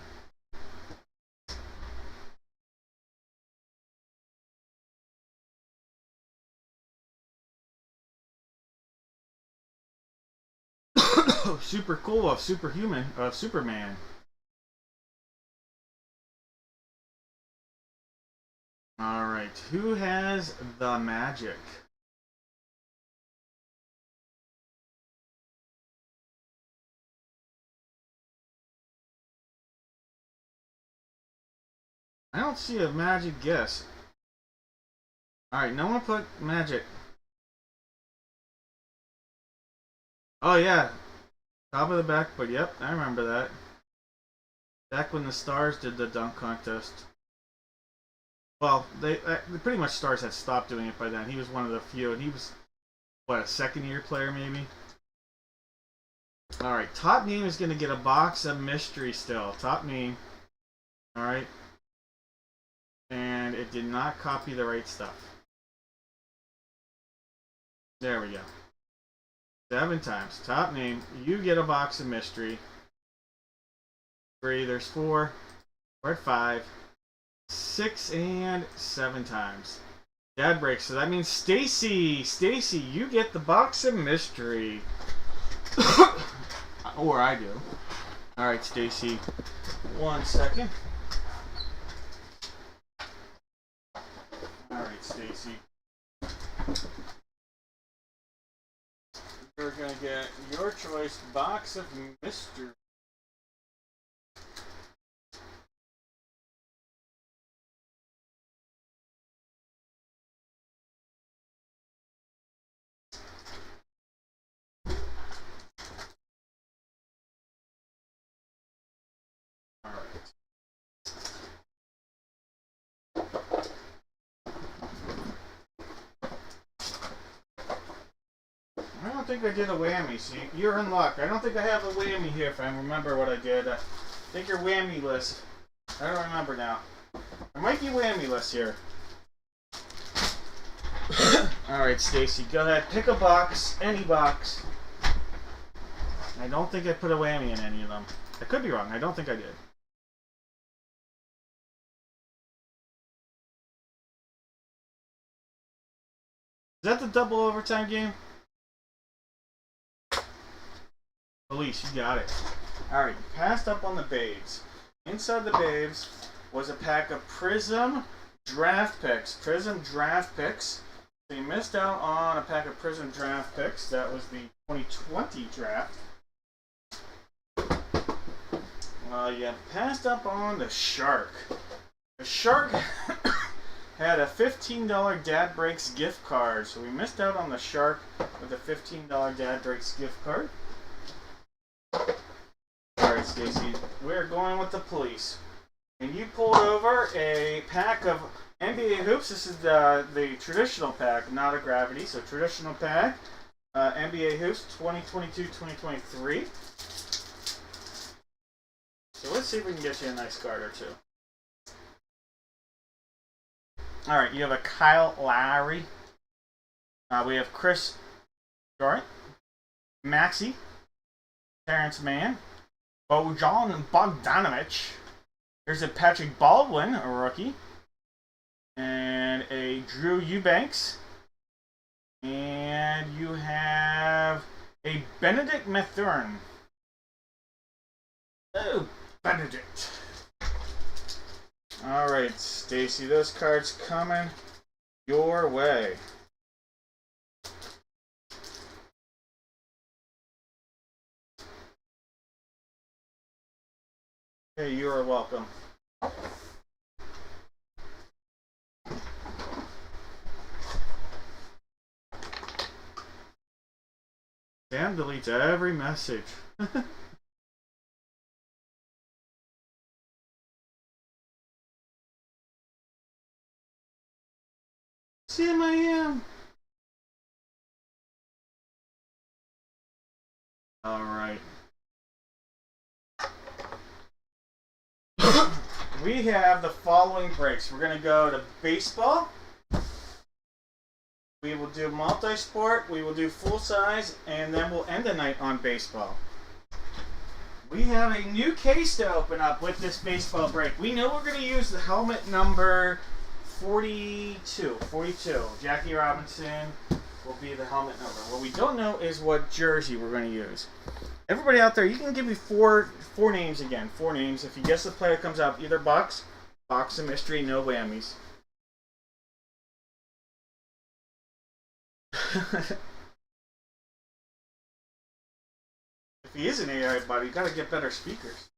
Super cool of Superhuman of Superman. Alright, who has the magic? I don't see a magic guess. Alright, no one put magic. Oh yeah. Top of the back, but yep, I remember that. Back when the Stars did the dunk contest. Well, they pretty much Stars had stopped doing it by then. He was one of the few, and he was, what, a second-year player maybe? Alright, top name is going to get a box of mystery still. Top name. Alright. And it did not copy the right stuff. There we go. 7 times. Top name. You get a box of mystery. 3. There's 4. We're at 5. 6 and 7 times. Dad breaks. So that means Stacy. Stacy, you get the box of mystery. Or I do. Alright, Stacy. 1 second. Alright, Stacy. You're going to get your choice box of mystery. Alright. I don't think I did a whammy. See, you're in luck. I don't think I have a whammy here if I remember what I did. think your whammy list. I don't remember now. There might be whammy list here. Alright, Stacy, go ahead. Pick a box. Any box. I don't think I put a whammy in any of them. I could be wrong. I don't think I did. Is that the double overtime game? Police, you got it. Alright, passed up on the Babes. Inside the Babes was a pack of Prism draft picks. Prism draft picks. So you missed out on a pack of Prism draft picks. That was the 2020 draft. You passed up on the Shark. The Shark had a $15 Dad Breaks gift card. So we missed out on the Shark with a $15 Dad Breaks gift card. Alright, Stacy, we're going with the Police. And you pulled over a pack of NBA hoops. This is the traditional pack, not a gravity. So traditional pack, NBA hoops 2022-2023. So let's see if we can get you a nice card or two. Alright, you have a Kyle Lowry. We have Chris Durant, Maxey, Terrence Mann, Bojan Bogdanovic. There's a Patrick Baldwin, a rookie. And a Drew Eubanks. And you have a Benedict Mathurin. Oh, Benedict. Alright, Stacy, those cards coming your way. Hey, you are welcome. Sam deletes every message. Sam, I am. Alright. We have the following breaks. We're going to go to baseball. We will do multi-sport. We will do full size. And then we'll end the night on baseball. We have a new case to open up with this baseball break. We know we're going to use the helmet number 42. Jackie Robinson will be the helmet number. What we don't know is what jersey we're going to use. Everybody out there, you can give me four names again. 4 names. If you guess the player comes out either box of mystery, no whammies. If he is an AI body, you gotta get better speakers.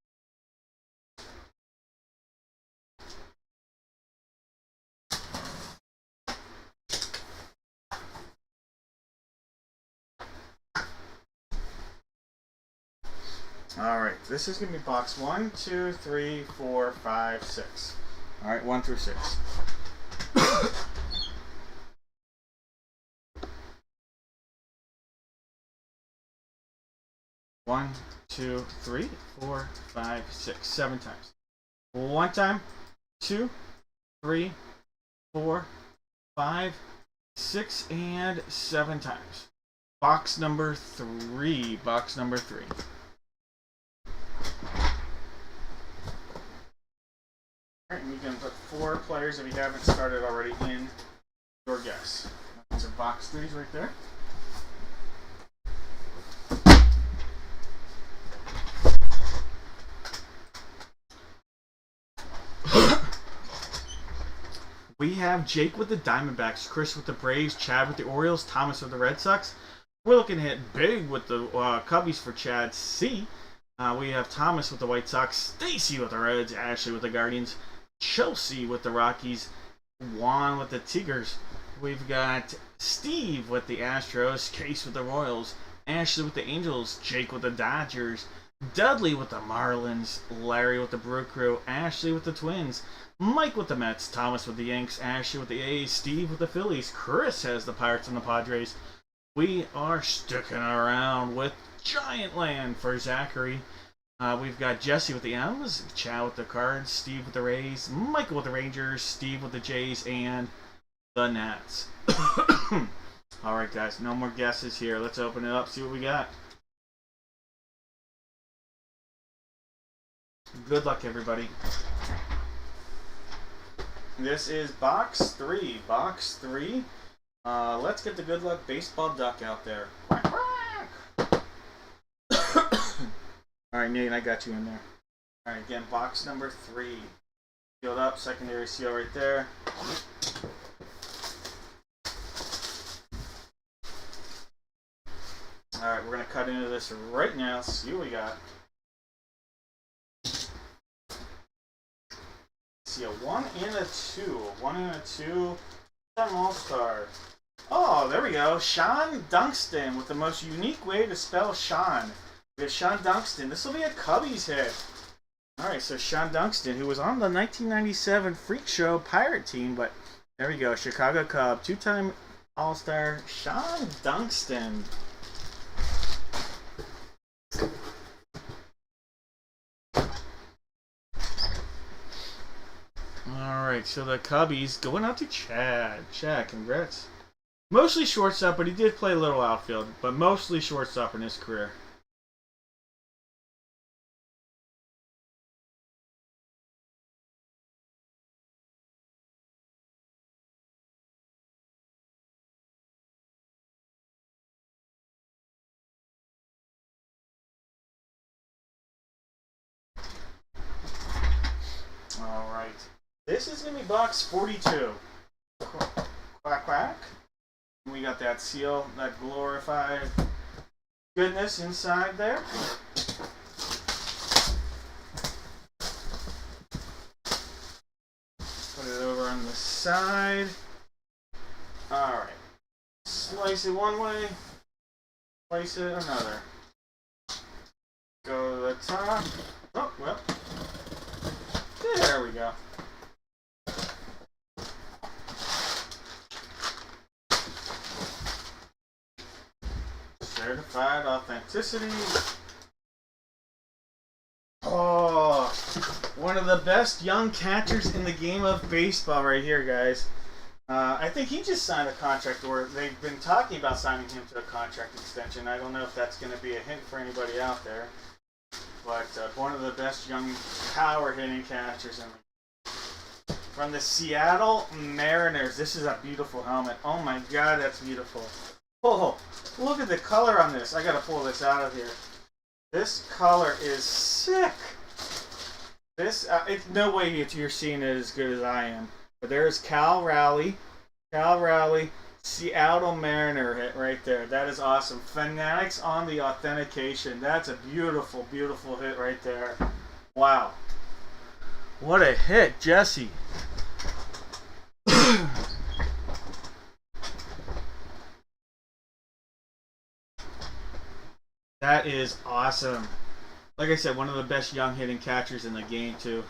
Alright, this is going to be box 1, 2, 3, 4, 5, 6. Alright, 1 through 6. 1, 2, 3, 4, 5, 6, 7 times. 1 time, 2, 3, 4, 5, 6, and 7 times. Box number 3. Box number 3. Alright, and you can put 4 players if you haven't started already in your guess. These are box 3s right there. We have Jake with the Diamondbacks, Chris with the Braves, Chad with the Orioles, Thomas with the Red Sox. We're looking to hit big with the Cubbies for Chad C. We have Thomas with the White Sox, Stacy with the Reds, Ashley with the Guardians, Chelsea with the Rockies, Juan with the Tigers. We've got Steve with the Astros, Case with the Royals, Ashley with the Angels, Jake with the Dodgers, Dudley with the Marlins, Larry with the Brew Crew, Ashley with the Twins, Mike with the Mets, Thomas with the Yanks, Ashley with the A's, Steve with the Phillies, Chris has the Pirates and the Padres. We are sticking around with Giant Land for Zachary. We've got Jesse with the M's, Chad with the Cards, Steve with the Rays, Michael with the Rangers, Steve with the Jays, and the Nats. Alright guys, no more guesses here. Let's open it up, see what we got. Good luck, everybody. This is box 3. Box 3. Let's get the good luck baseball duck out there. Quack, quack. Alright, Nate, I got you in there. Alright, again, box number 3. Sealed up, secondary seal right there. Alright, we're going to cut into this right now, see what we got. See, a 1 and a 2. A 1 and a 2. All-Star. Oh, there we go. Sean Dunston with the most unique way to spell Sean. We have Sean Dunston. This will be a Cubbies hit. Alright, so Sean Dunston, who was on the 1997 Freak Show Pirate team, but there we go. Chicago Cub. 2-time All-Star Sean Dunston. Alright, so the Cubbies going out to Chad. Chad, congrats. Mostly shortstop, but he did play a little outfield, but mostly shortstop in his career. Alright. This is going to be box 42. Quack, quack. We got that seal, that glorified goodness inside there. Put it over on the side. Alright. Slice it one way. Slice it another. Go to the top. Oh, well. There we go. Certified authenticity. Oh, one of the best young catchers in the game of baseball right here, guys. I think he just signed a contract, or they've been talking about signing him to a contract extension. I don't know if that's going to be a hint for anybody out there. But one of the best young power hitting catchers in the from the Seattle Mariners. This is a beautiful helmet. Oh my god, that's beautiful. Oh, look at the color on this. I gotta pull this out of here. This color is sick. This, it's no way you're seeing it as good as I am. But there's Cal Raleigh, Seattle Mariner hit right there. That is awesome. Fanatics on the authentication. That's a beautiful, beautiful hit right there. Wow. What a hit, Jesse. That is awesome. Like I said, one of the best young hitting catchers in the game, too.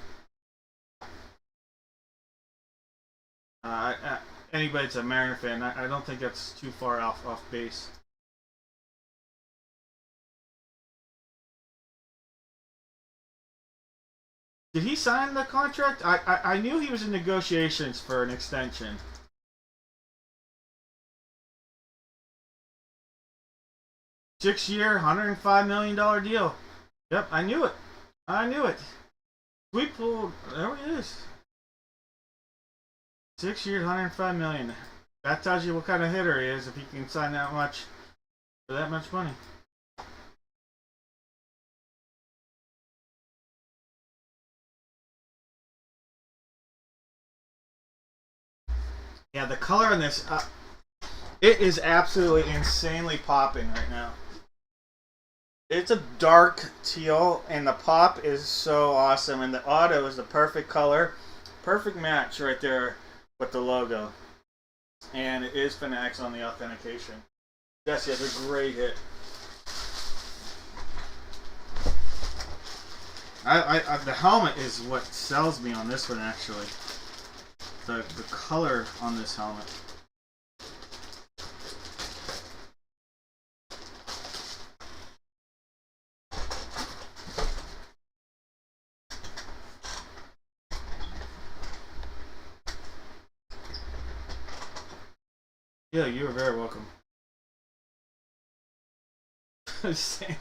Anybody that's a Mariner fan, I don't think that's too far off base. Did he sign the contract? I knew he was in negotiations for an extension. Six-year, $105 million deal. Yep, I knew it. I knew it. We pulled. There he is. 6 years, $105 million. That tells you what kind of hitter he is if he can sign that much for that much money. Yeah, the color on this, it is absolutely insanely popping right now. It's a dark teal, and the pop is so awesome, and the auto is the perfect color. Perfect match right there with the logo. And it is Fanatics on the authentication. Jesse has a great hit. The helmet is what sells me on this one, actually. The color on this helmet. Yeah, you are very welcome. Sam.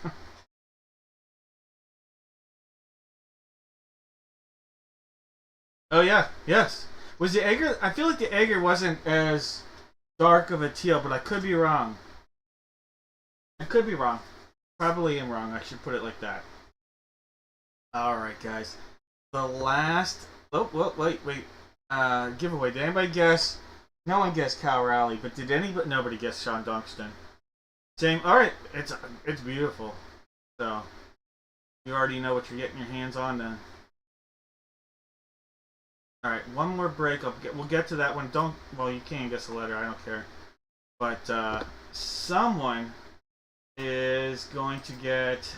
Oh yeah, yes. Was the Egger? I feel like the Egger wasn't as dark of a teal, but I could be wrong. I could be wrong. Probably am wrong. I should put it like that. All right, guys. The last. Oh, wait. Giveaway. Did anybody guess? No one guessed Cal Raleigh, but did anybody? Nobody guessed Sean Dunkston. Same. All right. It's beautiful. So you already know what you're getting your hands on then. All right. One more break. We'll get to that one. Don't. Well, you can't guess the letter. I don't care. But someone is going to get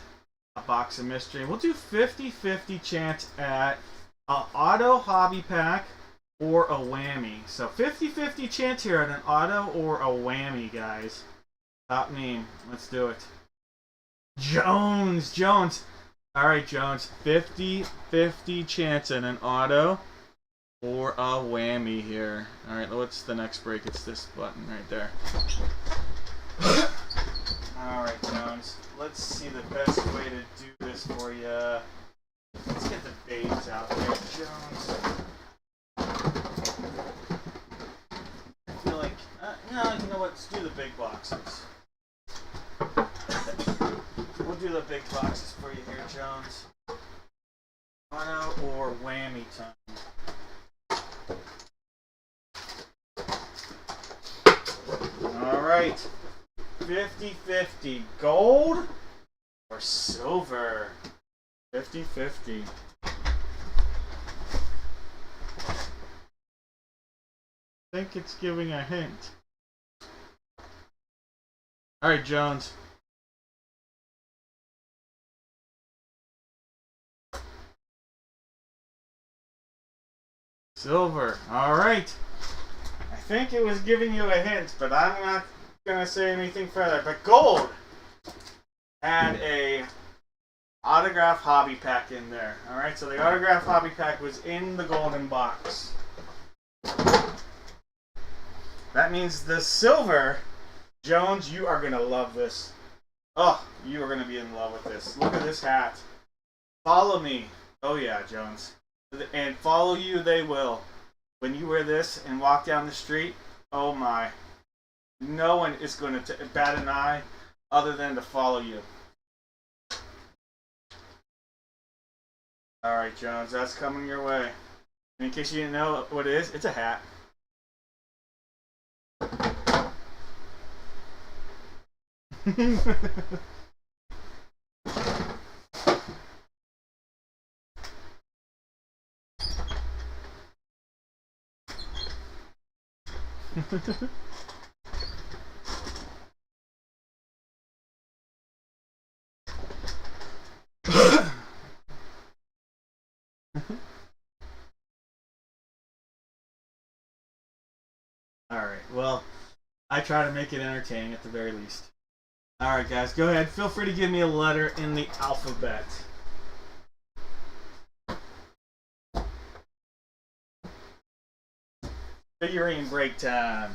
a box of mystery. We'll do 50-50 chance at an auto hobby pack or a whammy. So 50-50 chance here at an auto or a whammy, guys. Top name. Let's do it. Jones. All right, Jones. 50-50 chance at an auto or a whammy here. All right, what's the next break? It's this button right there. All right, Jones. Let's see the best way to do this for you. Let's get the baits out there, Jones. I feel like, no, you know what? Let's do the big boxes. We'll do the big boxes for you here, Jones. Auto or whammy time. All right. 50-50. Gold or silver? 50-50. I think it's giving a hint. All right, Jones. Silver. All right. I think it was giving you a hint, but I'm not gonna say anything further. But gold had a autograph hobby pack in there. All right, so the autograph hobby pack was in the golden box. That means the silver, Jones, you are gonna love this. Oh, you are gonna be in love with this. Look at this hat. Follow me. Oh yeah, Jones. And follow you they will. When you wear this and walk down the street, oh my. No one is going to bat an eye other than to follow you. All right, Jones, that's coming your way. And in case you didn't know what it is, it's a hat. Alright, well, I try to make it entertaining at the very least. Alright, guys, go ahead. Feel free to give me a letter in the alphabet. Figurine break time.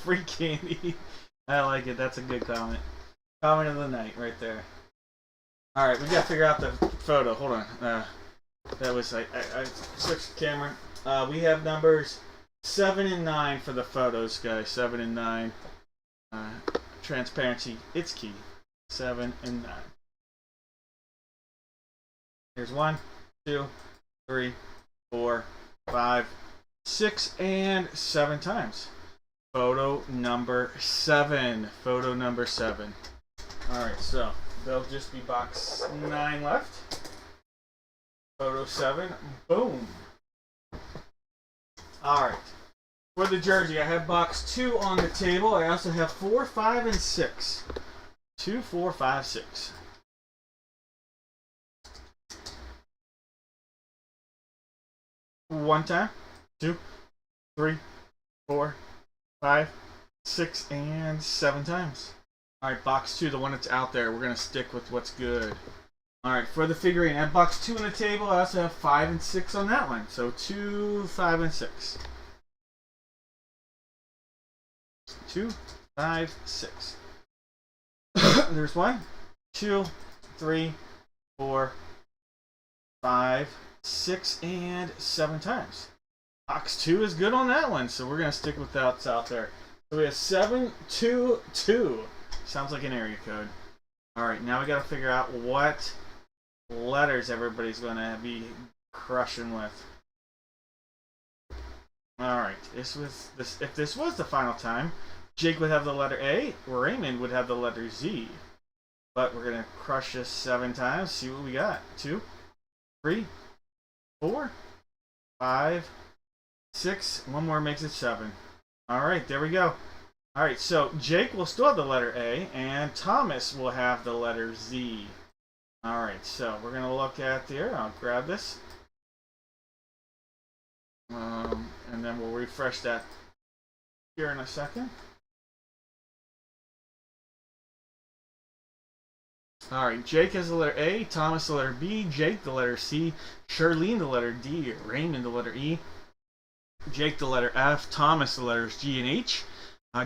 Free candy. I like it. That's a good comment. Comment of the night right there. Alright, we gotta figure out the photo. Hold on. That was I switched the camera. We have numbers 7 and 9 for the photos, guys. 7 and 9. Transparency, it's key. 7 and 9. Here's 1, 2, 3, 4, 5, 6, and 7 times. Photo number 7. Photo number 7. Alright, so there'll just be box 9 left. Photo 7. Boom. Alright. For the jersey, I have box 2 on the table. I also have 4, 5, and 6. 2, 4, 5, 6. One time, 2, 3, 4, 5, 6, and 7 times. Alright, box 2, the one that's out there. We're going to stick with what's good. Alright, for the figurine, at box 2 on the table, I also have 5 and 6 on that one. So 2, 5, and 6. 2, 5, 6. There's 1, 2, 3, 4, 5, 6, and 7 times. Box 2 is good on that one, so we're going to stick with that's out there. So we have 722. Sounds like an area code. Alright, now we got to figure out what letters everybody's going to be crushing with. Alright, if this was the final time, Jake would have the letter A, Raymond would have the letter Z. But we're going to crush this 7 times, see what we got. 2, 3, 4, 5, 6. One more makes it 7. Alright, there we go. Alright, so Jake will still have the letter A, and Thomas will have the letter Z. Alright, so we're going to look at there. I'll grab this. And then we'll refresh that here in a second. Alright, Jake has the letter A, Thomas the letter B, Jake the letter C, Charlene the letter D, Raymond the letter E, Jake the letter F, Thomas the letters G and H,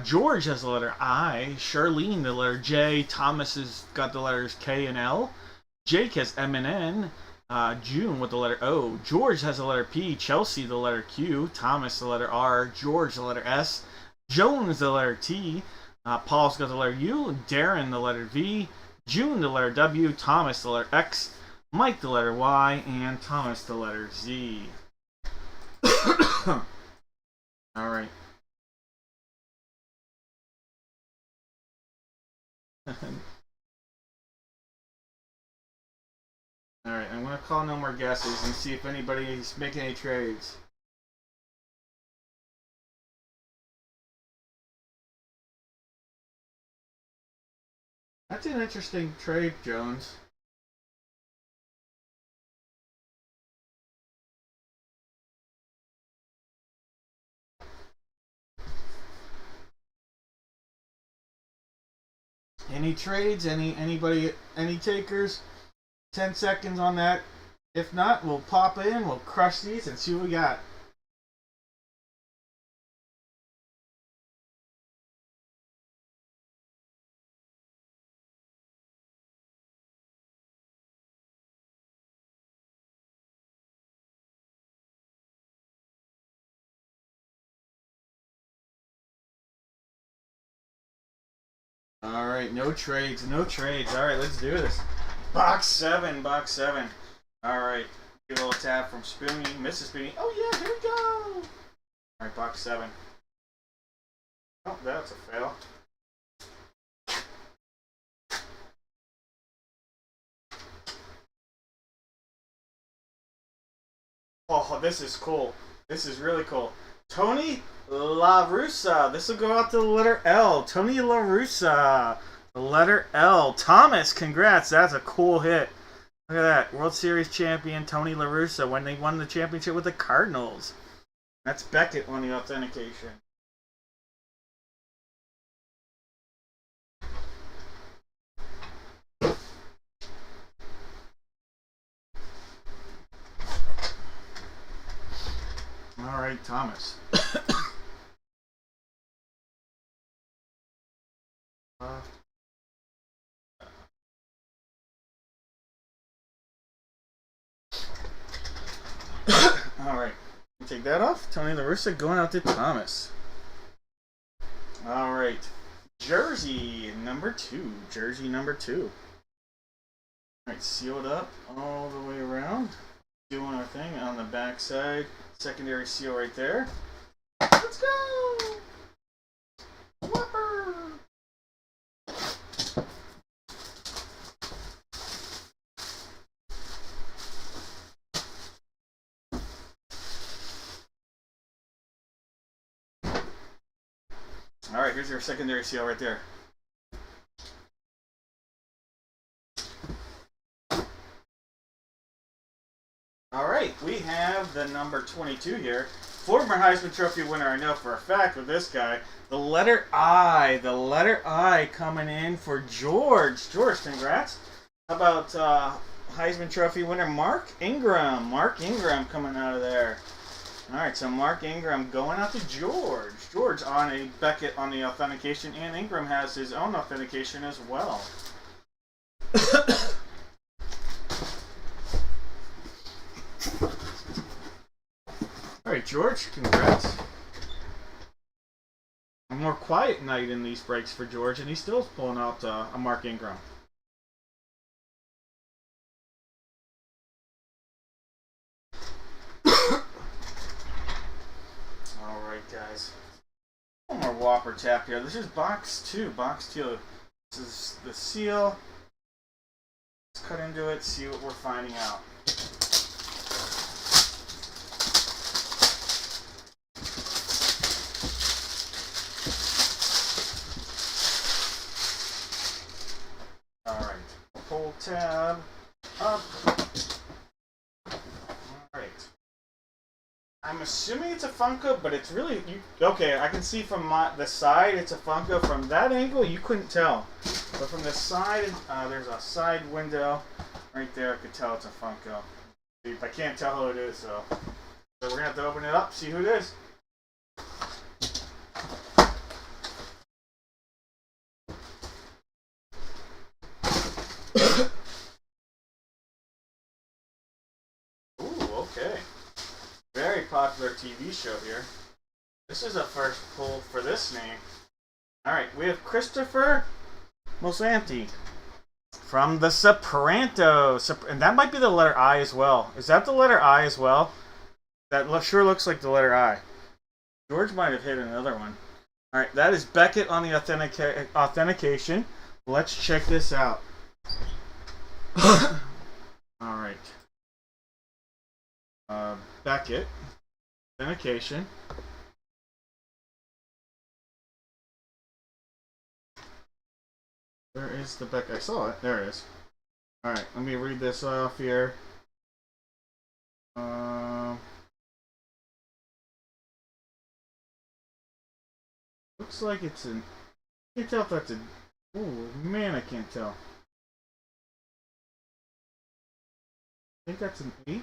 George has the letter I, Charlene the letter J, Thomas has got the letters K and L, Jake has M and N, June with the letter O, George has the letter P, Chelsea the letter Q, Thomas the letter R, George the letter S, Jones the letter T, Paul's got the letter U, Darren the letter V, June the letter W, Thomas the letter X, Mike the letter Y, and Thomas the letter Z. Alright. Alright, I'm going to call no more guesses and see if anybody's making any trades. That's an interesting trade, Jones. Any trades? Anybody? Any takers? 10 seconds on that. If not, we'll pop in, we'll crush these, and see what we got. Alright, no trades, no trades. Alright, let's do this. Box 7, box 7. Alright, give a little tap from Spoonie, Mrs. Spoonie. Oh yeah, here we go! Alright, box 7. Oh, that's a fail. Oh, this is cool. This is really cool. Tony La Russa. This will go out to the letter L. Tony La Russa. The letter L. Thomas, congrats. That's a cool hit. Look at that. World Series champion Tony La Russa when they won the championship with the Cardinals. That's Beckett on the authentication. Alright, Thomas. Alright, take that off. Tony La Russa going out to Thomas. Alright, jersey number 2. Jersey number 2. Alright, sealed up all the way around. Doing our thing on the back side. Secondary seal right there. Let's go! Whopper! Alright, here's your secondary seal right there. Alright, we have the number 22 here. Former Heisman Trophy winner, I know for a fact with this guy. The letter I coming in for George. George, congrats. How about Heisman Trophy winner Mark Ingram? Mark Ingram coming out of there. All right, so Mark Ingram going out to George. George on a Beckett on the authentication, and Ingram has his own authentication as well. All right, George, congrats. A more quiet night in these breaks for George, and he's still pulling out a Mark Ingram. All right, guys. One more Whopper tap here. This is box 2. Box 2. This is the seal. Let's cut into it, see what we're finding out. Pull tab up. Alright. I'm assuming it's a Funko, but it's really... okay, I can see from the side it's a Funko. From that angle, you couldn't tell. But from the side, there's a side window. Right there, I could tell it's a Funko. I can't tell who it is, so we're going to have to open it up, see who it is. Okay. Very popular TV show here. This is a first pull for this name. Alright, we have Christopher Molsanti from The Sopranos. And that might be the letter I as well. Is that the letter I as well? That sure looks like the letter I. George might have hit another one. Alright, that is Beckett on the authentication. Let's check this out. Alright. Beckett. Authentication. Where is the Beckett? I saw it. There it is. Alright, let me read this off here. Looks like it's an... I can't tell if that's a... ooh, man, I can't tell. I think that's an 8.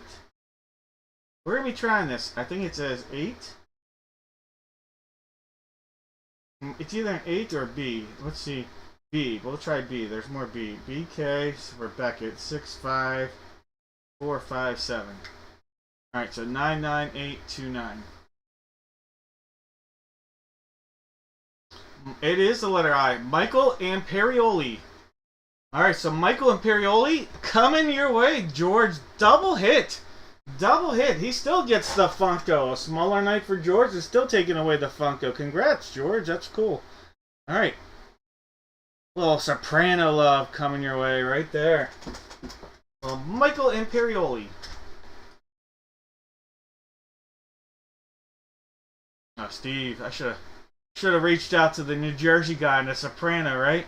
We're going to be trying this. I think it says 8. It's either an 8 or a B. Let's see. B. We'll try B. There's more B. BK for Beckett. 65457. Alright, so 99829. It is the letter I. Michael Imperioli. Alright, so Michael Imperioli coming your way. George, double hit. Double hit. He still gets the Funko. A smaller night for George is still taking away the Funko. Congrats, George. That's cool. Alright. Little Soprano love coming your way right there. Well, Michael Imperioli. Oh, Steve. I should have reached out to the New Jersey guy in the Soprano, right?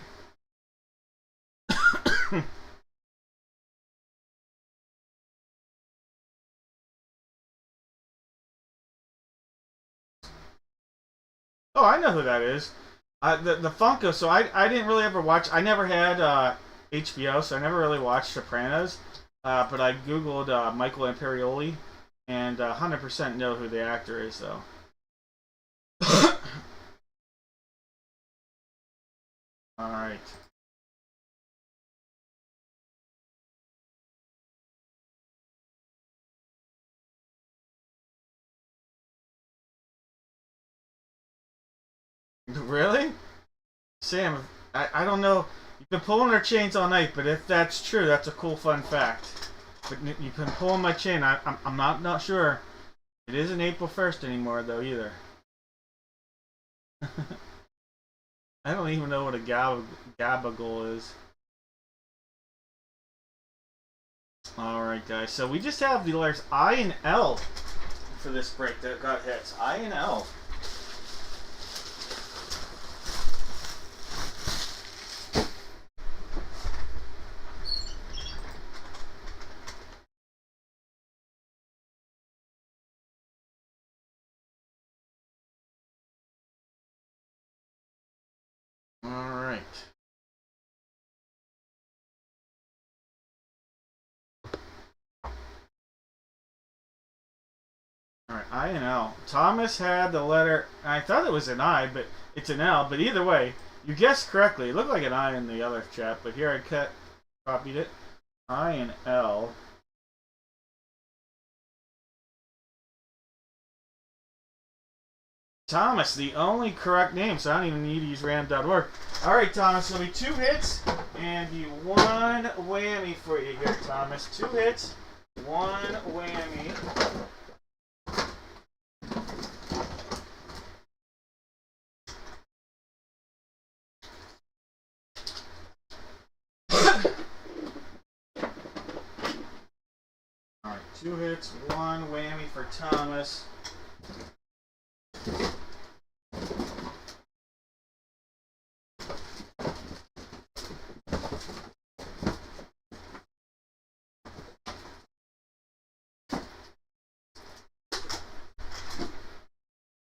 Oh, I know who that is. The Funko. So I didn't really ever watch. I never had HBO, so I never really watched Sopranos. But I googled Michael Imperioli, and 100% know who the actor is, though. All right. Really? Sam, I don't know. You've been pulling our chains all night, but if that's true, that's a cool fun fact. But you've been pulling my chain. I'm not sure. It isn't April 1st anymore, though, either. I don't even know what a gabagool is. Alright, guys. So we just have the letters I and L for this break that got hits. I and L. All right. All right, I and L. Thomas had the letter. I thought it was an I, but it's an L. But either way, you guessed correctly. It looked like an I in the other chat, but here I copied it. I and L. Thomas, the only correct name, so I don't even need to use random.org. All right, Thomas, it'll be 2 hits and the 1 whammy for you here, Thomas. 2 hits, 1 whammy. All right, 2 hits, 1 whammy for Thomas.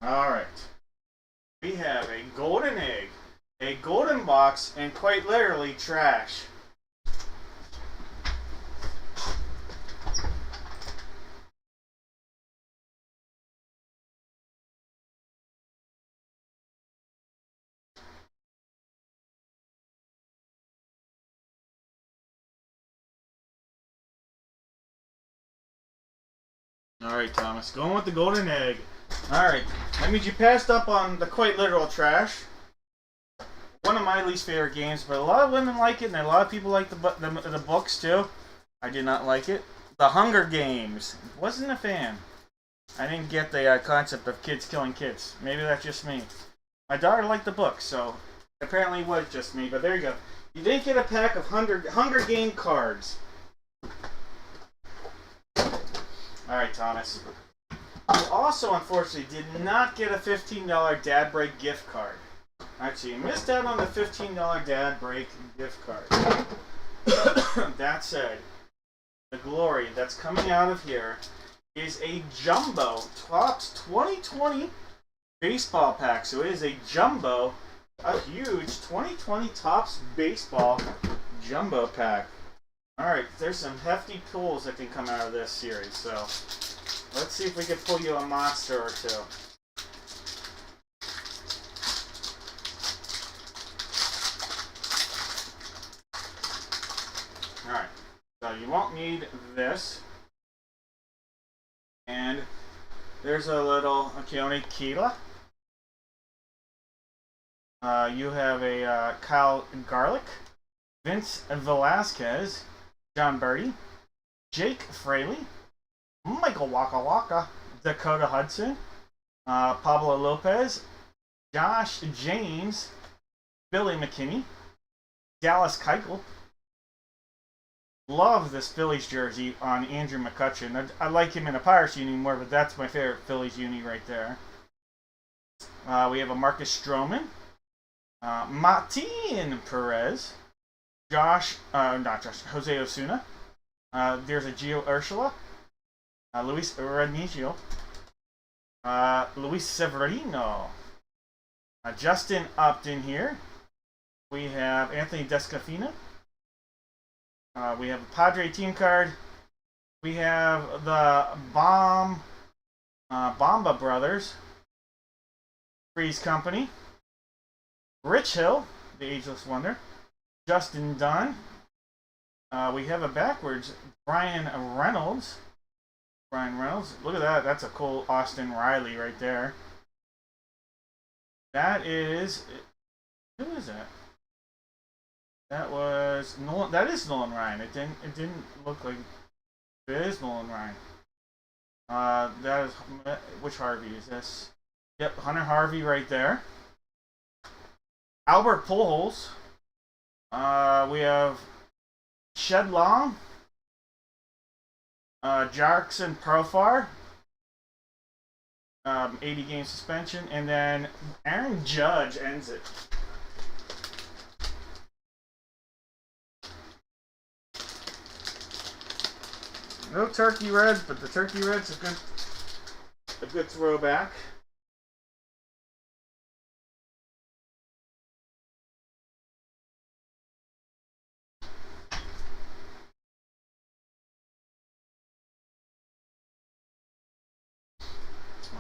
Alright. We have a golden egg, a golden box, and quite literally trash. Alright, Thomas, going with the golden egg. Alright, that means you passed up on the quite literal trash. One of my least favorite games, but a lot of women like it, and a lot of people like the books too. I did not like it. The Hunger Games. Wasn't a fan. I didn't get the concept of kids killing kids. Maybe that's just me. My daughter liked the book, so apparently it was just me, but there you go. You didn't get a pack of Hunger Game cards. Alright, Thomas. You also, unfortunately, did not get a $15 Dad Break gift card. Actually, you missed out on the $15 Dad Break gift card. That said, the glory that's coming out of here is a Jumbo Topps 2020 baseball pack. So it is a Jumbo, a huge 2020 Topps baseball Jumbo pack. Alright, there's some hefty pulls that can come out of this series, so let's see if we can pull you a monster or two. Alright, so you won't need this. And there's a little Keone Kila. You have a Kyle Garlick, Vince Velasquez, John Birdie, Jake Fraley, Michael Waka Waka, Dakota Hudson, Pablo Lopez, Josh James, Billy McKinney, Dallas Keuchel. Love this Phillies jersey on Andrew McCutcheon. I like him in a Pirates uni more, but that's my favorite Phillies uni right there. We have a Marcus Stroman, Martin Perez, Jose Osuna. There's a Gio Urshela, Luis Remigio, Luis Severino, Justin Upton here. We have Anthony Descafina. We have a Padre team card. We have the Bomba Brothers, Freeze Company, Rich Hill, the Ageless Wonder, Justin Dunn. We have a backwards Brian Reynolds. Look at that. That's a cool Austin Riley right there. That is... Who is that? That was Nolan. That is Nolan Ryan. It didn't look like it is Nolan Ryan. That is which Harvey is this? Yep, Hunter Harvey right there. Albert Pujols. We have Shed Long. Jackson Profar. 80 game suspension, and then Aaron Judge ends it. No Turkey Reds, but the Turkey Reds a good throwback.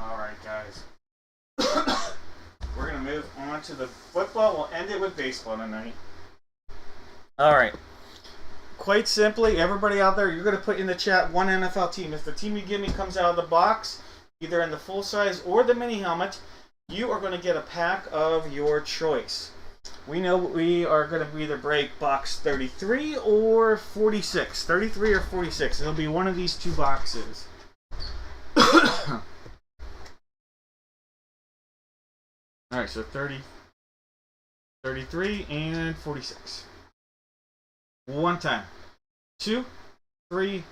All right, guys. We're going to move on to the football. We'll end it with baseball tonight. All right. Quite simply, everybody out there, you're going to put in the chat one NFL team. If the team you give me comes out of the box, either in the full size or the mini helmet, you are going to get a pack of your choice. We know we are going to either break box 33 or 46. 33 or 46. It'll be one of these two boxes. Alright, so 30, 33, and 46. One time. 2, 3,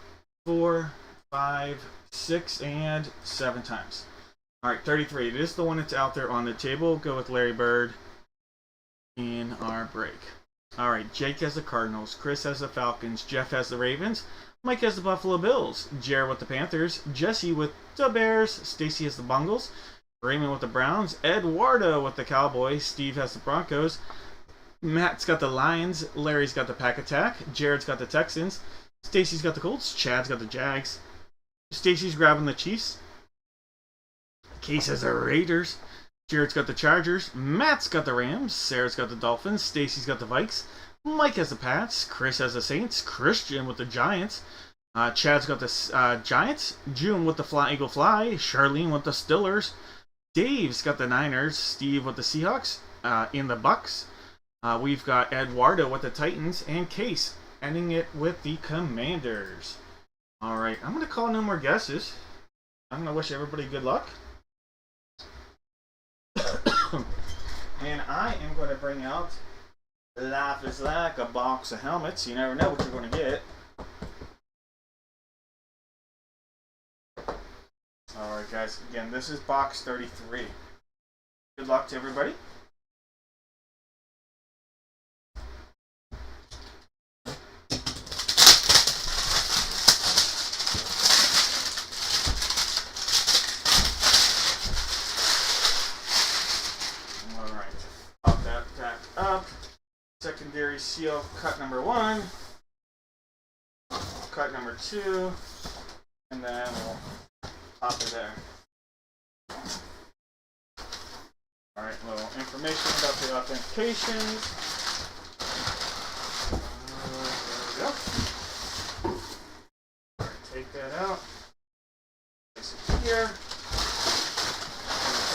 4, 5, 6, and 7 times. Alright, 33. It is the one that's out there on the table. Go with Larry Bird in our break. Alright, Jake has the Cardinals. Chris has the Falcons. Jeff has the Ravens. Mike has the Buffalo Bills. Jared with the Panthers. Jesse with the Bears. Stacy has the Bungles. Raymond with the Browns. Eduardo with the Cowboys. Steve has the Broncos. Matt's got the Lions. Larry's got the Pack Attack. Jared's got the Texans. Stacy's got the Colts. Chad's got the Jags. Stacy's grabbing the Chiefs. Case has the Raiders. Jared's got the Chargers. Matt's got the Rams. Sarah's got the Dolphins. Stacy's got the Vikes. Mike has the Pats. Chris has the Saints. Christian with the Giants. Chad's got the Giants. June with the Eagle Fly. Charlene with the Stillers. Dave's got the Niners. Steve with the Seahawks. In the Bucks. We've got Eduardo with the Titans. And Case ending it with the Commanders. Alright, I'm going to call no more guesses. I'm going to wish everybody good luck. And I am going to bring out Life is Like a box of helmets. You never know what you're going to get. Alright guys, again, this is box 33. Good luck to everybody. Secondary seal cut number 1, cut number 2, and then we'll pop it there. Alright, a little information about the authentications. There we go. Alright, take that out. Place it here.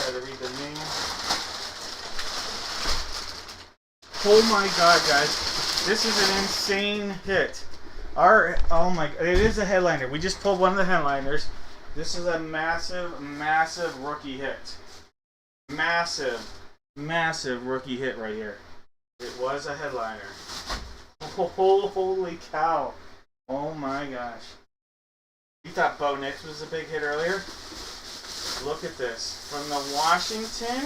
Try to read the name. Oh my god, guys. This is an insane hit. Oh my, it is a headliner. We just pulled one of the headliners. This is a massive, massive rookie hit. Massive, massive rookie hit right here. It was a headliner. Holy cow. Oh my gosh. You thought Bo Nix was a big hit earlier? Look at this. From the Washington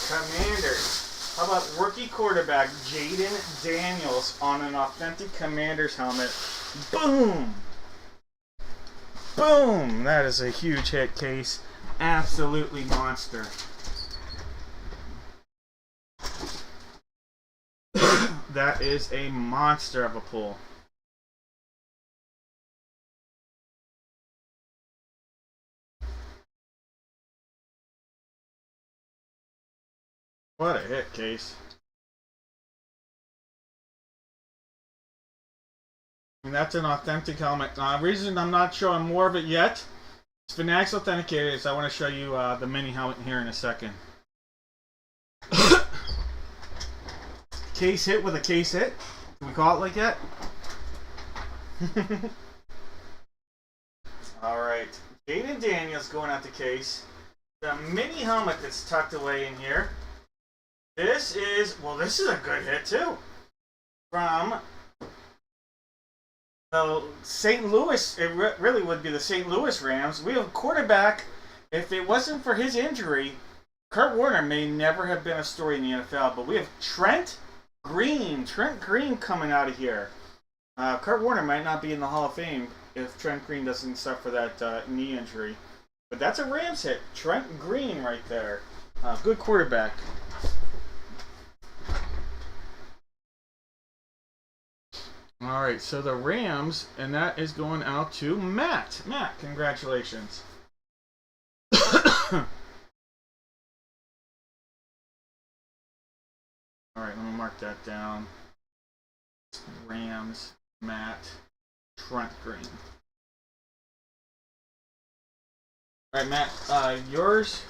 Commanders. How about rookie quarterback Jaden Daniels on an authentic Commanders helmet? Boom! Boom! That is a huge hit, Case. Absolutely monster. That is a monster of a pull. What a hit, Case. And that's an authentic helmet. The reason I'm not showing more of it yet, it's Fanatics Authenticated, so I want to show you the mini helmet here in a second. Case hit with a case hit. Can we call it like that? Alright. Jaden Daniels going out the Case. The mini helmet that's tucked away in here. This is a good hit too. From the St. Louis, it really would be the St. Louis Rams. We have a quarterback, if it wasn't for his injury, Kurt Warner may never have been a story in the NFL, but we have Trent Green coming out of here. Kurt Warner might not be in the Hall of Fame if Trent Green doesn't suffer that knee injury. But that's a Rams hit. Trent Green right there. Good quarterback. Alright, so the Rams, and that is going out to Matt. Matt, congratulations. Alright, let me mark that down. Rams, Matt, Trent Green. Alright, Matt, yours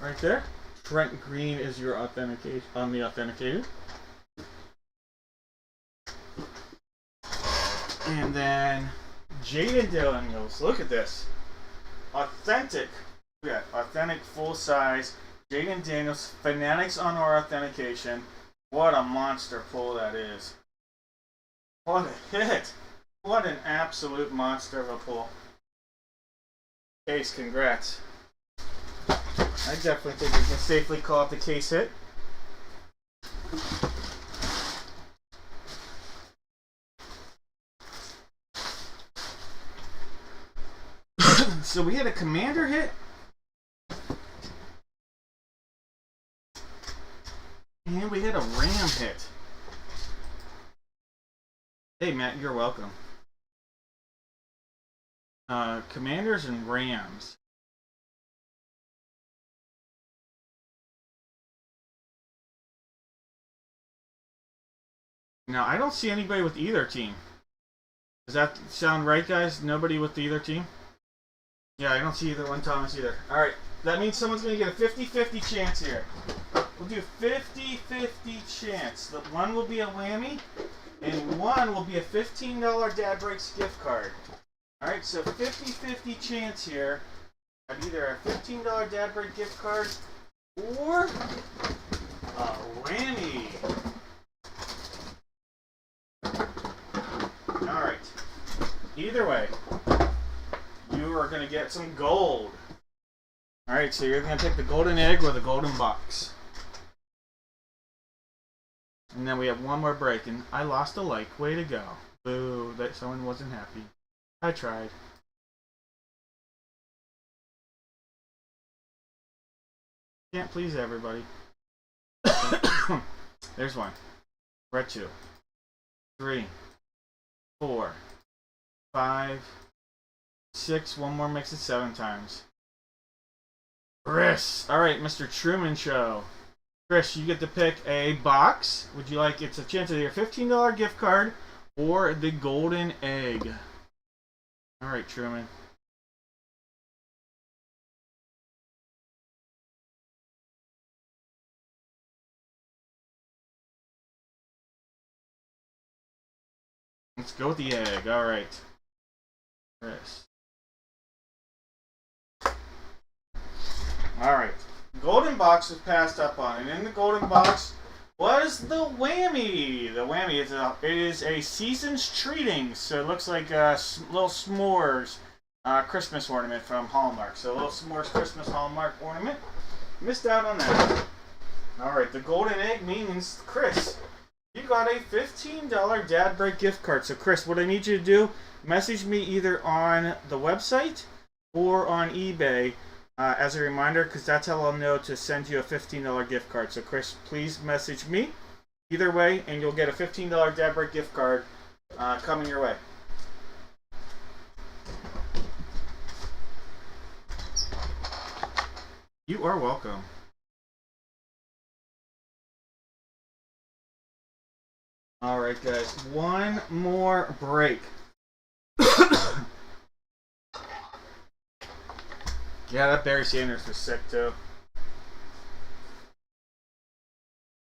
right there. Trent Green is your authentication on the authenticator. And then Jaden Daniels, look at this. Authentic, authentic full size Jaden Daniels, Fanatics on our authentication. What a monster pull that is. What a hit. What an absolute monster of a pull. Case, congrats. I definitely think we can safely call it the case hit. So we had a commander hit. And we had a ram hit. Hey Matt, you're welcome. Commanders and Rams. Now, I don't see anybody with either team. Does that sound right, guys? Nobody with either team? Yeah, I don't see either one Thomas either. Alright, that means someone's going to get a 50-50 chance here. We'll do 50-50 chance. The one will be a whammy, and one will be a $15 Dad Breaks gift card. Alright, so 50-50 chance here of either a $15 Dad Break gift card or a whammy. Alright. Either way, you are going to get some gold. Alright, so you're going to pick the golden egg or the golden box. And then we have one more break, and I lost a like. Way to go. Boo, that someone wasn't happy. I tried. Can't please everybody. There's one. We're at 2, 3, 4, 5, 6. One more makes it 7 times. Chris. Alright, Mr. Truman Show. Chris, you get to pick a box. Would you like, it's a chance of your $15 gift card or the golden egg. Alright, Truman. Let's go with the egg. Alright. Chris. Alright. Golden box was passed up on, and in the golden box was the whammy. The whammy is a season's treating, so it looks like a little s'mores Christmas ornament from Hallmark. So a little s'mores Christmas Hallmark ornament. Missed out on that. Alright, the golden egg means, Chris, you got a $15 Dad Break gift card. So Chris, what I need you to do, message me either on the website or on eBay as a reminder, because that's how I'll know to send you a $15 gift card. So Chris, please message me either way, and you'll get a $15 Dad Break gift card coming your way. You are welcome. Alright guys, one more break. Yeah, that Barry Sanders was sick too.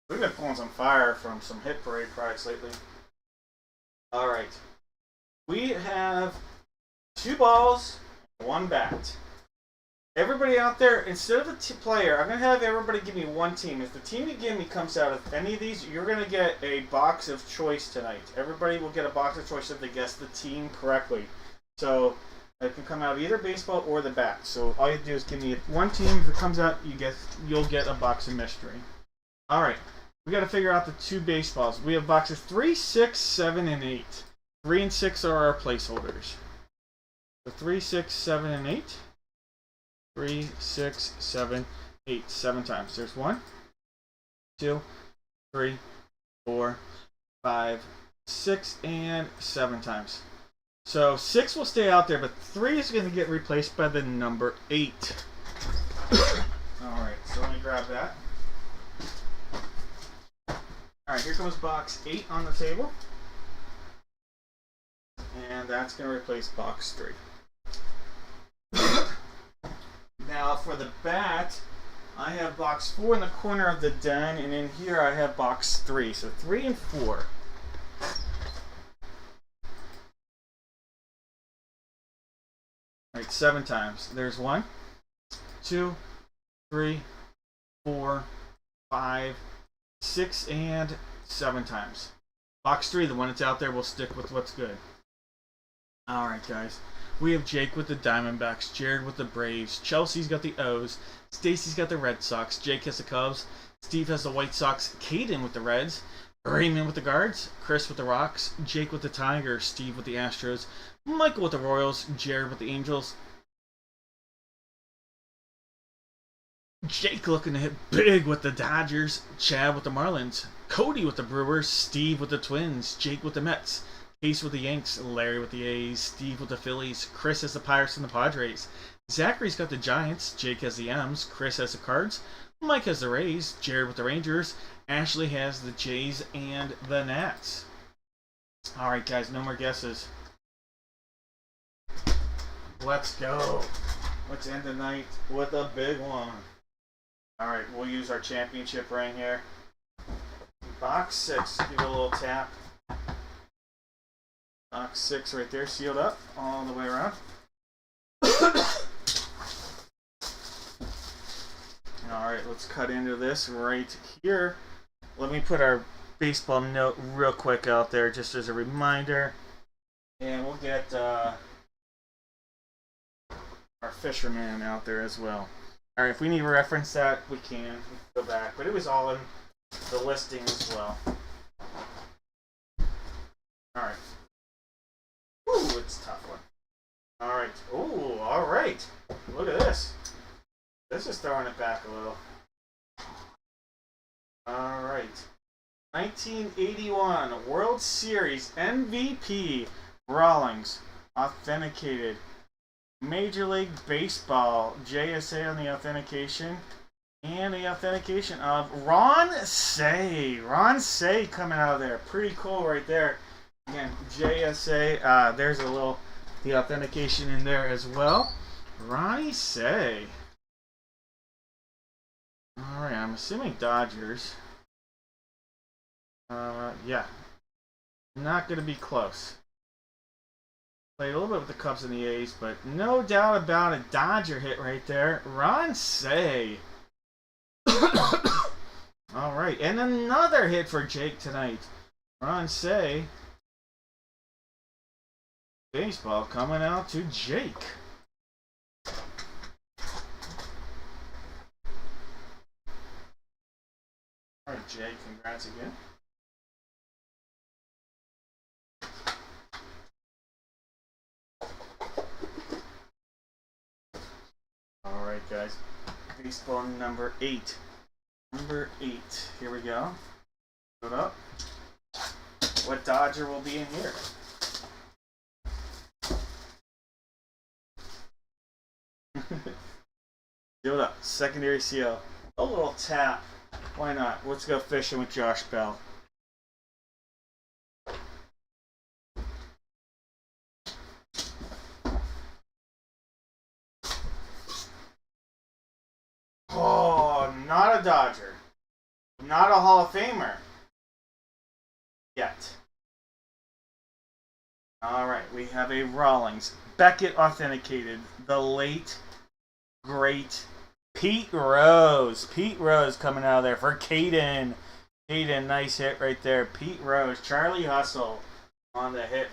We've been pulling some fire from some Hit Parade products lately. Alright. We have 2 balls, 1 bat. Everybody out there, instead of a player, I'm going to have everybody give me 1 team. If the team you give me comes out of any of these, you're going to get a box of choice tonight. Everybody will get a box of choice if they guess the team correctly. So it can come out of either baseball or the bat. So all you do is give me 1 team. If it comes out, you'll get a box of mystery. All right, we got to figure out the 2 baseballs. We have boxes 3, 6, 7, and 8. 3 and 6 are our placeholders. So 3, 6, 7, and 8. 3, 6, 7, 8. 7 times. There's 1, 2, 3, 4, 5, 6, and 7 times. So 6 will stay out there, but 3 is going to get replaced by the number 8. me grab that. Alright, here comes box 8 on the table. And that's going to replace box 3. Now for the bat, I have box 4 in the corner of the den, and in here I have box 3. So 3 and 4. Alright, 7 times. There's 1, 2, 3, 4, 5, 6, and 7 times. Box 3, the one that's out there, will stick with what's good. Alright, guys. We have Jake with the Diamondbacks, Jared with the Braves, Chelsea's got the O's, Stacy's got the Red Sox, Jake has the Cubs, Steve has the White Sox, Caden with the Reds, Raymond with the Guards, Chris with the Rocks, Jake with the Tigers, Steve with the Astros, Michael with the Royals, Jared with the Angels, Jake looking to hit big with the Dodgers, Chad with the Marlins, Cody with the Brewers, Steve with the Twins, Jake with the Mets, Case with the Yanks, Larry with the A's, Steve with the Phillies, Chris has the Pirates and the Padres, Zachary's got the Giants, Jake has the M's, Chris has the Cards, Mike has the Rays, Jared with the Rangers, Ashley has the Jays and the Nats. Alright guys, no more guesses. Let's go. Let's end the night with a big one. Alright, we'll use our championship ring here. Box 6, give it a little tap. Box 6 right there, sealed up all the way around. Alright, let's cut into this right here. Let me put our baseball note real quick out there just as a reminder. And we'll get our fisherman out there as well. Alright, if we need to reference that, we can go back. But it was all in the listing as well. Alright. Ooh, it's a tough one. Alright. Ooh, alright. Look at this. This is throwing it back a little. Alright. 1981 World Series MVP Rawlings. Authenticated. Major League Baseball. JSA on the authentication. And the authentication of Ron Say. Ron Say coming out of there. Pretty cool right there. Again, JSA, there's a little, the authentication in there as well. Ronnie Say. Alright, I'm assuming Dodgers. Yeah. Not going to be close. Played a little bit with the Cubs and the A's, but no doubt about a Dodger hit right there. Ron Say. Alright, and another hit for Jake tonight. Ron Say. Baseball coming out to Jake. Alright, Jake, congrats again. Alright, guys. Baseball number 8. Number 8. Here we go. Put up. What Dodger will be in here? Do it up. Secondary seal. A little tap. Why not? Let's go fishing with Josh Bell. Oh, not a Dodger. Not a Hall of Famer. Yet. Alright, we have a Rawlings. Beckett authenticated. The late, great Pete Rose. Pete Rose coming out of there for Caden. Caden, nice hit right there. Pete Rose. Charlie Hustle on the hit.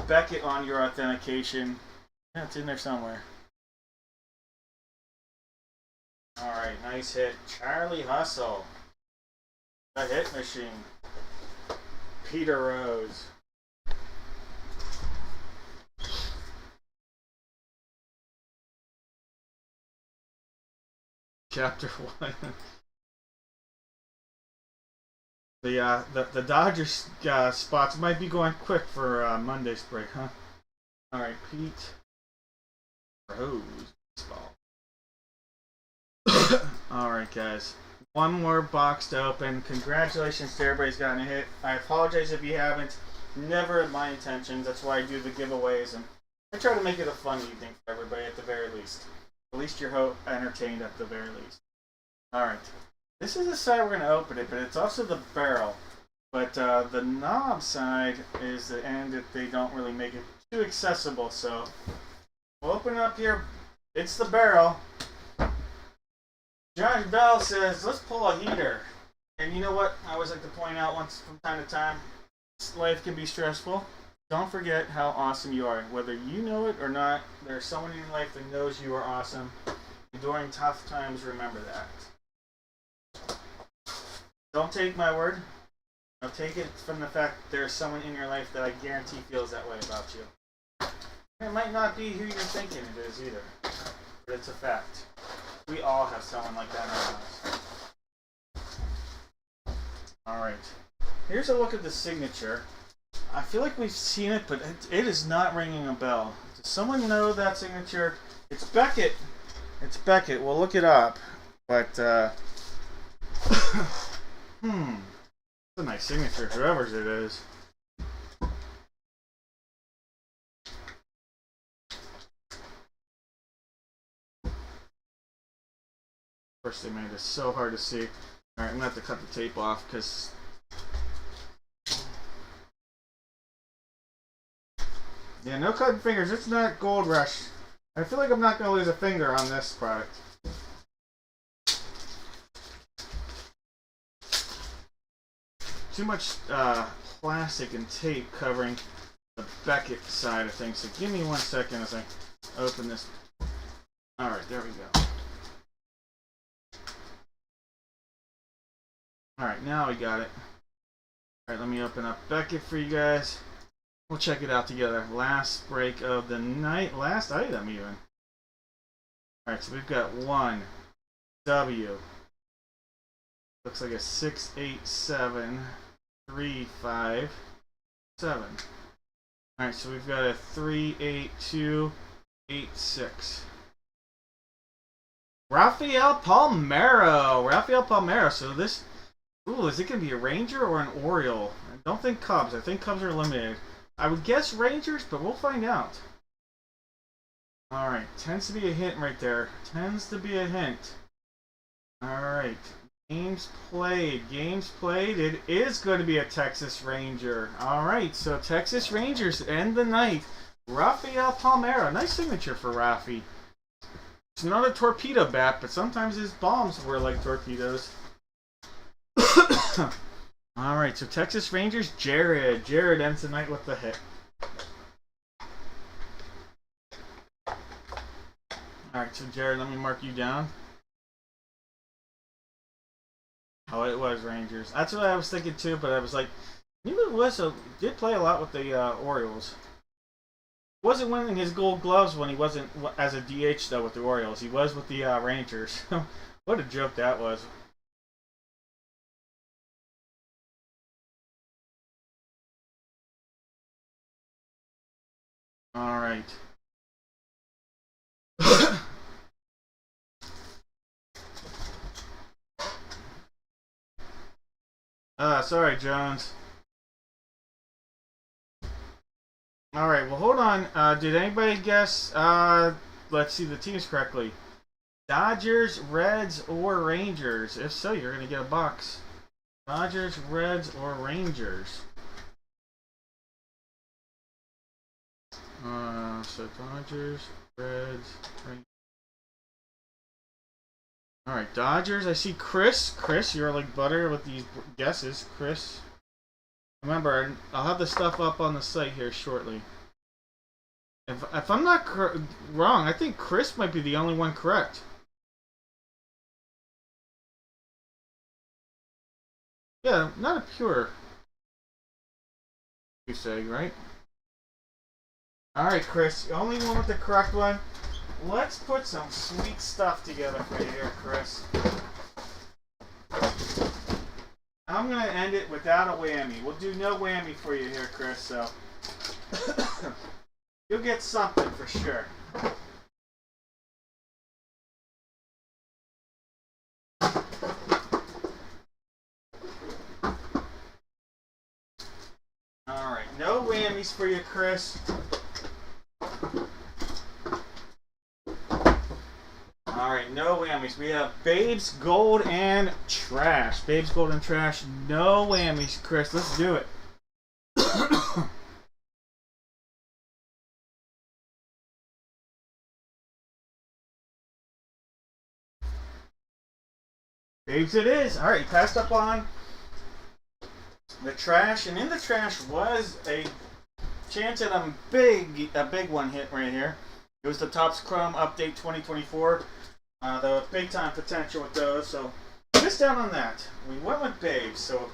Beckett on your authentication. Yeah, it's in there somewhere. Alright, nice hit. Charlie Hustle. The hit machine. Peter Rose. Chapter 1. The Dodgers spots might be going quick for Monday's break, huh? Alright, Pete Rose baseball. Alright, guys. One more box to open. Congratulations to everybody's gotten a hit. I apologize if you haven't. Never in my intentions. That's why I do the giveaways, and I try to make it a fun evening for everybody at the very least. At least you're entertained at the very least. Alright. This is the side we're going to open it, but it's also the barrel. But the knob side is the end that they don't really make it too accessible. So we'll open it up here. It's the barrel. Josh Bell says, let's pull a heater. And you know what? I always like to point out once from time to time, life can be stressful. Don't forget how awesome you are. Whether you know it or not, there's someone in your life that knows you are awesome. And during tough times, remember that. Don't take my word. I'll take it from the fact that there's someone in your life that I guarantee feels that way about you. It might not be who you're thinking it is either, but it's a fact. We all have someone like that in our lives. Alright. Here's a look at the signature. I feel like we've seen it, but it is not ringing a bell. Does someone know that signature? It's Beckett. It's Beckett. We'll look it up. But, it's a nice signature, whoever's it is. First they made it so hard to see. Alright, I'm going to have to cut the tape off because... Yeah, no cutting fingers. It's not Gold Rush. I feel like I'm not going to lose a finger on this product. Too much plastic and tape covering the Beckett side of things. So give me 1 second as I open this. Alright, there we go. Alright, now we got it. Alright, let me open up Beckett for you guys. We'll check it out together. Last break of the night. Last item, even. Alright, so we've got 1 W. Looks like a 687357. Alright, so we've got a 38286. Rafael Palmeiro. So this... Ooh, is it going to be a Ranger or an Oriole? I don't think Cubs. I think Cubs are limited. I would guess Rangers, but we'll find out. Alright, tends to be a hint right there. Tends to be a hint. Alright, games played. It is going to be a Texas Ranger. Alright, so Texas Rangers end the night. Rafael Palmeiro. Nice signature for Rafi. It's not a torpedo bat, but sometimes his bombs were like torpedoes. Alright, so Texas Rangers, Jared. Jared ends the night with the hit. Alright, so Jared, let me mark you down. Oh, it was Rangers. That's what I was thinking too, but I was like, maybe it was did play a lot with the Orioles. Wasn't winning his gold gloves when he wasn't as a DH though with the Orioles. He was with the Rangers. What a joke that was. Alright. Sorry, Jones. Alright, well, hold on. Did anybody guess, let's see the teams correctly? Dodgers, Reds, or Rangers? If so, you're going to get a box. Dodgers, Reds, or Rangers? So Dodgers, Reds, Rangers. Alright, Dodgers. I see Chris. Chris, you're like butter with these guesses. Chris. Remember, I'll have the stuff up on the site here shortly. If I'm not wrong, I think Chris might be the only one correct. Yeah, not a pure goose egg, right? Alright, Chris, only one with the correct one. Let's put some sweet stuff together for you here, Chris. I'm going to end it without a whammy. We'll do no whammy for you here, Chris, so you'll get something for sure. whammies for you, Chris. Alright, no whammies. We have Babes, Gold, and Trash. Babes, Gold, and Trash. No whammies, Chris. Let's do it. Babes it is. Alright, passed up on the Trash. And in the Trash was a chance at a big one hit right here. It was the Topps Chrome Update 2024. The big time potential with those. So, missed out on that. We went with Babes. So,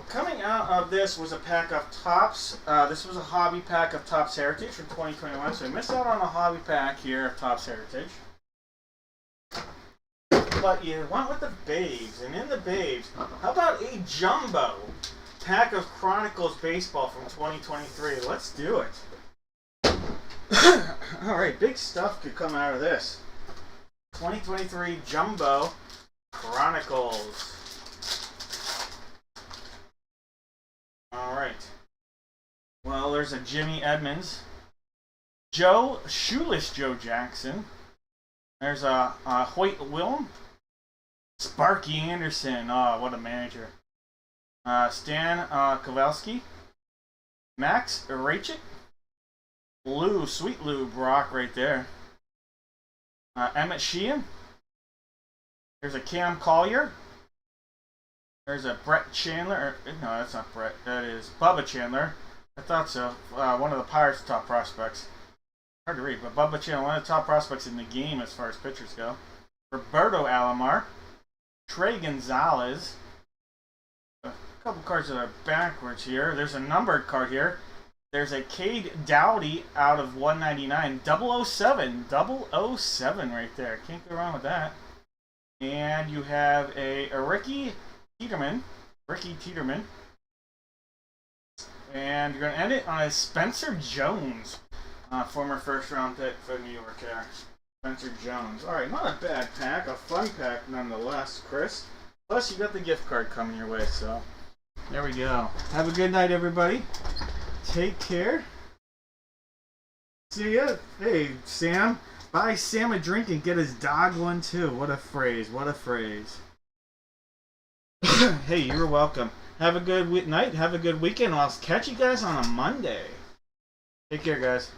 coming out of this was a pack of Topps. This was a hobby pack of Topps Heritage from 2021. So, we missed out on a hobby pack here of Topps Heritage. But you went with the Babes, and in the Babes, how about a jumbo pack of Chronicles Baseball from 2023? Let's do it. Alright, big stuff could come out of this. 2023 Jumbo Chronicles. Alright. Well, there's a Jimmy Edmonds. Shoeless Joe Jackson. There's a Hoyt Willem. Sparky Anderson. Oh, what a manager. Stan Kowalski. Max Rachik. Sweet Lou Brock right there. Emmett Sheehan. There's a Cam Collier. There's a Brett Chandler. No, that's not Brett. That is Bubba Chandler. I thought so. One of the Pirates' top prospects. Hard to read, but Bubba Chandler, one of the top prospects in the game as far as pitchers go. Roberto Alomar. Trey Gonzalez. A couple cards that are backwards here. There's a numbered card here. There's a Cade Dowdy out of 199. 007. 007 right there. Can't go wrong with that. And you have a Ricky Tiedemann. And you're going to end it on a Spencer Jones. Former first-round pick for New York there. Spencer Jones. Alright, not a bad pack. A fun pack nonetheless, Chris. Plus, you got the gift card coming your way, so there we go. Have a good night, everybody. Take care. See ya. Hey, Sam. Buy Sam a drink and get his dog one, too. What a phrase. What a phrase. Hey, you're welcome. Have a good night. Have a good weekend. I'll catch you guys on a Monday. Take care, guys.